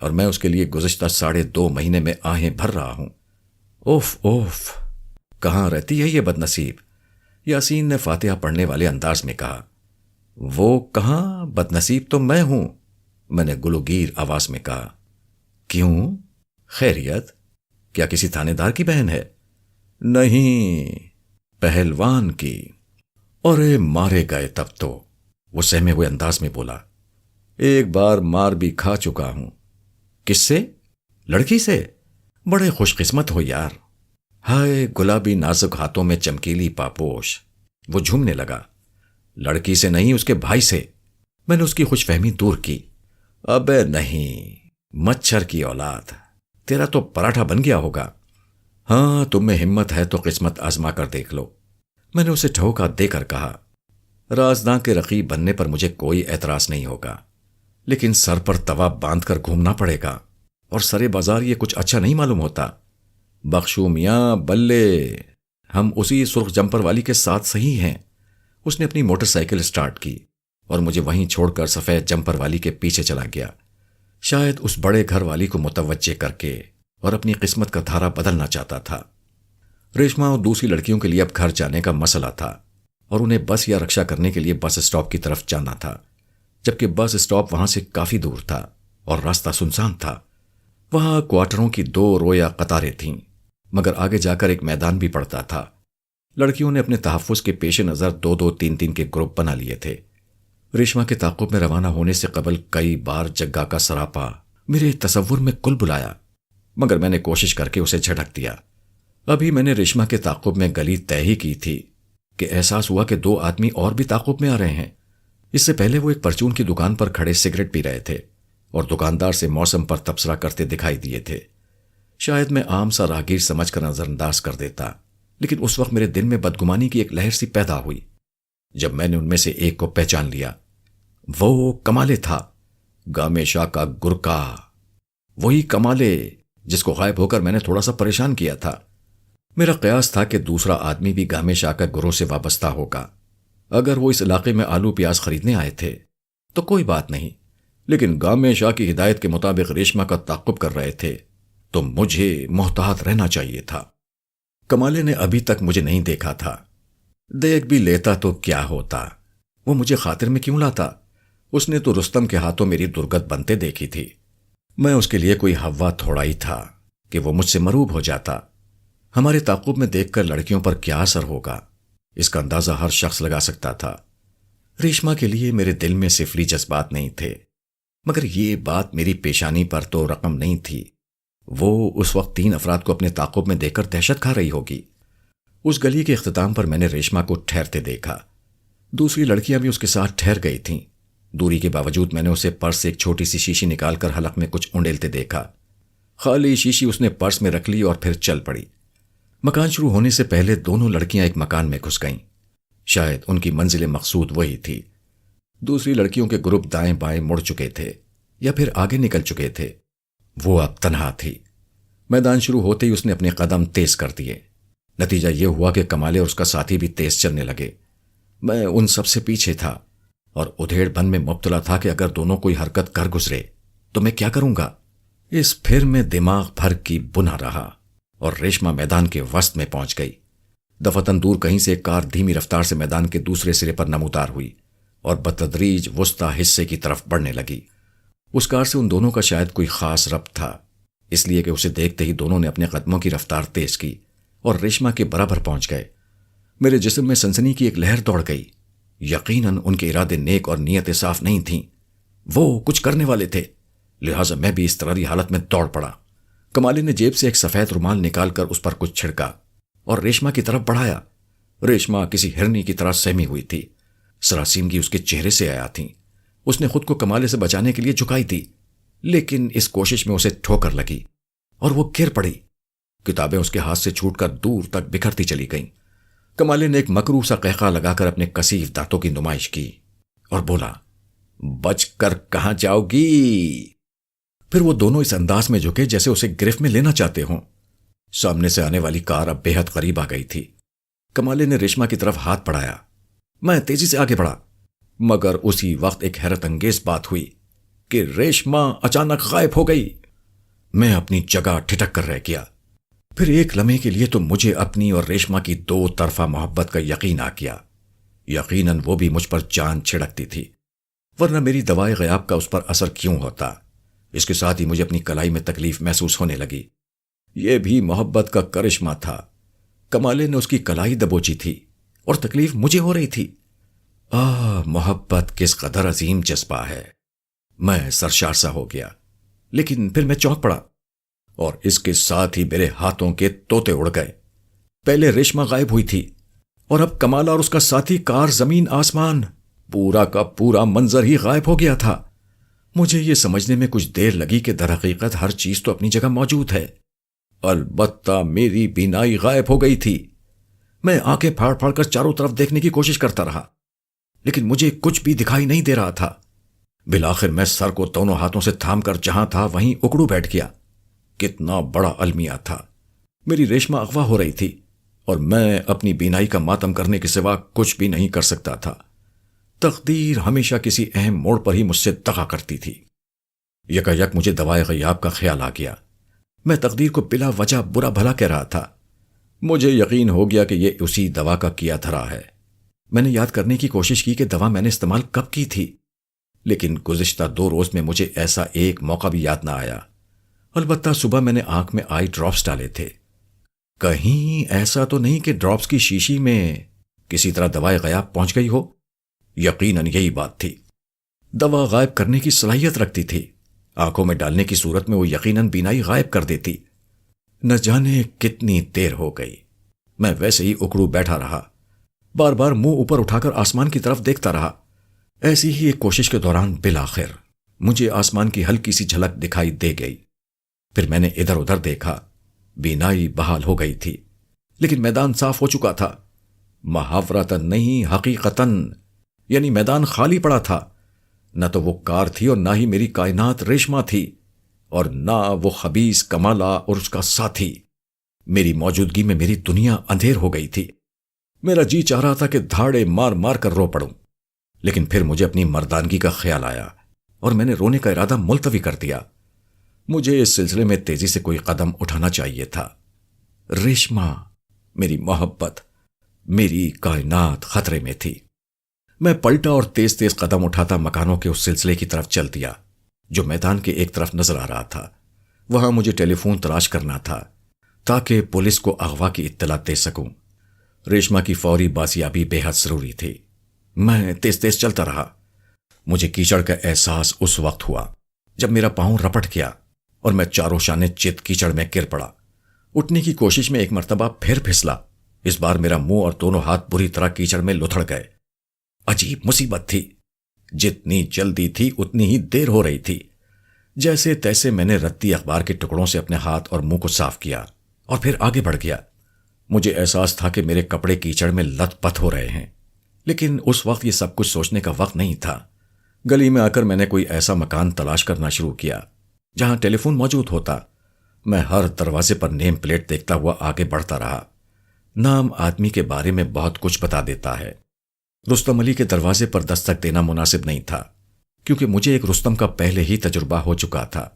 اور میں اس کے لیے گزشتہ 2.5 مہینے میں آہیں بھر رہا ہوں۔ اوف اوف، کہاں رہتی ہے یہ بدنصیب؟ یاسین نے فاتحہ پڑھنے والے انداز میں کہا۔ وہ کہاں، بدنصیب تو میں ہوں، میں نے گلوگیر آواز میں کہا۔ کیوں؟ خیریت؟ کیا کسی تھانے دار کی بہن ہے؟ نہیں، پہلوان کی۔ اورے مارے گئے تب تو، وہ سہمے ہوئے انداز میں بولا۔ ایک بار مار بھی کھا چکا ہوں۔ کس سے؟ لڑکی سے؟ بڑے خوش قسمت ہو یار۔ ہائے، گلابی نازک ہاتھوں میں چمکیلی پاپوش، وہ جھومنے لگا۔ لڑکی سے نہیں، اس کے بھائی سے، میں نے اس کی خوش فہمی دور کی۔ ابے نہیں، مچھر کی اولاد، تیرا تو پراٹھا بن گیا ہوگا۔ ہاں، تم میں ہمت ہے تو قسمت آزما کر دیکھ لو، میں نے اسے ٹھوکا دے کر کہا۔ رازداں کے رقیب بننے پر مجھے کوئی اعتراض نہیں ہوگا، لیکن سر پر توا باندھ کر گھومنا پڑے گا، اور سرے بازار یہ کچھ اچھا نہیں معلوم ہوتا۔ بخشو میاں، بلے، ہم اسی سرخ جمپر والی کے ساتھ صحیح ہیں۔ اس نے اپنی موٹر سائیکل سٹارٹ کی اور مجھے وہیں چھوڑ کر سفید جمپر والی کے پیچھے چلا گیا، شاید اس بڑے گھر والی کو متوجہ کر کے اور اپنی قسمت کا دھارا بدلنا چاہتا تھا۔ ریشما اور دوسری لڑکیوں کے لیے اب گھر جانے کا مسئلہ تھا اور انہیں بس یا رکشا کرنے کے لیے بس اسٹاپ کی طرف جانا تھا، جبکہ بس اسٹاپ وہاں سے کافی دور تھا اور راستہ سنسان تھا۔ وہاں کوارٹروں کی 2 رویا قطاریں تھیں، مگر آگے جا کر ایک میدان بھی پڑتا تھا۔ لڑکیوں نے اپنے تحفظ کے پیش نظر 2-2 3-3 کے گروپ بنا لیے تھے۔ ریشما کے تعاقب میں روانہ ہونے سے قبل کئی بار جگہ کا سراپا میرے تصور میں کل بلایا، مگر میں نے کوشش کر کے اسے جھٹک دیا۔ ابھی میں نے ریشما کے تعاقب میں گلی طے ہی کی تھی کہ احساس ہوا کہ 2 آدمی اور بھی تعاقب میں آ رہے ہیں۔ اس سے پہلے وہ ایک پرچون کی دکان پر کھڑے سگریٹ پی رہے تھے اور دکاندار سے موسم پر تبصرہ کرتے دکھائی دیے تھے۔ شاید میں عام سا راہگیر سمجھ کر نظر انداز کر دیتا، لیکن اس وقت میرے دل میں بدگمانی کی ایک لہر سی پیدا ہوئی جب میں نے ان میں سے ایک کو پہچان لیا۔ وہ کمالے تھا، گامے شاہ کا گرکا، وہی کمالے جس کو غائب ہو کر میں نے تھوڑا سا پریشان کیا تھا۔ میرا قیاس تھا کہ دوسرا آدمی بھی گامے شاہ کا گروہ سے وابستہ ہوگا۔ اگر وہ اس علاقے میں آلو پیاز خریدنے آئے تھے تو کوئی بات نہیں، لیکن گامے شاہ کی ہدایت کے مطابق ریشما کا تعاقب کر رہے تھے تو مجھے محتاط رہنا چاہیے تھا۔ کمالے نے ابھی تک مجھے نہیں دیکھا تھا، دیکھ بھی لیتا تو کیا ہوتا، وہ مجھے خاطر میں کیوں لاتا؟ اس نے تو رستم کے ہاتھوں میری درگت بنتے دیکھی تھی۔ میں اس کے لیے کوئی ہوا تھوڑا ہی تھا کہ وہ مجھ سے مروب ہو جاتا۔ ہمارے تعاقب میں دیکھ کر لڑکیوں پر کیا اثر ہوگا، اس کا اندازہ ہر شخص لگا سکتا تھا۔ ریشما کے لیے میرے دل میں سفلی جذبات نہیں تھے، مگر یہ بات میری پیشانی پر تو رقم نہیں تھی۔ وہ اس وقت 3 افراد کو اپنے تعاقب میں دیکھ کر دہشت کھا رہی ہوگی۔ اس گلی کے اختتام پر میں نے ریشما کو ٹھہرتے دیکھا۔ دوسری لڑکیاں بھی اس کے ساتھ ٹھہر گئی تھیں۔ دوری کے باوجود میں نے اسے پرس سے ایک چھوٹی سی شیشی نکال کر حلق میں کچھ اونڈیلتے دیکھا۔ خالی شیشی اس نے پرس میں رکھ لی اور پھر چل پڑی۔ مکان شروع ہونے سے پہلے دونوں لڑکیاں ایک مکان میں گھس گئیں۔ شاید ان کی منزل مقصود وہی تھی۔ دوسری لڑکیوں کے گروپ دائیں بائیں مڑ چکے تھے یا پھر آگے نکل چکے تھے۔ وہ اب تنہا تھی۔ میدان شروع ہوتے ہی اس نے اپنے قدم تیز کر دیے۔ نتیجہ یہ ہوا کہ کمالے اور اس کا ساتھی بھی تیز چلنے لگے۔ میں ان سب سے پیچھے تھا اور ادھیڑ بن میں مبتلا تھا کہ اگر دونوں کوئی حرکت کر گزرے تو میں کیا کروں گا۔ اس پھر میں دماغ بھر کی بنا رہا اور ریشما میدان کے وسط میں پہنچ گئی۔ دفتن دور کہیں سے ایک کار دھیمی رفتار سے میدان کے دوسرے سرے پر نمودار ہوئی اور بتدریج وسطی حصے کی طرف بڑھنے لگی۔ اس کار سے ان دونوں کا شاید کوئی خاص ربط تھا، اس لیے کہ اسے دیکھتے ہی دونوں نے اپنے قدموں کی رفتار تیز کی اور ریشما کے برابر پہنچ گئے۔ میرے جسم میں سنسنی کی ایک لہر دوڑ گئی۔ یقیناً ان کے ارادے نیک اور نیتیں صاف نہیں تھیں، وہ کچھ کرنے والے تھے، لہٰذا میں بھی اس طرح حالت میں دوڑ پڑا۔ کمالے نے جیب سے ایک سفید رومال نکال کر اس پر کچھ چھڑکا اور ریشما کی طرف بڑھایا۔ ریشما کسی ہرنی کی طرح سہمی ہوئی تھی، سراسیمگی اس کے چہرے سے آیا تھی۔ اس نے خود کو کمالے سے بچانے کے لیے جھکائی تھی، لیکن اس کوشش میں اسے ٹھوکر لگی اور وہ گر پڑی۔ کتابیں اس کے ہاتھ سے چھوٹ کر دور تک بکھرتی چلی گئیں۔ کمالے نے ایک مکروہ سا قہقہ لگا کر اپنے کثیف دانتوں کی نمائش کی اور بولا، بچ کر کہاں جاؤ گی؟ پھر وہ دونوں اس انداز میں جھکے جیسے اسے گرفت میں لینا چاہتے ہوں۔ سامنے سے آنے والی کار اب بے حد قریب آ گئی تھی۔ کمالے نے ریشما کی طرف ہاتھ بڑھایا۔ میں تیزی سے آگے بڑھا، مگر اسی وقت ایک حیرت انگیز بات ہوئی کہ ریشما اچانک غائب ہو گئی۔ میں اپنی جگہ ٹھٹک کر رہ گیا۔ پھر ایک لمحے کے لیے تو مجھے اپنی اور ریشما کی 2 طرفہ محبت کا یقین آ گیا۔ یقیناً وہ بھی مجھ پر جان چھڑکتی تھی، ورنہ میری دوائے غیاب کا اس پر اثر کیوں ہوتا؟ اس کے ساتھ ہی مجھے اپنی کلائی میں تکلیف محسوس ہونے لگی۔ یہ بھی محبت کا کرشمہ تھا۔ کمالے نے اس کی کلائی دبوچی تھی اور تکلیف مجھے ہو رہی تھی۔ محبت کس قدر عظیم جذبہ ہے۔ میں سرشار سا ہو گیا، لیکن پھر میں چونک پڑا اور اس کے ساتھ ہی میرے ہاتھوں کے طوطے اڑ گئے۔ پہلے ریشما غائب ہوئی تھی اور اب کمالا اور اس کا ساتھی، کار، زمین، آسمان، پورا کا پورا منظر ہی غائب ہو گیا تھا۔ مجھے یہ سمجھنے میں کچھ دیر لگی کہ در حقیقت ہر چیز تو اپنی جگہ موجود ہے، البتہ میری بینائی غائب ہو گئی تھی۔ میں آنکھیں پھاڑ پھاڑ کر چاروں طرف دیکھنے کی کوشش کرتا رہا، لیکن مجھے کچھ بھی دکھائی نہیں دے رہا تھا۔ بالآخر میں سر کو دونوں ہاتھوں سے تھام کر جہاں تھا وہیں اکڑو بیٹھ گیا۔ کتنا بڑا المیہ تھا۔ میری ریشما اغوا ہو رہی تھی اور میں اپنی بینائی کا ماتم کرنے کے سوا کچھ بھی نہیں کر سکتا تھا۔ تقدیر ہمیشہ کسی اہم موڑ پر ہی مجھ سے دغا کرتی تھی۔ یکا یک مجھے دوائے غیاب کا خیال آ گیا۔ میں تقدیر کو بلا وجہ برا بھلا کہہ رہا تھا۔ مجھے یقین ہو گیا کہ یہ اسی دوا کا کیا دھرا ہے۔ میں نے یاد کرنے کی کوشش کی کہ دوا میں نے استعمال کب کی تھی، لیکن گزشتہ 2 روز میں مجھے ایسا ایک موقع بھی یاد نہ آیا۔ البتہ صبح میں نے آنکھ میں آئی ڈراپس ڈالے تھے۔ کہیں ایسا تو نہیں کہ ڈراپس کی شیشی میں کسی طرح دوائی غیاب پہنچ گئی ہو؟ یقیناً یہی بات تھی۔ دوا غائب کرنے کی صلاحیت رکھتی تھی۔ آنکھوں میں ڈالنے کی صورت میں وہ یقیناً بینائی غائب کر دیتی۔ نہ جانے کتنی دیر ہو گئی، میں ویسے ہی اکڑو بیٹھا رہا، بار بار منہ اوپر اٹھا کر آسمان کی طرف دیکھتا رہا۔ ایسی ہی ایک کوشش کے دوران بالآخر مجھے آسمان کی ہلکی سی جھلک دکھائی دے گئی۔ پھر میں نے ادھر ادھر دیکھا، بینائی بحال ہو گئی تھی، لیکن میدان صاف ہو چکا تھا۔ محاورتاً نہیں، حقیقتاً، یعنی میدان خالی پڑا تھا۔ نہ تو وہ کار تھی اور نہ ہی میری کائنات ریشما تھی، اور نہ وہ خبیث کمالا اور اس کا ساتھی۔ میری موجودگی میں میری دنیا اندھیر ہو گئی تھی۔ میرا جی چاہ رہا تھا کہ دھاڑے مار مار کر رو پڑوں، لیکن پھر مجھے اپنی مردانگی کا خیال آیا اور میں نے رونے کا ارادہ ملتوی کر دیا۔ مجھے اس سلسلے میں تیزی سے کوئی قدم اٹھانا چاہیے تھا۔ ریشما، میری محبت، میری کائنات خطرے میں تھی۔ میں پلٹا اور تیز تیز قدم اٹھاتا مکانوں کے اس سلسلے کی طرف چل دیا جو میدان کے ایک طرف نظر آ رہا تھا۔ وہاں مجھے ٹیلی فون تلاش کرنا تھا تاکہ پولیس کو اغوا کی اطلاع دے سکوں۔ ریشما کی فوری بازیابی بے حد ضروری تھی۔ میں تیز تیز چلتا رہا۔ مجھے کیچڑ کا احساس اس وقت ہوا جب میرا پاؤں رپٹ گیا اور میں چاروں شانے چت کیچڑ میں گر پڑا۔ اٹھنے کی کوشش میں ایک مرتبہ پھر پھسلا۔ اس بار میرا منہ اور دونوں ہاتھ بری طرح کیچڑ میں لتھڑ گئے۔ عجیب مصیبت تھی، جتنی جلدی تھی اتنی ہی دیر ہو رہی تھی۔ جیسے تیسے میں نے رتی اخبار کے ٹکڑوں سے اپنے ہاتھ اور منہ کو صاف کیا اور پھر آگے بڑھ گیا۔ مجھے احساس تھا کہ میرے کپڑے کیچڑ میں لت پت ہو رہے ہیں، لیکن اس وقت یہ سب کچھ سوچنے کا وقت نہیں تھا۔ گلی میں آ کر میں نے کوئی ایسا مکان تلاش کرنا شروع کیا جہاں ٹیلی فون موجود ہوتا۔ میں ہر دروازے پر نیم پلیٹ دیکھتا ہوا آگے بڑھتا رہا۔ نام آدمی کے بارے میں بہت کچھ بتا دیتا ہے۔ رستم علی کے دروازے پر دستک دینا مناسب نہیں تھا، کیونکہ مجھے ایک رستم کا پہلے ہی تجربہ ہو چکا تھا۔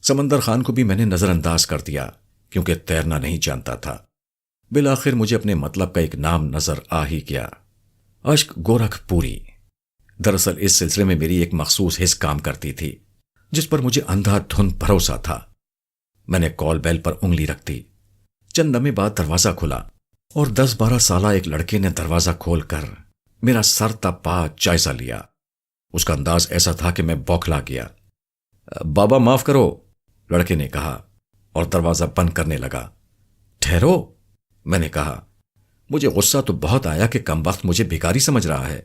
سمندر خان کو بھی میں نے نظر انداز کر دیا کیونکہ تیرنا نہیں جانتا تھا۔ بالآخر مجھے اپنے مطلب کا ایک نام نظر آ ہی گیا، اشک گورکھ پوری۔ دراصل اس سلسلے میں میری ایک مخصوص حس کام کرتی تھی جس پر مجھے اندھا دھند بھروسہ تھا۔ میں نے کال بیل پر انگلی رکھ دی۔ چند لمحے بعد دروازہ کھلا اور 10-12 سالہ ایک لڑکے نے دروازہ کھول کر میرا سر تا پا جائزہ لیا۔ اس کا انداز ایسا تھا کہ میں بوکھلا گیا۔ بابا معاف کرو، لڑکے نے کہا اور دروازہ بند کرنے لگا۔ ٹھہرو، میں نے کہا۔ مجھے غصہ تو بہت آیا کہ کم وقت مجھے بھکاری سمجھ رہا ہے،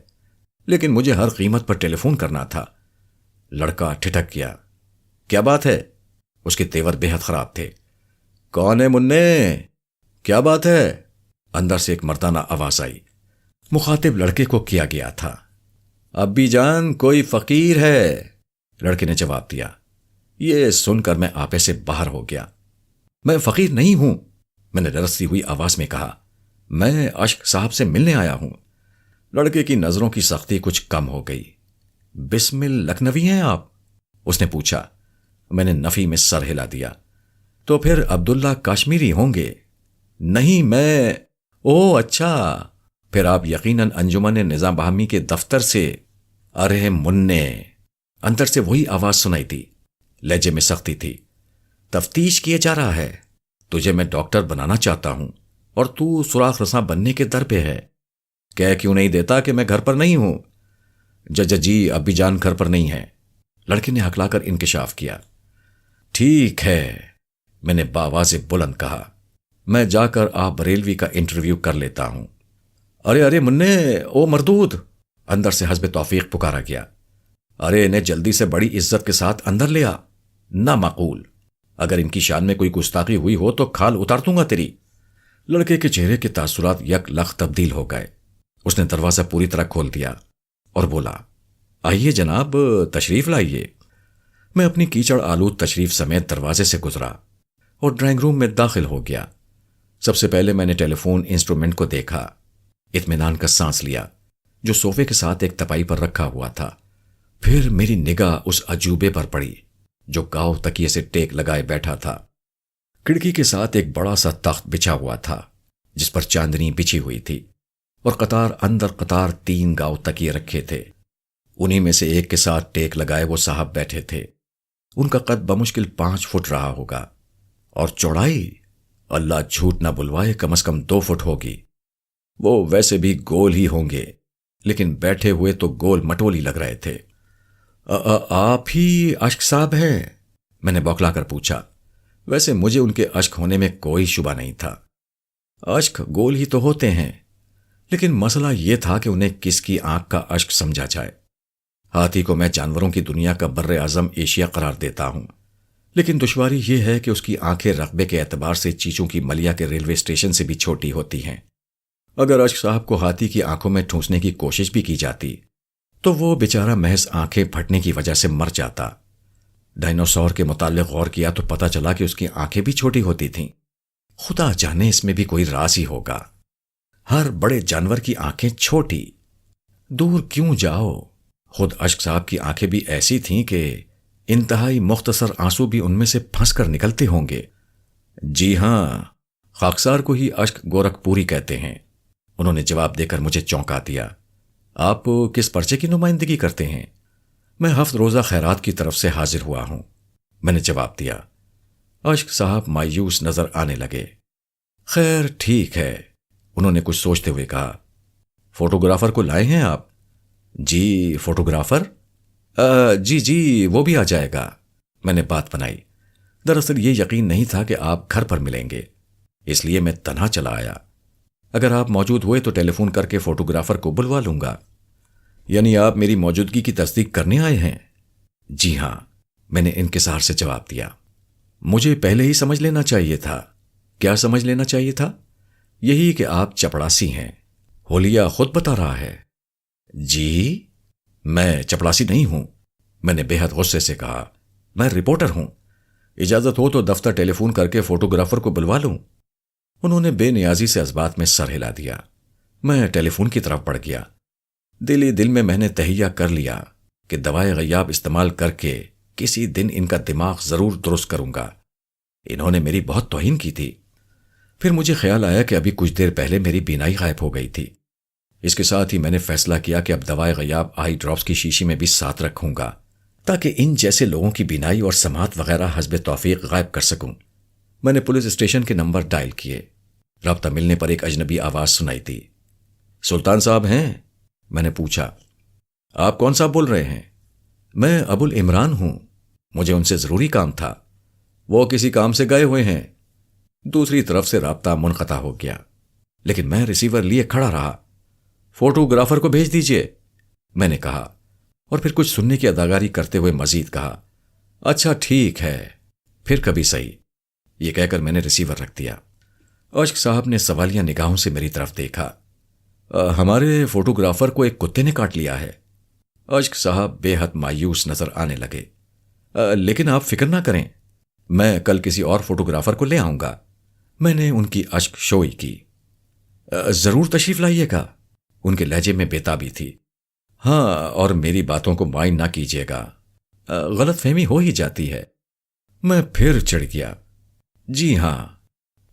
لیکن مجھے ہر قیمت پر ٹیلی فون کرنا تھا۔ لڑکا ٹھٹک گیا۔ کیا بات ہے؟ اس کے تیور بے حد خراب تھے۔ کون ہے منّے؟ کیا بات ہے؟ اندر سے ایک مردانہ آواز آئی۔ مخاطب لڑکے کو کیا گیا تھا۔ ابی جان، کوئی فقیر ہے، لڑکے نے جواب دیا۔ یہ سن کر میں آپے سے باہر ہو گیا۔ میں فقیر نہیں ہوں، میں نے لرزتی ہوئی آواز میں کہا۔ میں اشک صاحب سے ملنے آیا ہوں۔ لڑکے کی نظروں کی سختی کچھ کم ہو گئی۔ بسمل لکھنوی ہیں آپ؟ اس نے پوچھا۔ میں نے نفی میں سر ہلا دیا۔ تو پھر عبداللہ کاشمیری ہوں گے؟ نہیں، میں… او اچھا، پھر آپ یقیناً انجمن نظام بہمی کے دفتر سے۔ ارے منّے، اندر سے وہی آواز سنائی تھی، لہجے میں سختی تھی۔ تفتیش کیے جا رہا ہے، تجھے میں ڈاکٹر بنانا چاہتا ہوں اور تو سوراخ رساں بننے کے در پہ ہے۔ کہہ کیوں نہیں دیتا کہ میں گھر پر نہیں ہوں؟ جی ابی جان گھر پر نہیں ہے، لڑکے نے ہکلا کر انکشاف کیا۔ ٹھیک ہے، میں نے بآواز بلند کہا، میں جا کر آپ بریلوی کا انٹرویو کر لیتا ہوں۔ ارے منّے، او مردود، اندر سے حسب توفیق پکارا گیا۔ ارے انہیں جلدی سے بڑی عزت کے ساتھ اندر لے آ۔ نہ معقول، اگر ان کی شان میں کوئی گستاخی ہوئی ہو تو کھال اتار دوں گا تیری۔ لڑکے کے چہرے کے تاثرات یک لخت تبدیل ہو گئے۔ اس نے دروازہ پوری طرح کھول دیا اور بولا، آئیے جناب، تشریف لائیے۔ میں اپنی کیچڑ آلود تشریف سمیت دروازے سے گزرا اور ڈرائنگ روم میں داخل ہو گیا۔ سب سے پہلے میں نے ٹیلی فون انسٹرومنٹ کو دیکھا، اطمینان کا سانس لیا جو صوفے کے ساتھ ایک تپائی پر رکھا ہوا تھا۔ پھر میری نگاہ اس عجوبے پر پڑی جو گاؤ تکیے سے ٹیک لگائے بیٹھا تھا۔ کھڑکی کے ساتھ ایک بڑا سا تخت بچھا ہوا تھا جس پر چاندنی بچھی ہوئی تھی، اور قطار اندر قطار 3 گاؤ تکیے رکھے تھے۔ انہی میں سے ایک کے ساتھ ٹیک لگائے وہ صاحب بیٹھے تھے۔ ان کا قد بمشکل 5 فٹ رہا ہوگا، اور چوڑائی اللہ جھوٹ نہ بلوائے کم از کم 2 فٹ ہوگی۔ وہ ویسے بھی گول ہی ہوں گے، لیکن بیٹھے ہوئے تو گول مٹولی لگ رہے تھے۔ آپ ہی اشک صاحب ہیں؟ میں نے بوکلا کر پوچھا۔ ویسے مجھے ان کے اشک ہونے میں کوئی شبہ نہیں تھا۔ اشک گول ہی تو ہوتے ہیں، لیکن مسئلہ یہ تھا کہ انہیں کس کی آنکھ کا اشک سمجھا جائے۔ ہاتھی کو میں جانوروں کی دنیا کا بر اعظم ایشیا قرار دیتا ہوں، لیکن دشواری یہ ہے کہ اس کی آنکھیں رقبے کے اعتبار سے چیچوں کی ملیا کے ریلوے اسٹیشن سے بھی چھوٹی ہوتی ہیں۔ اگر اشک صاحب کو ہاتھی کی آنکھوں میں ٹھونسنے کی کوشش بھی کی جاتی تو وہ بیچارہ محض آنکھیں پھٹنے کی وجہ سے مر جاتا۔ ڈائنوسور کے متعلق غور کیا تو پتہ چلا کہ اس کی آنکھیں بھی چھوٹی ہوتی تھیں۔ خدا جانے اس میں بھی کوئی راز ہی ہوگا۔ ہر بڑے جانور کی آنکھیں چھوٹی، دور کیوں جاؤ؟ خود اشک صاحب کی آنکھیں بھی ایسی تھیں کہ انتہائی مختصر آنسو بھی ان میں سے پھنس کر نکلتے ہوں گے۔ جی ہاں، خاکسار کو ہی اشک گورکھ پوری کہتے ہیں، انہوں نے جواب دے کر مجھے چونکا دیا۔ آپ کس پرچے کی نمائندگی کرتے ہیں؟ میں 7 روزہ خیرات کی طرف سے حاضر ہوا ہوں، میں نے جواب دیا۔ اشک صاحب مایوس نظر آنے لگے۔ خیر ٹھیک ہے، انہوں نے کچھ سوچتے ہوئے کہا۔ فوٹوگرافر کو لائے ہیں آپ؟ جی فوٹوگرافر؟ جی وہ بھی آ جائے گا، میں نے بات بنائی۔ دراصل یہ یقین نہیں تھا کہ آپ گھر پر ملیں گے، اس لیے میں تنہا چلا آیا۔ اگر آپ موجود ہوئے تو ٹیلی فون کر کے فوٹوگرافر کو بلوا لوں گا۔ یعنی آپ میری موجودگی کی تصدیق کرنے آئے ہیں؟ جی ہاں، میں نے انکسار سے جواب دیا۔ مجھے پہلے ہی سمجھ لینا چاہیے تھا۔ کیا سمجھ لینا چاہیے تھا؟ یہی کہ آپ چپڑاسی ہیں، ہولیا خود بتا رہا ہے۔ جی میں چپڑاسی نہیں ہوں، میں نے بے حد غصے سے کہا۔ میں رپورٹر ہوں، اجازت ہو تو دفتر ٹیلی فون کر کے فوٹوگرافر کو بلوا لوں۔ انہوں نے بے نیازی سے اس بات میں سر ہلا دیا۔ میں ٹیلی فون کی طرف بڑھ گیا۔ دل میں نے تہیہ کر لیا کہ دوائے غیاب استعمال کر کے کسی دن ان کا دماغ ضرور درست کروں گا۔ انہوں نے میری بہت توہین کی تھی۔ پھر مجھے خیال آیا کہ ابھی کچھ دیر پہلے میری بینائی غائب ہو گئی تھی۔ اس کے ساتھ ہی میں نے فیصلہ کیا کہ اب دوائے غیاب آئی ڈراپس کی شیشی میں بھی ساتھ رکھوں گا، تاکہ ان جیسے لوگوں کی بینائی اور سماعت وغیرہ حسب توفیق غائب کر سکوں۔ میں نے پولیس اسٹیشن کے نمبر ڈائل کیے۔ رابطہ ملنے پر ایک اجنبی آواز سنائی تھی۔ سلطان صاحب ہیں؟ میں نے پوچھا۔ آپ کون صاحب بول رہے ہیں؟ میں ابو العمران ہوں، مجھے ان سے ضروری کام تھا۔ وہ کسی کام سے گئے ہوئے ہیں۔ دوسری طرف سے رابطہ منقطع ہو گیا، لیکن میں ریسیور لیے کھڑا رہا۔ فوٹوگرافر کو بھیج دیجئے، میں نے کہا، اور پھر کچھ سننے کی اداکاری کرتے ہوئے مزید کہا، اچھا ٹھیک ہے، پھر کبھی صحیح۔ یہ کہہ کر میں نے ریسیور رکھ دیا۔ اشک صاحب نے سوالیہ نگاہوں سے میری طرف دیکھا۔ ہمارے فوٹوگرافر کو ایک کتے نے کاٹ لیا ہے۔ اشک صاحب بے حد مایوس نظر آنے لگے۔ لیکن آپ فکر نہ کریں، میں کل کسی اور فوٹوگرافر کو لے آؤں گا۔ میں نے ان کی اشک شوئی کی۔ ضرور تشریف لائیے گا، ان کے لہجے میں بےتابی تھی۔ ہاں، اور میری باتوں کو مائن نہ کیجیے گا، غلط فہمی ہو ہی جاتی ہے۔ میں پھر چڑھ گیا۔ جی ہاں،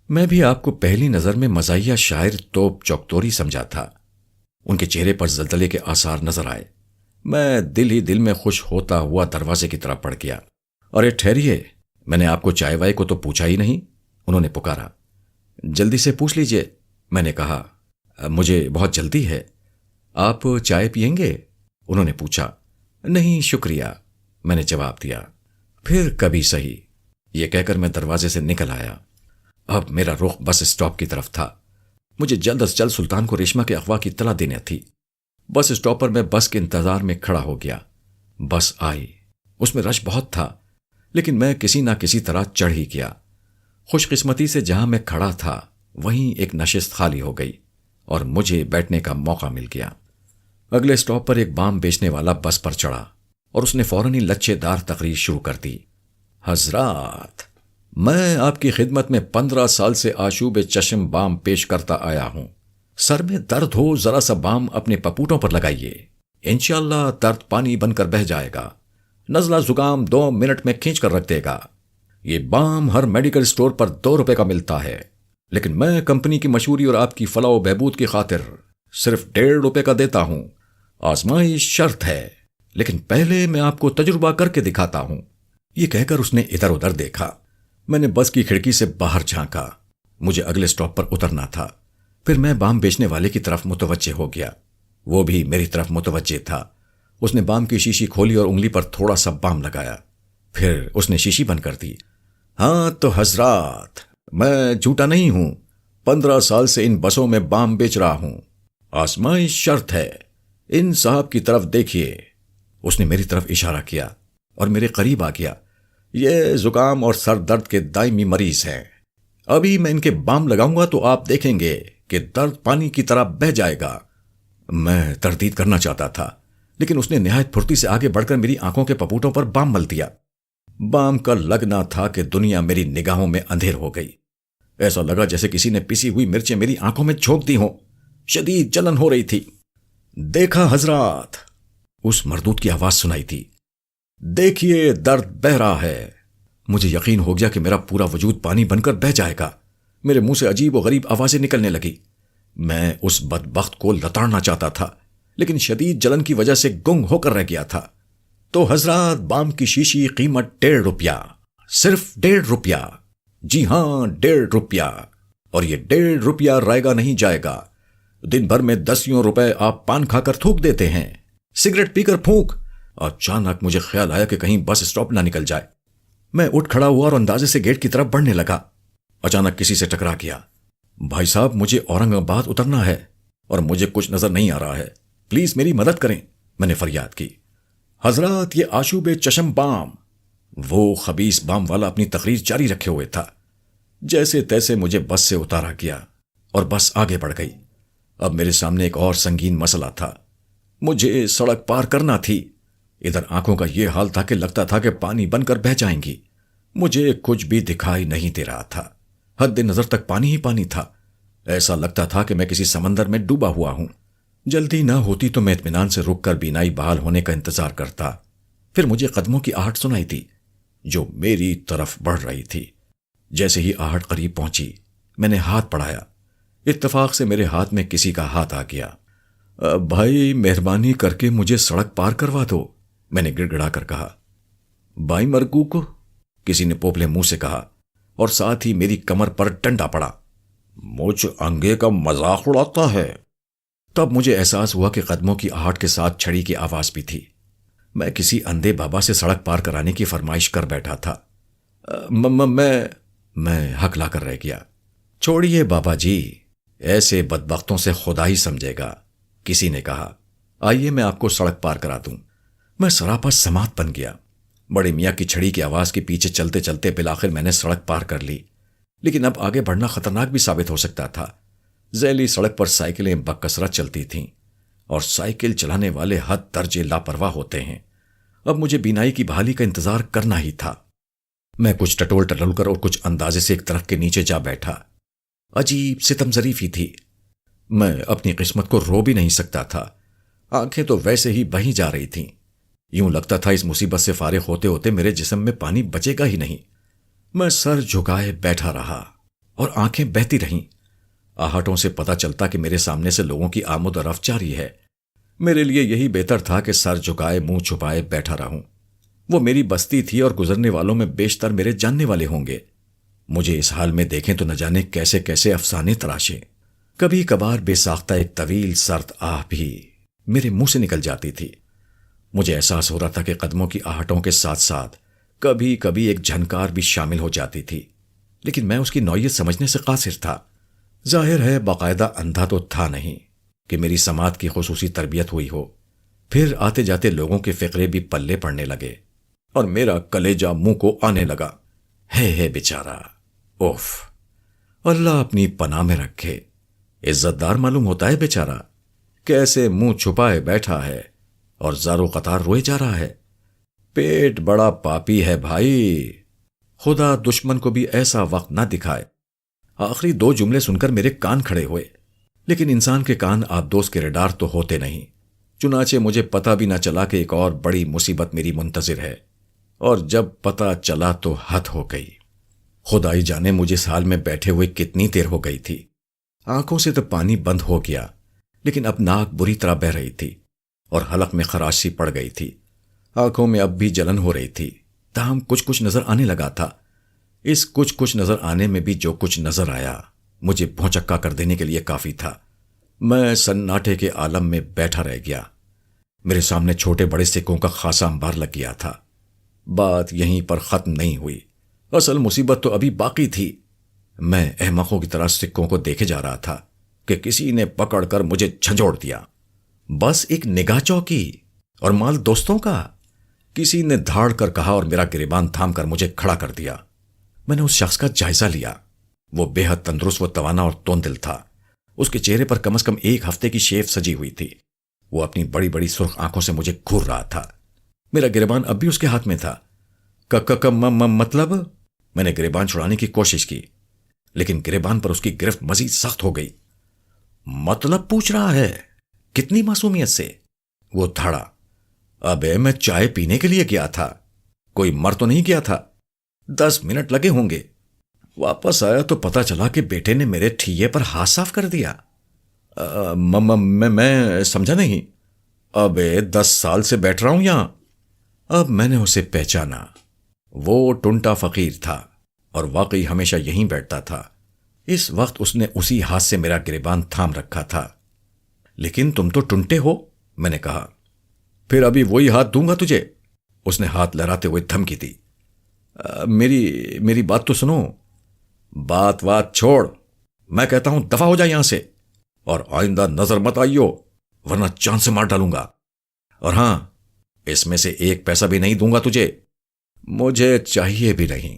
میں بھی آپ کو پہلی نظر میں مزاحیہ شاعر توپ چوکتوری سمجھا تھا۔ ان کے چہرے پر زلزلے کے آثار نظر آئے۔ میں دل میں خوش ہوتا ہوا دروازے کی طرف بڑھ گیا۔ ارے ٹھہریے، میں نے آپ کو چائے وائے کو تو پوچھا ہی نہیں، انہوں نے پکارا۔ جلدی سے پوچھ لیجئے، میں نے کہا۔ مجھے بہت جلدی ہے۔ آپ چائے پئیں گے؟ انہوں نے پوچھا۔ نہیں شکریہ، میں نے جواب دیا۔ پھر کبھی صحیح، یہ کہہ کر میں دروازے سے نکل آیا۔ اب میرا رخ بس اسٹاپ کی طرف تھا۔ مجھے جلد از جلد سلطان کو ریشمہ کے اغوا کی اطلاع دینا تھی۔ بس اسٹاپ پر میں بس کے انتظار میں کھڑا ہو گیا۔ بس آئی، اس میں رش بہت تھا، لیکن میں کسی نہ کسی طرح چڑھ ہی گیا۔ خوش قسمتی سے جہاں میں کھڑا تھا وہیں ایک نشست خالی ہو گئی اور مجھے بیٹھنے کا موقع مل گیا۔ اگلے اسٹاپ پر ایک بام بیچنے والا بس پر چڑھا اور اس نے فوراً ہی لچے دار تقریر شروع کر دی۔ حضرات، میں آپ کی خدمت میں 15 سال سے آشوب چشم بام پیش کرتا آیا ہوں۔ سر میں درد ہو ذرا سا بام اپنے پپوٹوں پر لگائیے، انشاءاللہ درد پانی بن کر بہہ جائے گا۔ نزلہ زکام 2 منٹ میں کھینچ کر رکھ دے گا۔ یہ بام ہر میڈیکل سٹور پر 2 روپے کا ملتا ہے۔ لیکن میں کمپنی کی مشہوری اور آپ کی فلاح و بہبود کی خاطر صرف 1.5 روپے کا دیتا ہوں. آزمائش شرط ہے، لیکن پہلے میں آپ کو تجربہ کر کے دکھاتا ہوں. یہ کہہ کر اس نے ادھر ادھر دیکھا. میں نے بس کی کھڑکی سے باہر جھانکا. مجھے اگلے سٹاپ پر اترنا تھا. پھر میں بام بیچنے والے کی طرف متوجہ ہو گیا. وہ بھی میری طرف متوجہ تھا. اس نے بام کی شیشی کھولی اور انگلی پر تھوڑا سا بام لگایا. پھر اس نے شیشی بند کر دی. ہاں تو حضرات، میں جھوٹا نہیں ہوں. 15 سال سے ان بسوں میں بام بیچ رہا ہوں. آزمائش شرط ہے. ان صاحب کی طرف دیکھیے. اس نے میری طرف اشارہ کیا اور میرے قریب آ گیا. یہ زکام اور سر درد کے دائمی مریض ہیں. ابھی میں ان کے بام لگاؤں گا تو آپ دیکھیں گے کہ درد پانی کی طرح بہہ جائے گا. میں تردید کرنا چاہتا تھا، لیکن اس نے نہایت پھرتی سے آگے بڑھ کر میری آنکھوں کے پپوٹوں پر بام مل دیا. بام کا لگنا تھا کہ دنیا میری نگاہوں میں اندھیر ہو گئی. ایسا لگا جیسے کسی نے پسی ہوئی مرچیں میری آنکھوں میں جھونک دی ہوں. شدید جلن ہو رہی تھی. دیکھا حضرات، اس مردود کی آواز سنائی تھی. دیکھیے درد بہہ رہا ہے. مجھے یقین ہو گیا کہ میرا پورا وجود پانی بن کر بہہ جائے گا. میرے منہ سے عجیب و غریب آوازیں نکلنے لگی. میں اس بدبخت کو لتاڑنا چاہتا تھا، لیکن شدید جلن کی وجہ سے گنگ ہو کر رہ گیا تھا. تو حضرات، بام کی شیشی قیمت 1.5 روپیہ، صرف 1.5 روپیہ. جی ہاں، 1.5 روپیہ. اور یہ 1.5 روپیہ رائے گا نہیں جائے گا. دن بھر میں 10 روپے آپ پان کھا کر تھوک دیتے ہیں، سگریٹ پی کر پھونک. اچانک مجھے خیال آیا کہ کہیں بس اسٹاپ نہ نکل جائے. میں اٹھ کھڑا ہوا اور اندازے سے گیٹ کی طرف بڑھنے لگا. اچانک کسی سے ٹکرا گیا. بھائی صاحب، مجھے اورنگ آباد اترنا ہے اور مجھے کچھ نظر نہیں آ رہا ہے. پلیز میری مدد کریں. میں نے فریاد کی. حضرات، یہ آشوب چشم بام. وہ خبیث بام والا اپنی تقریر جاری رکھے ہوئے تھا. جیسے تیسے مجھے بس سے اتارا گیا اور بس آگے بڑھ گئی. اب میرے سامنے ایک اور سنگین مسئلہ تھا. مجھے سڑک پار کرنا تھی. ادھر آنکھوں کا یہ حال تھا کہ لگتا تھا کہ پانی بن کر بہہ جائیں گی. مجھے کچھ بھی دکھائی نہیں دے رہا تھا. حد نظر تک پانی ہی پانی تھا. ایسا لگتا تھا کہ میں کسی سمندر میں ڈوبا ہوا ہوں. جلدی نہ ہوتی تو میں اطمینان سے رک کر بینائی بحال ہونے کا انتظار کرتا. پھر مجھے قدموں کی آہٹ سنائی تھی جو میری طرف بڑھ رہی تھی. جیسے ہی آہٹ قریب پہنچی، میں نے ہاتھ بڑھایا. اتفاق سے میرے ہاتھ میں کسی کا ہاتھ آ گیا. بھائی، مہربانی کر کے مجھے سڑک پار کروا دو، میں نے گڑ گڑا کر کہا. بھائی مرکو کو، کسی نے پوپلے منہ سے کہا اور ساتھ ہی میری کمر پر ڈنڈا پڑا. مجھ انگے کا مذاق اڑاتا ہے. تب مجھے احساس ہوا کہ قدموں کی آہٹ کے ساتھ چھڑی کی آواز بھی تھی. میں کسی اندھے بابا سے سڑک پار کرانے کی فرمائش کر بیٹھا تھا. میں حق لا کر رہ گیا. چھوڑیے بابا جی، ایسے بدبختوں سے خدا ہی سمجھے گا، کسی نے کہا. آئیے میں آپ کو سڑک پار کرا دوں. میں سراپا سماعت بن گیا. بڑے میاں کی چھڑی کی آواز کے پیچھے چلتے چلتے بالآخر میں نے سڑک پار کر لی. لیکن اب آگے بڑھنا خطرناک بھی ثابت ہو سکتا تھا. ذیلی سڑک پر سائیکلیں بکثرت چلتی تھیں اور سائیکل چلانے والے حد درجے لاپرواہ ہوتے ہیں. اب مجھے بینائی کی بحالی کا انتظار کرنا ہی تھا. میں کچھ ٹٹول ٹٹول کر اور کچھ اندازے سے ایک درخت کے نیچے جا بیٹھا. عجیب ستم ظریفی تھی. میں اپنی قسمت کو رو بھی نہیں سکتا تھا. آنکھیں تو ویسے ہی بہی جا رہی تھیں. یوں لگتا تھا اس مصیبت سے فارغ ہوتے ہوتے میرے جسم میں پانی بچے گا ہی نہیں. میں سر جھکائے بیٹھا رہا اور آنکھیں بہتی رہیں. آہٹوں سے پتہ چلتا کہ میرے سامنے سے لوگوں کی آمد و رفت جاری ہے. میرے لیے یہی بہتر تھا کہ سر جھکائے منہ چھپائے بیٹھا رہوں. وہ میری بستی تھی اور گزرنے والوں میں بیشتر میرے جاننے والے ہوں گے. مجھے اس حال میں دیکھیں تو نہ جانے کیسے کیسے افسانے تراشیں. کبھی کبھار بے ساختہ ایک طویل سرد آہ بھی میرے منہ سے نکل جاتی تھی. مجھے احساس ہو رہا تھا کہ قدموں کی آہٹوں کے ساتھ ساتھ کبھی کبھی ایک جھنکار بھی شامل ہو جاتی تھی. لیکن میں اس کی نوعیت سمجھنے سے قاصر تھا. ظاہر ہے باقاعدہ اندھا تو تھا نہیں کہ میری سماعت کی خصوصی تربیت ہوئی ہو. پھر آتے جاتے لوگوں کے فقرے بھی پلے پڑنے لگے اور میرا کلیجہ منہ کو آنے لگا. ہے بیچارہ، اوف، اللہ اپنی پناہ میں رکھے. عزت دار معلوم ہوتا ہے بیچارہ. کیسے منہ چھپائے بیٹھا ہے اور زارو قطار روئے جا رہا ہے. پیٹ بڑا پاپی ہے بھائی. خدا دشمن کو بھی ایسا وقت نہ دکھائے. آخری 2 جملے سن کر میرے کان کھڑے ہوئے. لیکن انسان کے کان آبدوز کے ریڈار تو ہوتے نہیں. چنانچہ مجھے پتہ بھی نہ چلا کہ ایک اور بڑی مصیبت میری منتظر ہے. اور جب پتہ چلا تو حد ہو گئی. خدائی جانے مجھے اس حال میں بیٹھے ہوئے کتنی دیر ہو گئی تھی۔ آنکھوں سے تو پانی بند ہو گیا، لیکن اب ناک بری طرح بہہ رہی تھی اور حلق میں خراش سی پڑ گئی تھی۔ آنکھوں میں اب بھی جلن ہو رہی تھی، تاہم کچھ نظر آنے لگا تھا۔ اس کچھ نظر آنے میں بھی جو کچھ نظر آیا مجھے بھونچکا کر دینے کے لیے کافی تھا۔ میں سناٹے کے عالم میں بیٹھا رہ گیا۔ میرے سامنے چھوٹے بڑے سکوں کا خاصا انبار لگ گیا تھا۔ بات یہیں پر ختم نہیں ہوئی، اصل مصیبت تو ابھی باقی تھی۔ میں احمقوں کی طرح سکوں کو دیکھے جا رہا تھا کہ کسی نے پکڑ کر مجھے جھنجھوڑ دیا۔ بس ایک نگاہ چوکی اور مال دوستوں کا، کسی نے دھاڑ کر کہا اور میرا گریبان تھام کر مجھے کھڑا کر دیا۔ میں نے اس شخص کا جائزہ لیا۔ وہ بے حد تندرست و توانا اور توندل تھا۔ اس کے چہرے پر کم از کم 1 ہفتے کی شیف سجی ہوئی تھی۔ وہ اپنی بڑی بڑی سرخ آنکھوں سے مجھے گھور رہا تھا۔ میرا گریبان اب بھی اس کے ہاتھ میں تھا۔ مطلب؟ میں نے گریبان چھڑانے کی کوشش کی، لیکن گریبان پر اس کی گرفت مزید سخت ہو گئی۔ مطلب پوچھ رہا ہے؟ کتنی معصومیت سے؟ وہ دھاڑا۔ ابے میں چائے پینے کے لیے گیا تھا، کوئی مر تو نہیں گیا تھا۔ 10 منٹ لگے ہوں گے۔ واپس آیا تو پتا چلا کہ بیٹے نے میرے ٹھیے پر ہاتھ صاف کر دیا۔ میں سمجھا نہیں۔ ابے 10 سال سے بیٹھ رہا ہوں یہاں۔ اب میں نے اسے پہچانا۔ وہ ٹنٹا فقیر تھا اور واقعی ہمیشہ یہیں بیٹھتا تھا۔ اس وقت اس نے اسی ہاتھ سے میرا گریبان تھام رکھا تھا۔ لیکن تم تو ٹنٹے ہو، میں نے کہا۔ پھر ابھی وہی ہاتھ دوں گا تجھے، اس نے ہاتھ لہراتے ہوئے دھمکی دی۔ میری بات تو سنو۔ بات چھوڑ، میں کہتا ہوں دفع ہو جا یہاں سے، اور آئندہ نظر مت آئیو، ورنہ جان سے مار ڈالوں گا۔ اور ہاں، اس میں سے 1 پیسہ بھی نہیں دوں گا تجھے۔ مجھے چاہیے بھی نہیں،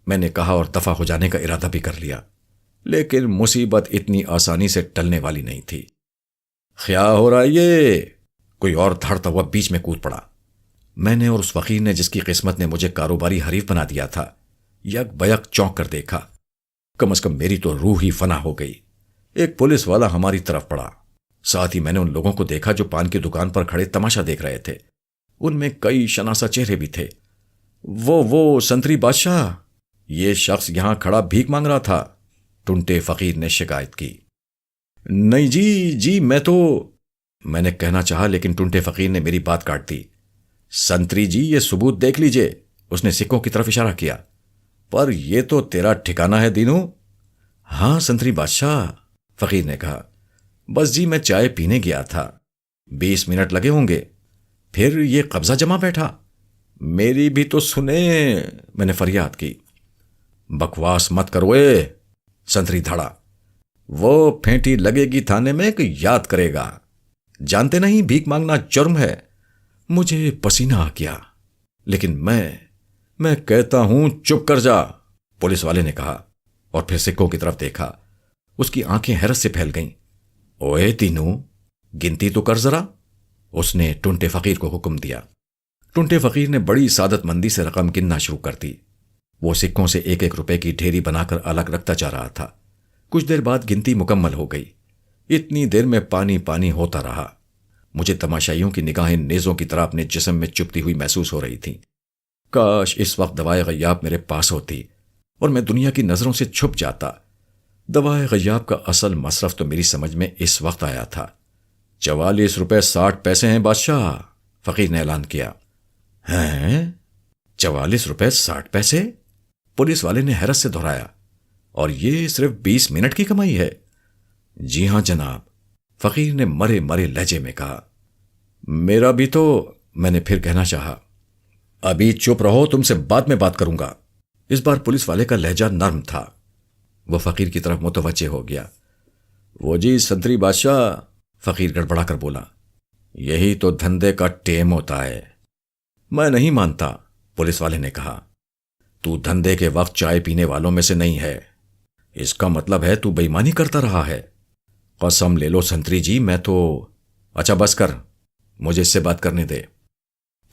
میں نے کہا اور دفع ہو جانے کا ارادہ بھی کر لیا۔ لیکن مصیبت اتنی آسانی سے ٹلنے والی نہیں تھی۔ کیا ہو رہا ہے یہ؟ کوئی اور دھڑتا ہوا بیچ میں کود پڑا۔ میں نے اور اس فقیر نے، جس کی قسمت نے مجھے کاروباری حریف بنا دیا تھا، یک بیک چونک کر دیکھا۔ کم از کم میری تو روح ہی فنا ہو گئی۔ ایک پولیس والا ہماری طرف پڑا، ساتھ ہی میں نے ان لوگوں کو دیکھا جو پان کی دکان پر کھڑے تماشا دیکھ رہے تھے۔ ان میں کئی شناسا چہرے بھی تھے۔ وہ سنتری بادشاہ، یہ شخص یہاں کھڑا بھیک مانگ رہا تھا، ٹنٹے فقیر نے شکایت کی۔ نہیں جی میں نے کہنا چاہا، لیکن ٹنٹے فقیر نے میری بات کاٹ دی۔ سنتری جی، یہ ثبوت دیکھ لیجئے، اس نے سکوں کی طرف اشارہ کیا۔ پر یہ تو تیرا ٹھکانہ ہے دینو۔ ہاں سنتری بادشاہ، فقیر نے کہا۔ بس جی میں چائے پینے گیا تھا، 20 منٹ لگے ہوں گے، پھر یہ قبضہ جمع بیٹھا۔ میری بھی تو سنیں، میں نے فریاد کی۔ بکواس مت کروئے، سنتری دھڑا۔ وہ پھینٹی لگے گی تھانے میں کہ یاد کرے گا؟ جانتے نہیں بھیک مانگنا جرم ہے۔ مجھے پسینہ آ گیا، لیکن میں کہتا ہوں چپ کر جا، پولیس والے نے کہا، اور پھر سکوں کی طرف دیکھا۔ اس کی آنکھیں حیرت سے پھیل گئیں۔ اوے تینو، گنتی تو کر ذرا، اس نے ٹنٹے فقیر کو حکم دیا۔ ٹنٹے فقیر نے بڑی سعادت مندی سے رقم گننا شروع کر دی۔ وہ سکوں سے 1 روپے کی ڈھیری بنا کر الگ رکھتا جا رہا تھا۔ کچھ دیر بعد گنتی مکمل ہو گئی۔ اتنی دیر میں پانی ہوتا رہا۔ مجھے تماشائیوں کی نگاہیں نیزوں کی طرح اپنے جسم میں چپتی ہوئی محسوس ہو رہی تھیں۔ کاش اس وقت دوائے غیاب میرے پاس ہوتی اور میں دنیا کی نظروں سے چھپ جاتا۔ دوائے غیاب کا اصل مصرف تو میری سمجھ میں اس وقت آیا تھا۔ 44 روپے 60 پیسے ہیں بادشاہ، فقیر نے اعلان کیا۔ ہیں؟ 44 روپے 60 پیسے؟ پولیس والے نے حیرت سے دہرایا۔ اور یہ صرف 20 منٹ کی کمائی ہے؟ جی ہاں جناب، فقیر نے مرے مرے لہجے میں کہا۔ میرا بھی تو، میں نے پھر کہنا چاہا۔ ابھی چپ رہو، تم سے بعد میں بات کروں گا۔ اس بار پولیس والے کا لہجہ نرم تھا۔ وہ فقیر کی طرف متوجہ ہو گیا۔ وہ جی سنتری بادشاہ، فقیر گڑبڑا کر بولا، یہی تو دھندے کا ٹیم ہوتا ہے۔ میں نہیں مانتا، پولیس والے نے کہا۔ تو دھندے کے وقت چائے پینے والوں میں سے نہیں ہے، اس کا مطلب ہے تو بے ایمانی کرتا رہا ہے۔ قسم لے لو سنتری جی، میں تو… اچھا بس کر، مجھے اس سے بات کرنے دے،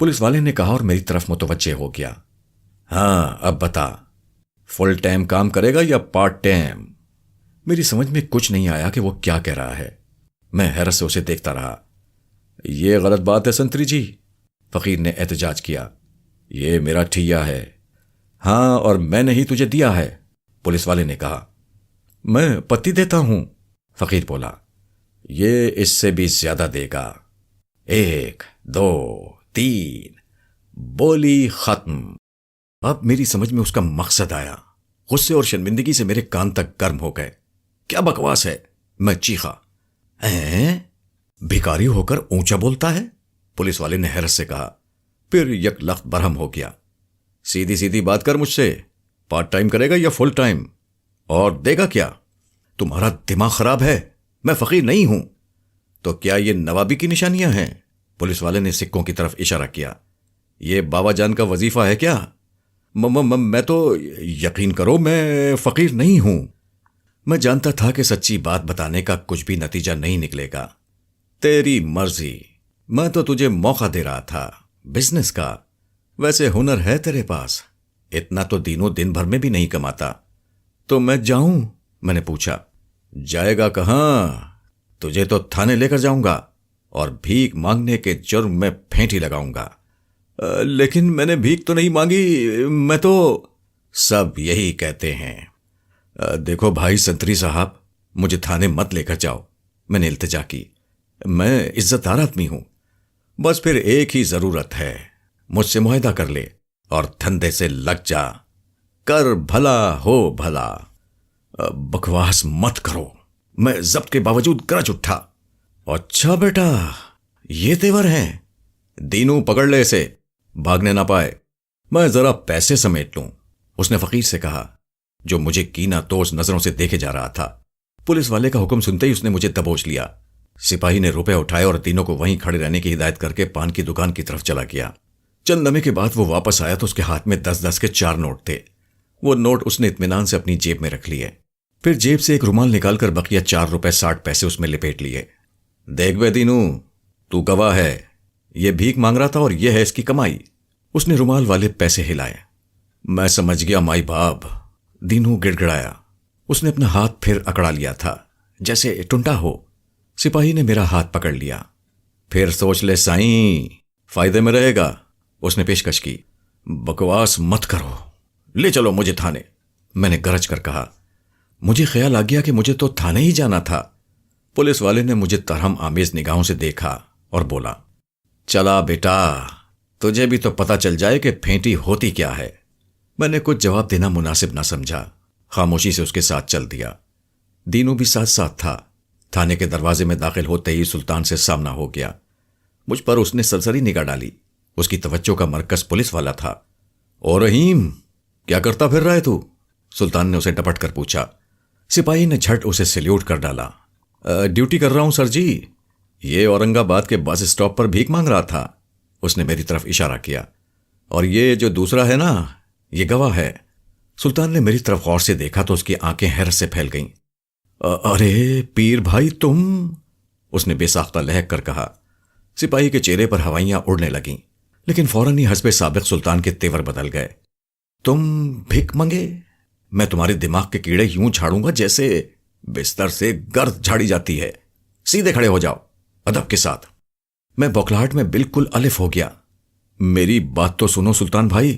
پولیس والے نے کہا اور میری طرف متوجہ ہو گیا۔ ہاں اب بتا، فل ٹائم کام کرے گا یا پارٹ ٹائم؟ میری سمجھ میں کچھ نہیں آیا کہ وہ کیا کہہ رہا ہے۔ میں حیرت سے اسے دیکھتا رہا۔ یہ غلط بات ہے سنتری جی، فقیر نے احتجاج کیا۔ یہ میرا ٹھیا ہے، ہاں، اور میں نے ہی تجھے دیا ہے، پولیس والے نے کہا۔ میں پتی دیتا ہوں، فقیر بولا۔ یہ اس سے بھی زیادہ دے گا، 1 2 3، بولی ختم۔ اب میری سمجھ میں اس کا مقصد آیا۔ غصے اور شرمندگی سے میرے کان تک گرم ہو گئے۔ کیا بکواس ہے، میں چیخا۔ بھکاری ہو کر اونچا بولتا ہے، پولیس والے نے حیرت سے کہا، پھر یک لخت برہم ہو گیا۔ سیدھی سیدھی بات کر مجھ سے، پارٹ ٹائم کرے گا یا فل ٹائم؟ اور دے گا کیا؟ تمہارا دماغ خراب ہے، میں فقیر نہیں ہوں۔ تو کیا یہ نوابی کی نشانیاں ہیں؟ پولیس والے نے سکوں کی طرف اشارہ کیا۔ یہ بابا جان کا وظیفہ ہے کیا؟ میں تو، یقین کرو میں فقیر نہیں ہوں۔ میں جانتا تھا کہ سچی بات بتانے کا کچھ بھی نتیجہ نہیں نکلے گا۔ تیری مرضی، میں تو تجھے موقع دے رہا تھا بزنس کا۔ ویسے ہنر ہے تیرے پاس، اتنا تو دینوں دن بھر میں بھی نہیں کماتا۔ تو میں جاؤں؟ میں نے پوچھا۔ جائے گا کہاں؟ تجھے تو تھانے لے کر جاؤں گا اور بھیک مانگنے کے جرم میں پھینٹی لگاؤں گا۔ لیکن میں نے بھیک تو نہیں مانگی، میں تو… سب یہی کہتے ہیں۔ دیکھو بھائی سنتری صاحب، مجھے تھانے مت لے کر جاؤ، میں نے التجا کی۔ میں عزت دار آدمی ہوں، بس پھر ایک ہی ضرورت ہے، مجھ سے معاہدہ کر لے اور دھندے سے لگ جا، کر بھلا ہو بھلا۔ بکواس مت کرو، میں ضبط کے باوجود گرج اٹھا۔ اچھا بیٹا، یہ تیور ہیں؟ دینوں پکڑ لے اسے، بھاگنے نہ پائے، میں ذرا پیسے سمیٹ لوں، اس نے فقیر سے کہا، جو مجھے کینہ توز نظروں سے دیکھے جا رہا تھا۔ پولیس والے کا حکم سنتے ہی اس نے مجھے دبوچ لیا۔ سپاہی نے روپے اٹھائے اور دینوں کو وہیں کھڑے رہنے کی ہدایت کر کے پان کی دکان کی طرف چلا گیا۔ چند لمحے کے بعد وہ واپس آیا تو اس کے ہاتھ میں 10 کے 4 نوٹ تھے۔ وہ نوٹ اس نے اطمینان سے اپنی جیب میں رکھ لیے، پھر جیب سے ایک رومال نکال کر بقیہ 4 روپے 60 پیسے اس میں لپیٹ لیے۔ دیکھ بے دینوں، تو گواہ ہے، یہ بھیک مانگ رہا تھا اور یہ ہے اس کی کمائی۔ اس نے رومال والے پیسے ہلائے۔ میں سمجھ گیا مائی باپ، دینوں گڑ گڑایا۔ اس نے اپنا ہاتھ پھر اکڑا لیا تھا جیسے ٹنٹا ہو۔ سپاہی نے میرا ہاتھ پکڑ لیا۔ پھر سوچ لے سائیں، فائدے میں رہے گا، اس نے پیشکش کی۔ بکواس مت کرو، لے چلو مجھے تھانے، میں نے گرج کر کہا۔ مجھے خیال آ گیا کہ مجھے تو تھانے ہی جانا تھا۔ پولیس والے نے مجھے ترہم آمیز نگاہوں سے دیکھا اور بولا، چلا بیٹا، تجھے بھی تو پتا چل جائے کہ پھینٹی ہوتی کیا ہے۔ میں نے کچھ جواب دینا مناسب نہ سمجھا، خاموشی سے اس کے ساتھ چل دیا۔ دینوں بھی ساتھ ساتھ تھا۔ تھانے کے دروازے میں داخل ہوتے ہی سلطان سے سامنا ہو گیا۔ مجھ پر اس نے سرسری نگاہ ڈالی۔ اس کی توجہ کا مرکز پولیس والا تھا۔ او رحیم، کیا کرتا پھر رہا ہے تو؟ سلطان نے اسے ڈپٹ کر پوچھا۔ سپاہی نے جھٹ اسے سیلیوٹ کر ڈالا۔ ڈیوٹی کر رہا ہوں سر جی۔ یہ اورنگ آباد کے بس اسٹاپ پر بھیک مانگ رہا تھا، اس نے میری طرف اشارہ کیا۔ اور یہ جو دوسرا ہے نا، یہ گواہ ہے۔ سلطان نے میری طرف غور سے دیکھا تو اس کی آنکھیں حیرت سے پھیل گئیں۔ ارے پیر بھائی تم، اس نے بے ساختہ لہک کر کہا۔ سپاہی کے چہرے پر ہوائیاں اڑنے لگیں، لیکن فوراً ہی حسب سابق سلطان کے تیور بدل گئے۔ تم بھیک منگے؟ میں تمہارے دماغ کے کیڑے یوں جھاڑوں گا جیسے بستر سے گرد جھاڑی جاتی ہے۔ سیدھے کھڑے ہو جاؤ، ادب کے ساتھ۔ میں بوکھلاہٹ میں بالکل الف ہو گیا۔ میری بات تو سنو سلطان بھائی،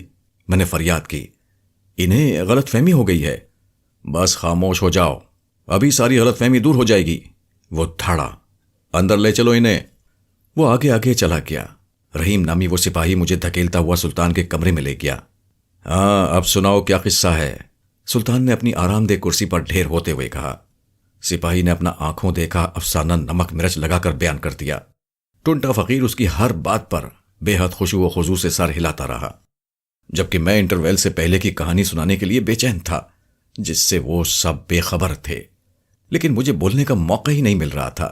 میں نے فریاد کی۔ انہیں غلط فہمی ہو گئی ہے۔ بس خاموش ہو جاؤ، ابھی ساری غلط فہمی دور ہو جائے گی۔ وہ دھاڑا، اندر لے چلو انہیں۔ وہ آگے آگے چلا گیا۔ رحیم نامی وہ سپاہی مجھے دھکیلتا ہوا سلطان کے کمرے میں لے گیا۔ ہاں اب سناؤ کیا قصہ ہے، سلطان نے اپنی آرام دہ کرسی پر ڈھیر ہوتے ہوئے کہا۔ سپاہی نے اپنا آنکھوں دیکھا افسانہ نمک مرچ لگا کر بیان کر دیا۔ ٹنٹا فقیر اس کی ہر بات پر بے حد خشوع و خضوع سے سر ہلاتا رہا، جبکہ میں انٹرویل سے پہلے کی کہانی سنانے کے لیے بے چین تھا، جس سے وہ سب بے خبر تھے، لیکن مجھے بولنے کا موقع ہی نہیں مل رہا تھا۔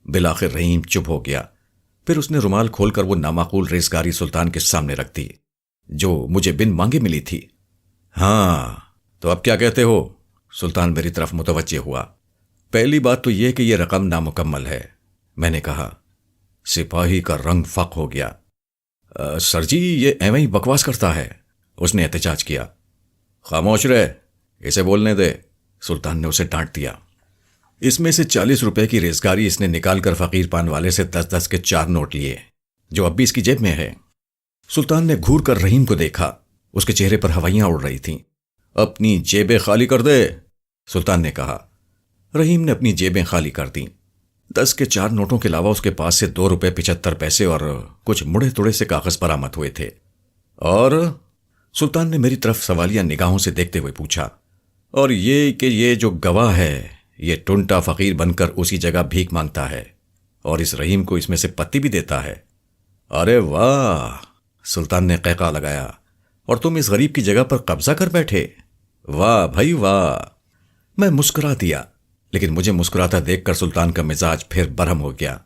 بالآخر رحیم چپ ہو گیا۔ پھر اس نے رومال کھول کر وہ نامعقول ریزگاری سلطان کے سامنے رکھ دی جو مجھے بن مانگے ملی تھی۔ ہاں تو اب کیا کہتے ہو؟ سلطان میری طرف متوجہ ہوا۔ پہلی بات تو یہ کہ یہ رقم نامکمل ہے، میں نے کہا۔ سپاہی کا رنگ فق ہو گیا۔ سر جی یہ ایویں ہی بکواس کرتا ہے، اس نے احتجاج کیا۔ خاموش رہ، اسے بولنے دے، سلطان نے اسے ڈانٹ دیا۔ اس میں سے 40 روپے کی ریزگاری اس نے نکال کر فقیر پان والے سے 10 کے 4 نوٹ لیے، جو اب بھی اس کی جیب میں ہے۔ سلطان نے گھور کر رحیم کو دیکھا، اس کے چہرے پر ہوائیاں اڑ رہی تھیں۔ اپنی جیبیں خالی کر دے، سلطان نے کہا۔ رحیم نے اپنی جیبیں خالی کر دیں۔ 10 کے 4 نوٹوں کے علاوہ اس کے پاس سے 2 روپے 75 پیسے اور کچھ مڑے توڑے سے کاغذ برآمد ہوئے تھے۔ اور سلطان نے میری طرف سوالیہ نگاہوں سے دیکھتے ہوئے پوچھا، اور یہ کہ یہ جو گواہ ہے یہ ٹنٹا فقیر بن کر اسی جگہ بھیک مانگتا ہے اور اس رحیم کو اس میں سے پتی بھی دیتا ہے؟ ارے واہ، سلطان نے قہقہ لگایا، اور تم اس غریب کی جگہ پر قبضہ کر بیٹھے؟ واہ بھائی واہ۔ میں مسکرا دیا، لیکن مجھے مسکراتا دیکھ کر سلطان کا مزاج پھر برہم ہو گیا۔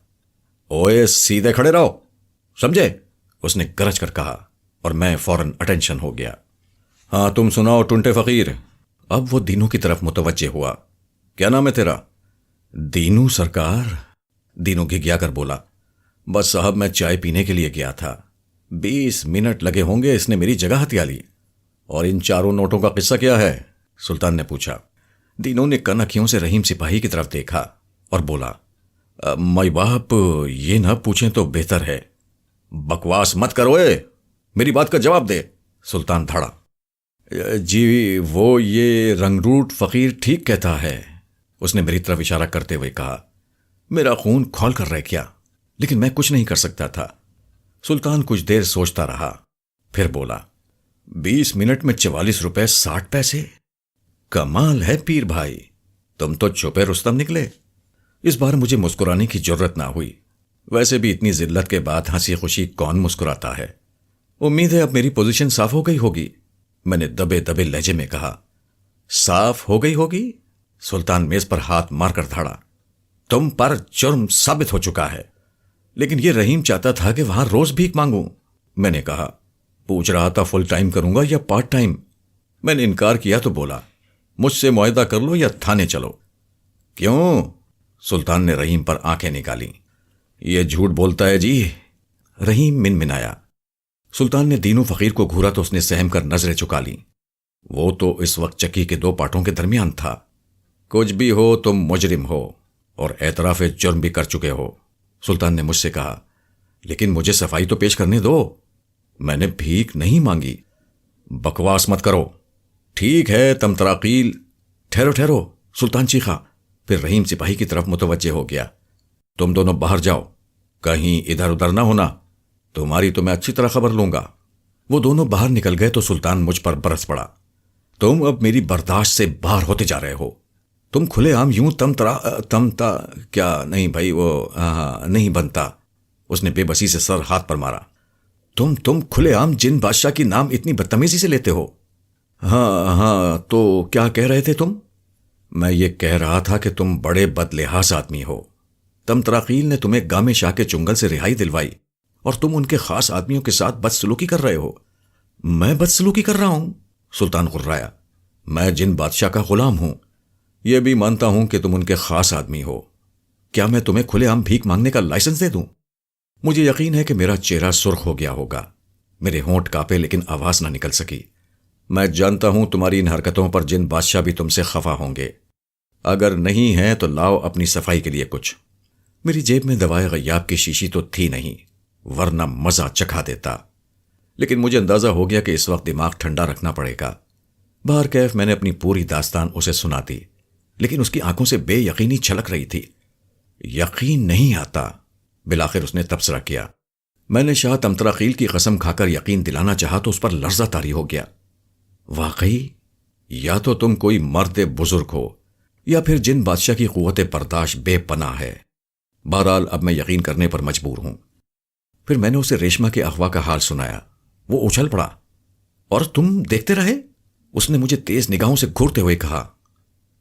اوئے سیدھے کھڑے رہو، سمجھے؟ اس نے گرج کر کہا، اور میں فوراً اٹینشن ہو گیا۔ ہاں تم سناؤ ٹنٹے فقیر۔ اب وہ دینو کی طرف متوجہ ہوا۔ کیا نام ہے تیرا؟ دینو سرکار، دینو گھگیا کر بولا۔ بس صاحب میں چائے پینے کے لیے گیا تھا، 20 منٹ لگے ہوں گے، اس نے میری جگہ ہتھیا لی۔ اور ان 4 نوٹوں کا قصہ کیا ہے؟ سلطان نے پوچھا۔ دینو نے کنکھیوں سے رحیم سپاہی کی طرف دیکھا اور بولا، مائی باپ یہ نہ پوچھیں تو بہتر ہے۔ بکواس مت کرو، میری بات کا جواب دے، سلطان دھڑا۔ جی وہ یہ رنگروٹ فقیر ٹھیک کہتا ہے، اس نے میری طرف اشارہ کرتے ہوئے کہا۔ میرا خون کھول کر رہ گیا، لیکن میں کچھ نہیں کر سکتا تھا۔ سلطان کچھ دیر سوچتا رہا، پھر بولا، 20 منٹ میں 44 روپے 60 پیسے؟ کمال ہے پیر بھائی، تم تو چھپے رستم نکلے۔ اس بار مجھے مسکرانے کی جرت نہ ہوئی، ویسے بھی اتنی ذلت کے بعد ہنسی خوشی کون مسکراتا ہے؟ امید ہے اب میری پوزیشن صاف ہو گئی ہوگی، میں نے دبے دبے لہجے میں کہا۔ صاف ہو گئی ہوگی؟ سلطان میز پر ہاتھ مار کر دھڑا۔ تم پر جرم ثابت ہو چکا ہے۔ لیکن یہ رحیم چاہتا تھا کہ وہاں روز بھیک مانگوں، میں نے کہا۔ پوچھ رہا تھا فل ٹائم کروں گا یا پارٹ ٹائم؟ میں نے انکار کیا تو بولا، مجھ سے معاہدہ کر لو یا تھانے چلو۔ کیوں؟ سلطان نے رحیم پر آنکھیں نکالی۔ یہ جھوٹ بولتا ہے جی، رحیم منمنایا۔ سلطان نے دینو فقیر کو گھورا تو اس نے سہم کر نظریں چکا لیں۔ وہ تو اس وقت چکی کے 2 پاٹوں کے درمیان تھا۔ کچھ بھی ہو تم مجرم ہو اور اعتراف جرم بھی کر چکے ہو، سلطان نے مجھ سے کہا۔ لیکن مجھے صفائی تو پیش کرنے دو، میں نے بھیک نہیں مانگی۔ بکواس مت کرو۔ ٹھیک ہے تم تراقیل۔ ٹھہرو ٹھہرو، سلطان چیخا، پھر رحیم سپاہی کی طرف متوجہ ہو گیا۔ تم دونوں باہر جاؤ، کہیں ادھر ادھر نہ ہونا، تمہاری تو میں اچھی طرح خبر لوں گا۔ وہ دونوں باہر نکل گئے تو سلطان مجھ پر برس پڑا۔ تم اب میری برداشت سے باہر ہوتے جا رہے ہو۔ تم کھلے عام یوں کیا نہیں بھائی، وہ نہیں بنتا، اس نے بے بسی سے سر ہاتھ پر مارا۔ تم کھلے عام جن بادشاہ کی نام اتنی بدتمیزی سے لیتے ہو؟ ہاں تو کیا کہہ رہے تھے تم؟ میں یہ کہہ رہا تھا کہ تم بڑے بدلحاظ آدمی ہو۔ تم تراقیل نے تمہیں گامے شاہ کے چنگل سے رہائی دلوائی اور تم ان کے خاص آدمیوں کے ساتھ بدسلوکی کر رہے ہو۔ میں بدسلوکی کر رہا ہوں؟ سلطان غرایا۔ میں جن بادشاہ کا غلام ہوں، یہ بھی مانتا ہوں کہ تم ان کے خاص آدمی ہو۔ کیا میں تمہیں کھلے عام بھیک مانگنے کا لائسنس دے دوں؟ مجھے یقین ہے کہ میرا چہرہ سرخ ہو گیا ہوگا، میرے ہونٹ کانپے لیکن آواز نہ نکل سکی۔ میں جانتا ہوں تمہاری ان حرکتوں پر جن بادشاہ بھی تم سے خفا ہوں گے۔ اگر نہیں ہیں تو لاؤ اپنی صفائی کے لیے کچھ۔ میری جیب میں دوائے غیاب کی شیشی تو تھی نہیں، ورنہ مزہ چکھا دیتا، لیکن مجھے اندازہ ہو گیا کہ اس وقت دماغ ٹھنڈا رکھنا پڑے گا۔ بہر کیف میں نے اپنی پوری داستان اسے سنا دی، لیکن اس کی آنکھوں سے بے یقینی چھلک رہی تھی۔ یقین نہیں آتا، بالآخر اس نے تبصرہ کیا۔ میں نے شاہ تمتراقیل کی قسم کھا کر یقین دلانا چاہا تو اس پر لرزہ طاری ہو گیا۔ واقعی یا تو تم کوئی مرد بزرگ ہو یا پھر جن بادشاہ کی قوت برداشت بے پناہ ہے۔ بہرحال اب میں یقین کرنے پر مجبور ہوں۔ پھر میں نے اسے ریشما کے اغوا کا حال سنایا۔ وہ اچھل پڑا۔ اور تم دیکھتے رہے؟ اس نے مجھے تیز نگاہوں سے گھورتے ہوئے کہا۔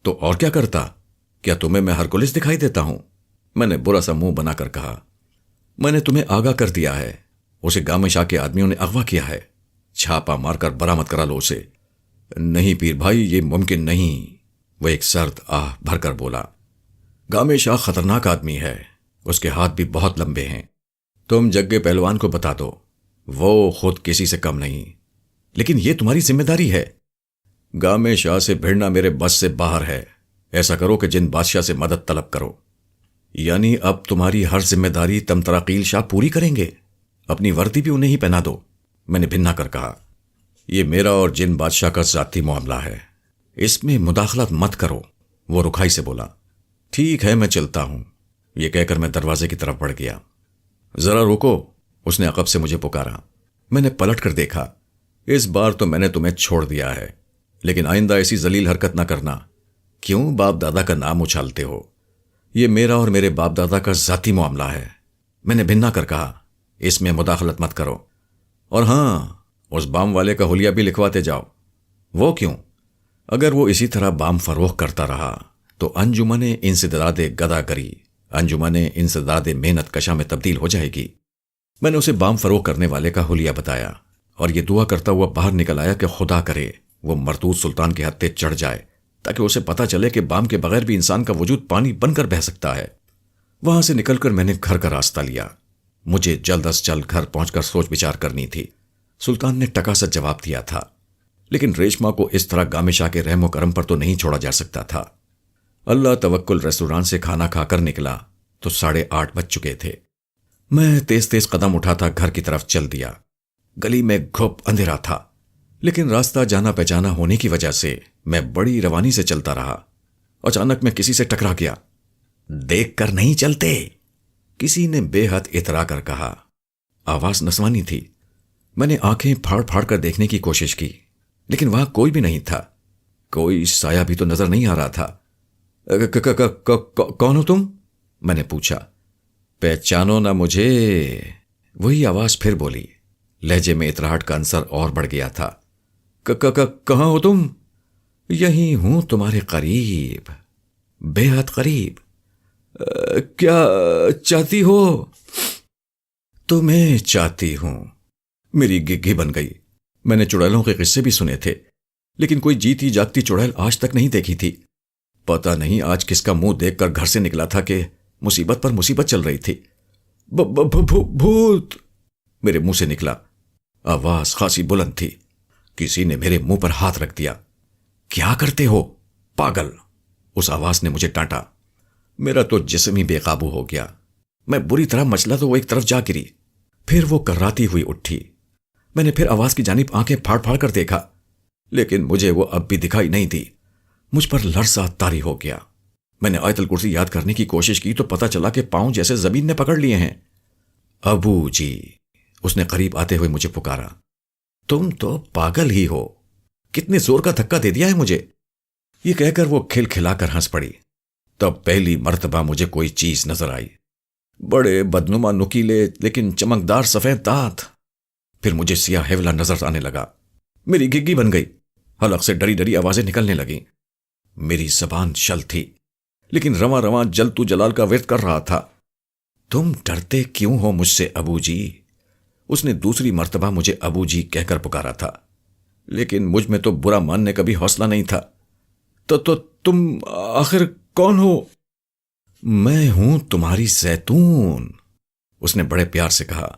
تو اور کیا کرتا؟ کیا تمہیں میں ہرکولس دکھائی دیتا ہوں؟ میں نے برا سا منہ بنا کر کہا۔ میں نے تمہیں آگاہ کر دیا ہے، اسے گامے شاہ کے آدمیوں نے اغوا کیا ہے، چھاپا مار کر برآمد کرا لو اسے۔ نہیں پیر بھائی، یہ ممکن نہیں، وہ ایک سرد آہ بھر کر بولا۔ گامے شاہ خطرناک آدمی ہے، اس کے ہاتھ بھی بہت لمبے ہیں۔ تم جگے پہلوان کو بتا دو، وہ خود کسی سے کم نہیں، لیکن یہ تمہاری ذمہ داری ہے۔ گامے شاہ سے بھیڑنا میرے بس سے باہر ہے۔ ایسا کرو کہ جن بادشاہ سے مدد طلب کرو۔ یعنی اب تمہاری ہر ذمہ داری تمتراقیل شاہ پوری کریں گے؟ اپنی وردی بھی انہیں ہی پہنا دو، میں نے بھنا کر کہا۔ یہ میرا اور جن بادشاہ کا ذاتی معاملہ ہے، اس میں مداخلت مت کرو، وہ رکھائی سے بولا۔ ٹھیک ہے، میں چلتا ہوں، یہ کہہ کر میں دروازے کی طرف بڑھ گیا۔ ذرا رکو، اس نے عقب سے مجھے پکارا۔ میں نے پلٹ کر دیکھا۔ اس بار تو میں نے تمہیں چھوڑ دیا ہے، لیکن آئندہ ایسی ذلیل حرکت نہ کرنا۔ کیوں باپ دادا کا نام اچھالتے ہو؟ یہ میرا اور میرے باپ دادا کا ذاتی معاملہ ہے، میں نے بھنا کر کہا۔ اس میں مداخلت مت کرو، اور ہاں، اس بام والے کا حلیہ بھی لکھواتے جاؤ۔ وہ کیوں؟ اگر وہ اسی طرح بام فروخت کرتا رہا تو انجمن انسداد گداگری انجمن انسداد محنت کشاں میں تبدیل ہو جائے گی۔ میں نے اسے بام فروخت کرنے والے کا حلیہ بتایا اور یہ دعا کرتا ہوا باہر نکل آیا کہ خدا کرے وہ مردود سلطان کے ہتھے چڑھ جائے، تاکہ اسے پتہ چلے کہ بام کے بغیر بھی انسان کا وجود پانی بن کر بہہ سکتا ہے۔ وہاں سے نکل کر میں نے گھر کا راستہ لیا۔ مجھے جلد از جلد گھر پہنچ کر سوچ بچار کرنی تھی۔ سلطان نے ٹکاسٹ جواب دیا تھا، لیکن ریشما کو اس طرح گامے شاہ کے رحم و کرم پر تو نہیں چھوڑا جا سکتا تھا۔ اللہ توکل ریسٹوران سے کھانا کھا کر نکلا تو 8:30 بج چکے تھے۔ میں تیز تیز قدم اٹھاتا گھر کی طرف چل دیا۔ گلی میں گھپ اندھیرا تھا، لیکن راستہ جانا پہچانا ہونے کی وجہ سے میں بڑی روانی سے چلتا رہا۔ اچانک میں کسی سے ٹکرا گیا۔ دیکھ کر نہیں چلتے، کسی نے بے حد اترا کر کہا۔ آواز نسوانی تھی۔ میں نے آنکھیں پھاڑ پھاڑ کر دیکھنے کی کوشش کی، لیکن وہاں کوئی بھی نہیں تھا۔ کوئی سایہ بھی تو نظر نہیں آ رہا تھا۔ کون ہو تم؟ میں نے پوچھا۔ پہچانو نہ مجھے؟ وہی آواز پھر بولی۔ لہجے میں اتراہٹ کا عنصر اور بڑھ گیا تھا۔ کہاں ہو تم؟ یہیں ہوں، تمہارے قریب، بے حد قریب۔ کیا چاہتی ہو؟ تمہیں چاہتی ہوں۔ میری گگھی بن گئی۔ میں نے چڑیلوں کے قصے بھی سنے تھے، لیکن کوئی جیتی جاگتی چڑیل آج تک نہیں دیکھی تھی۔ پتہ نہیں آج کس کا منہ دیکھ کر گھر سے نکلا تھا کہ مصیبت پر مصیبت چل رہی تھی۔ بھوت میرے منہ سے نکلا۔ آواز خاصی بلند تھی۔ کسی نے میرے منہ پر ہاتھ رکھ دیا۔ کیا کرتے ہو پاگل؟ اس آواز نے مجھے ڈانٹا۔ میرا تو جسم ہی بے قابو ہو گیا۔ میں بری طرح مچلا تو وہ ایک طرف جا گری، پھر وہ کراتی ہوئی اٹھی۔ میں نے پھر آواز کی جانب آنکھیں پھاڑ پھاڑ کر دیکھا، لیکن مجھے وہ اب بھی دکھائی نہیں دی۔ مجھ پر لرزہ طاری ہو گیا۔ میں نے آیت الکرسی یاد کرنے کی کوشش کی تو پتہ چلا کہ پاؤں جیسے زمین نے پکڑ لیے ہیں۔ ابو جی، اس نے قریب آتے ہوئے مجھے پکارا۔ تم تو پاگل ہی ہو، کتنے زور کا دھکا دے دیا ہے مجھے۔ یہ کہہ کر وہ کھل کھلا کر ہنس پڑی۔ تب پہلی مرتبہ مجھے کوئی چیز نظر آئی۔ بڑے بدنما نکیلے لیکن چمکدار سفید دانت۔ پھر مجھے سیاہ ہیولا نظر آنے لگا۔ میری گگی بن گئی۔ حلق سے ڈری ڈری آوازیں نکلنے لگیں۔ میری زبان شل تھی، لیکن رواں رواں جلتو جلال کا ورد کر رہا تھا۔ تم ڈرتے کیوں ہو مجھ سے ابو جی؟ اس نے دوسری مرتبہ مجھے ابو جی کہہ کر پکارا تھا، لیکن مجھ میں تو برا ماننے کا بھی حوصلہ نہیں تھا۔ تو تم آخر کون ہو؟ میں ہوں تمہاری زیتون، اس نے بڑے پیار سے کہا۔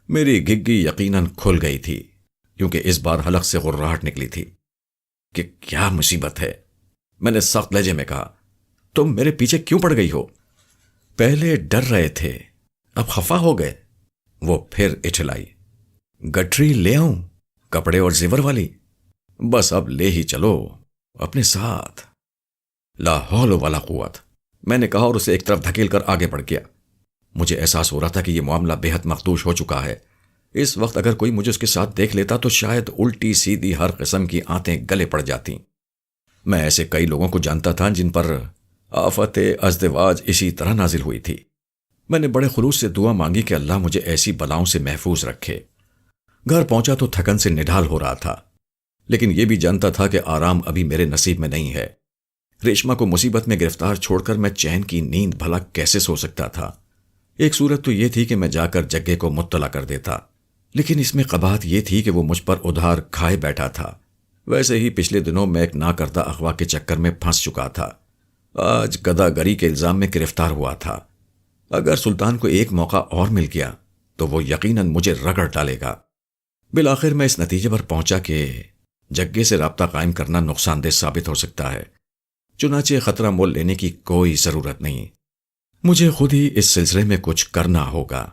میری گگی یقیناً کھل گئی تھی، کیونکہ اس بار حلق سے غراہٹ نکلی تھی۔ کہ کیا مصیبت ہے؟ میں نے سخت لہجے میں کہا۔ تم میرے پیچھے کیوں پڑ گئی ہو؟ پہلے ڈر رہے تھے، اب خفا ہو گئے۔ وہ پھر اٹھلائی۔ گٹری لے آؤں؟ کپڑے اور زیور والی؟ بس اب لے ہی چلو اپنے ساتھ۔ لا حول ولا قوت، میں نے کہا اور اسے ایک طرف دھکیل کر آگے بڑھ گیا۔ مجھے احساس ہو رہا تھا کہ یہ معاملہ بے حد مخدوش ہو چکا ہے۔ اس وقت اگر کوئی مجھے اس کے ساتھ دیکھ لیتا تو شاید الٹی سیدھی ہر قسم کی آنتیں گلے پڑ جاتی۔ میں ایسے کئی لوگوں کو جانتا تھا جن پر آفت ازدواج اسی طرح نازل ہوئی تھی۔ میں نے بڑے خلوص سے دعا مانگی کہ اللہ مجھے ایسی بلاؤں سے محفوظ رکھے۔ گھر پہنچا تو تھکن سے نڈھال ہو رہا تھا، لیکن یہ بھی جانتا تھا کہ آرام ابھی میرے نصیب میں نہیں ہے۔ ریشما کو مصیبت میں گرفتار چھوڑ کر میں چین کی نیند بھلا کیسے سو سکتا تھا؟ ایک صورت تو یہ تھی کہ میں جا کر جگے کو مطلع کر دیتا، لیکن اس میں قباحت یہ تھی کہ وہ مجھ پر ادھار کھائے بیٹھا تھا۔ ویسے ہی پچھلے دنوں میں ایک ناکردہ اغوا کے چکر میں پھنس چکا تھا، آج گداگری کے الزام میں گرفتار ہوا تھا۔ اگر سلطان کو ایک موقع اور مل گیا تو وہ یقیناً مجھے رگڑ ڈالے گا۔ بالآخر میں اس نتیجے پر پہنچا کہ جگے سے رابطہ قائم کرنا نقصان دہ ثابت ہو سکتا ہے، چنانچہ خطرہ مول لینے کی کوئی ضرورت نہیں، مجھے خود ہی اس سلسلے میں کچھ کرنا ہوگا۔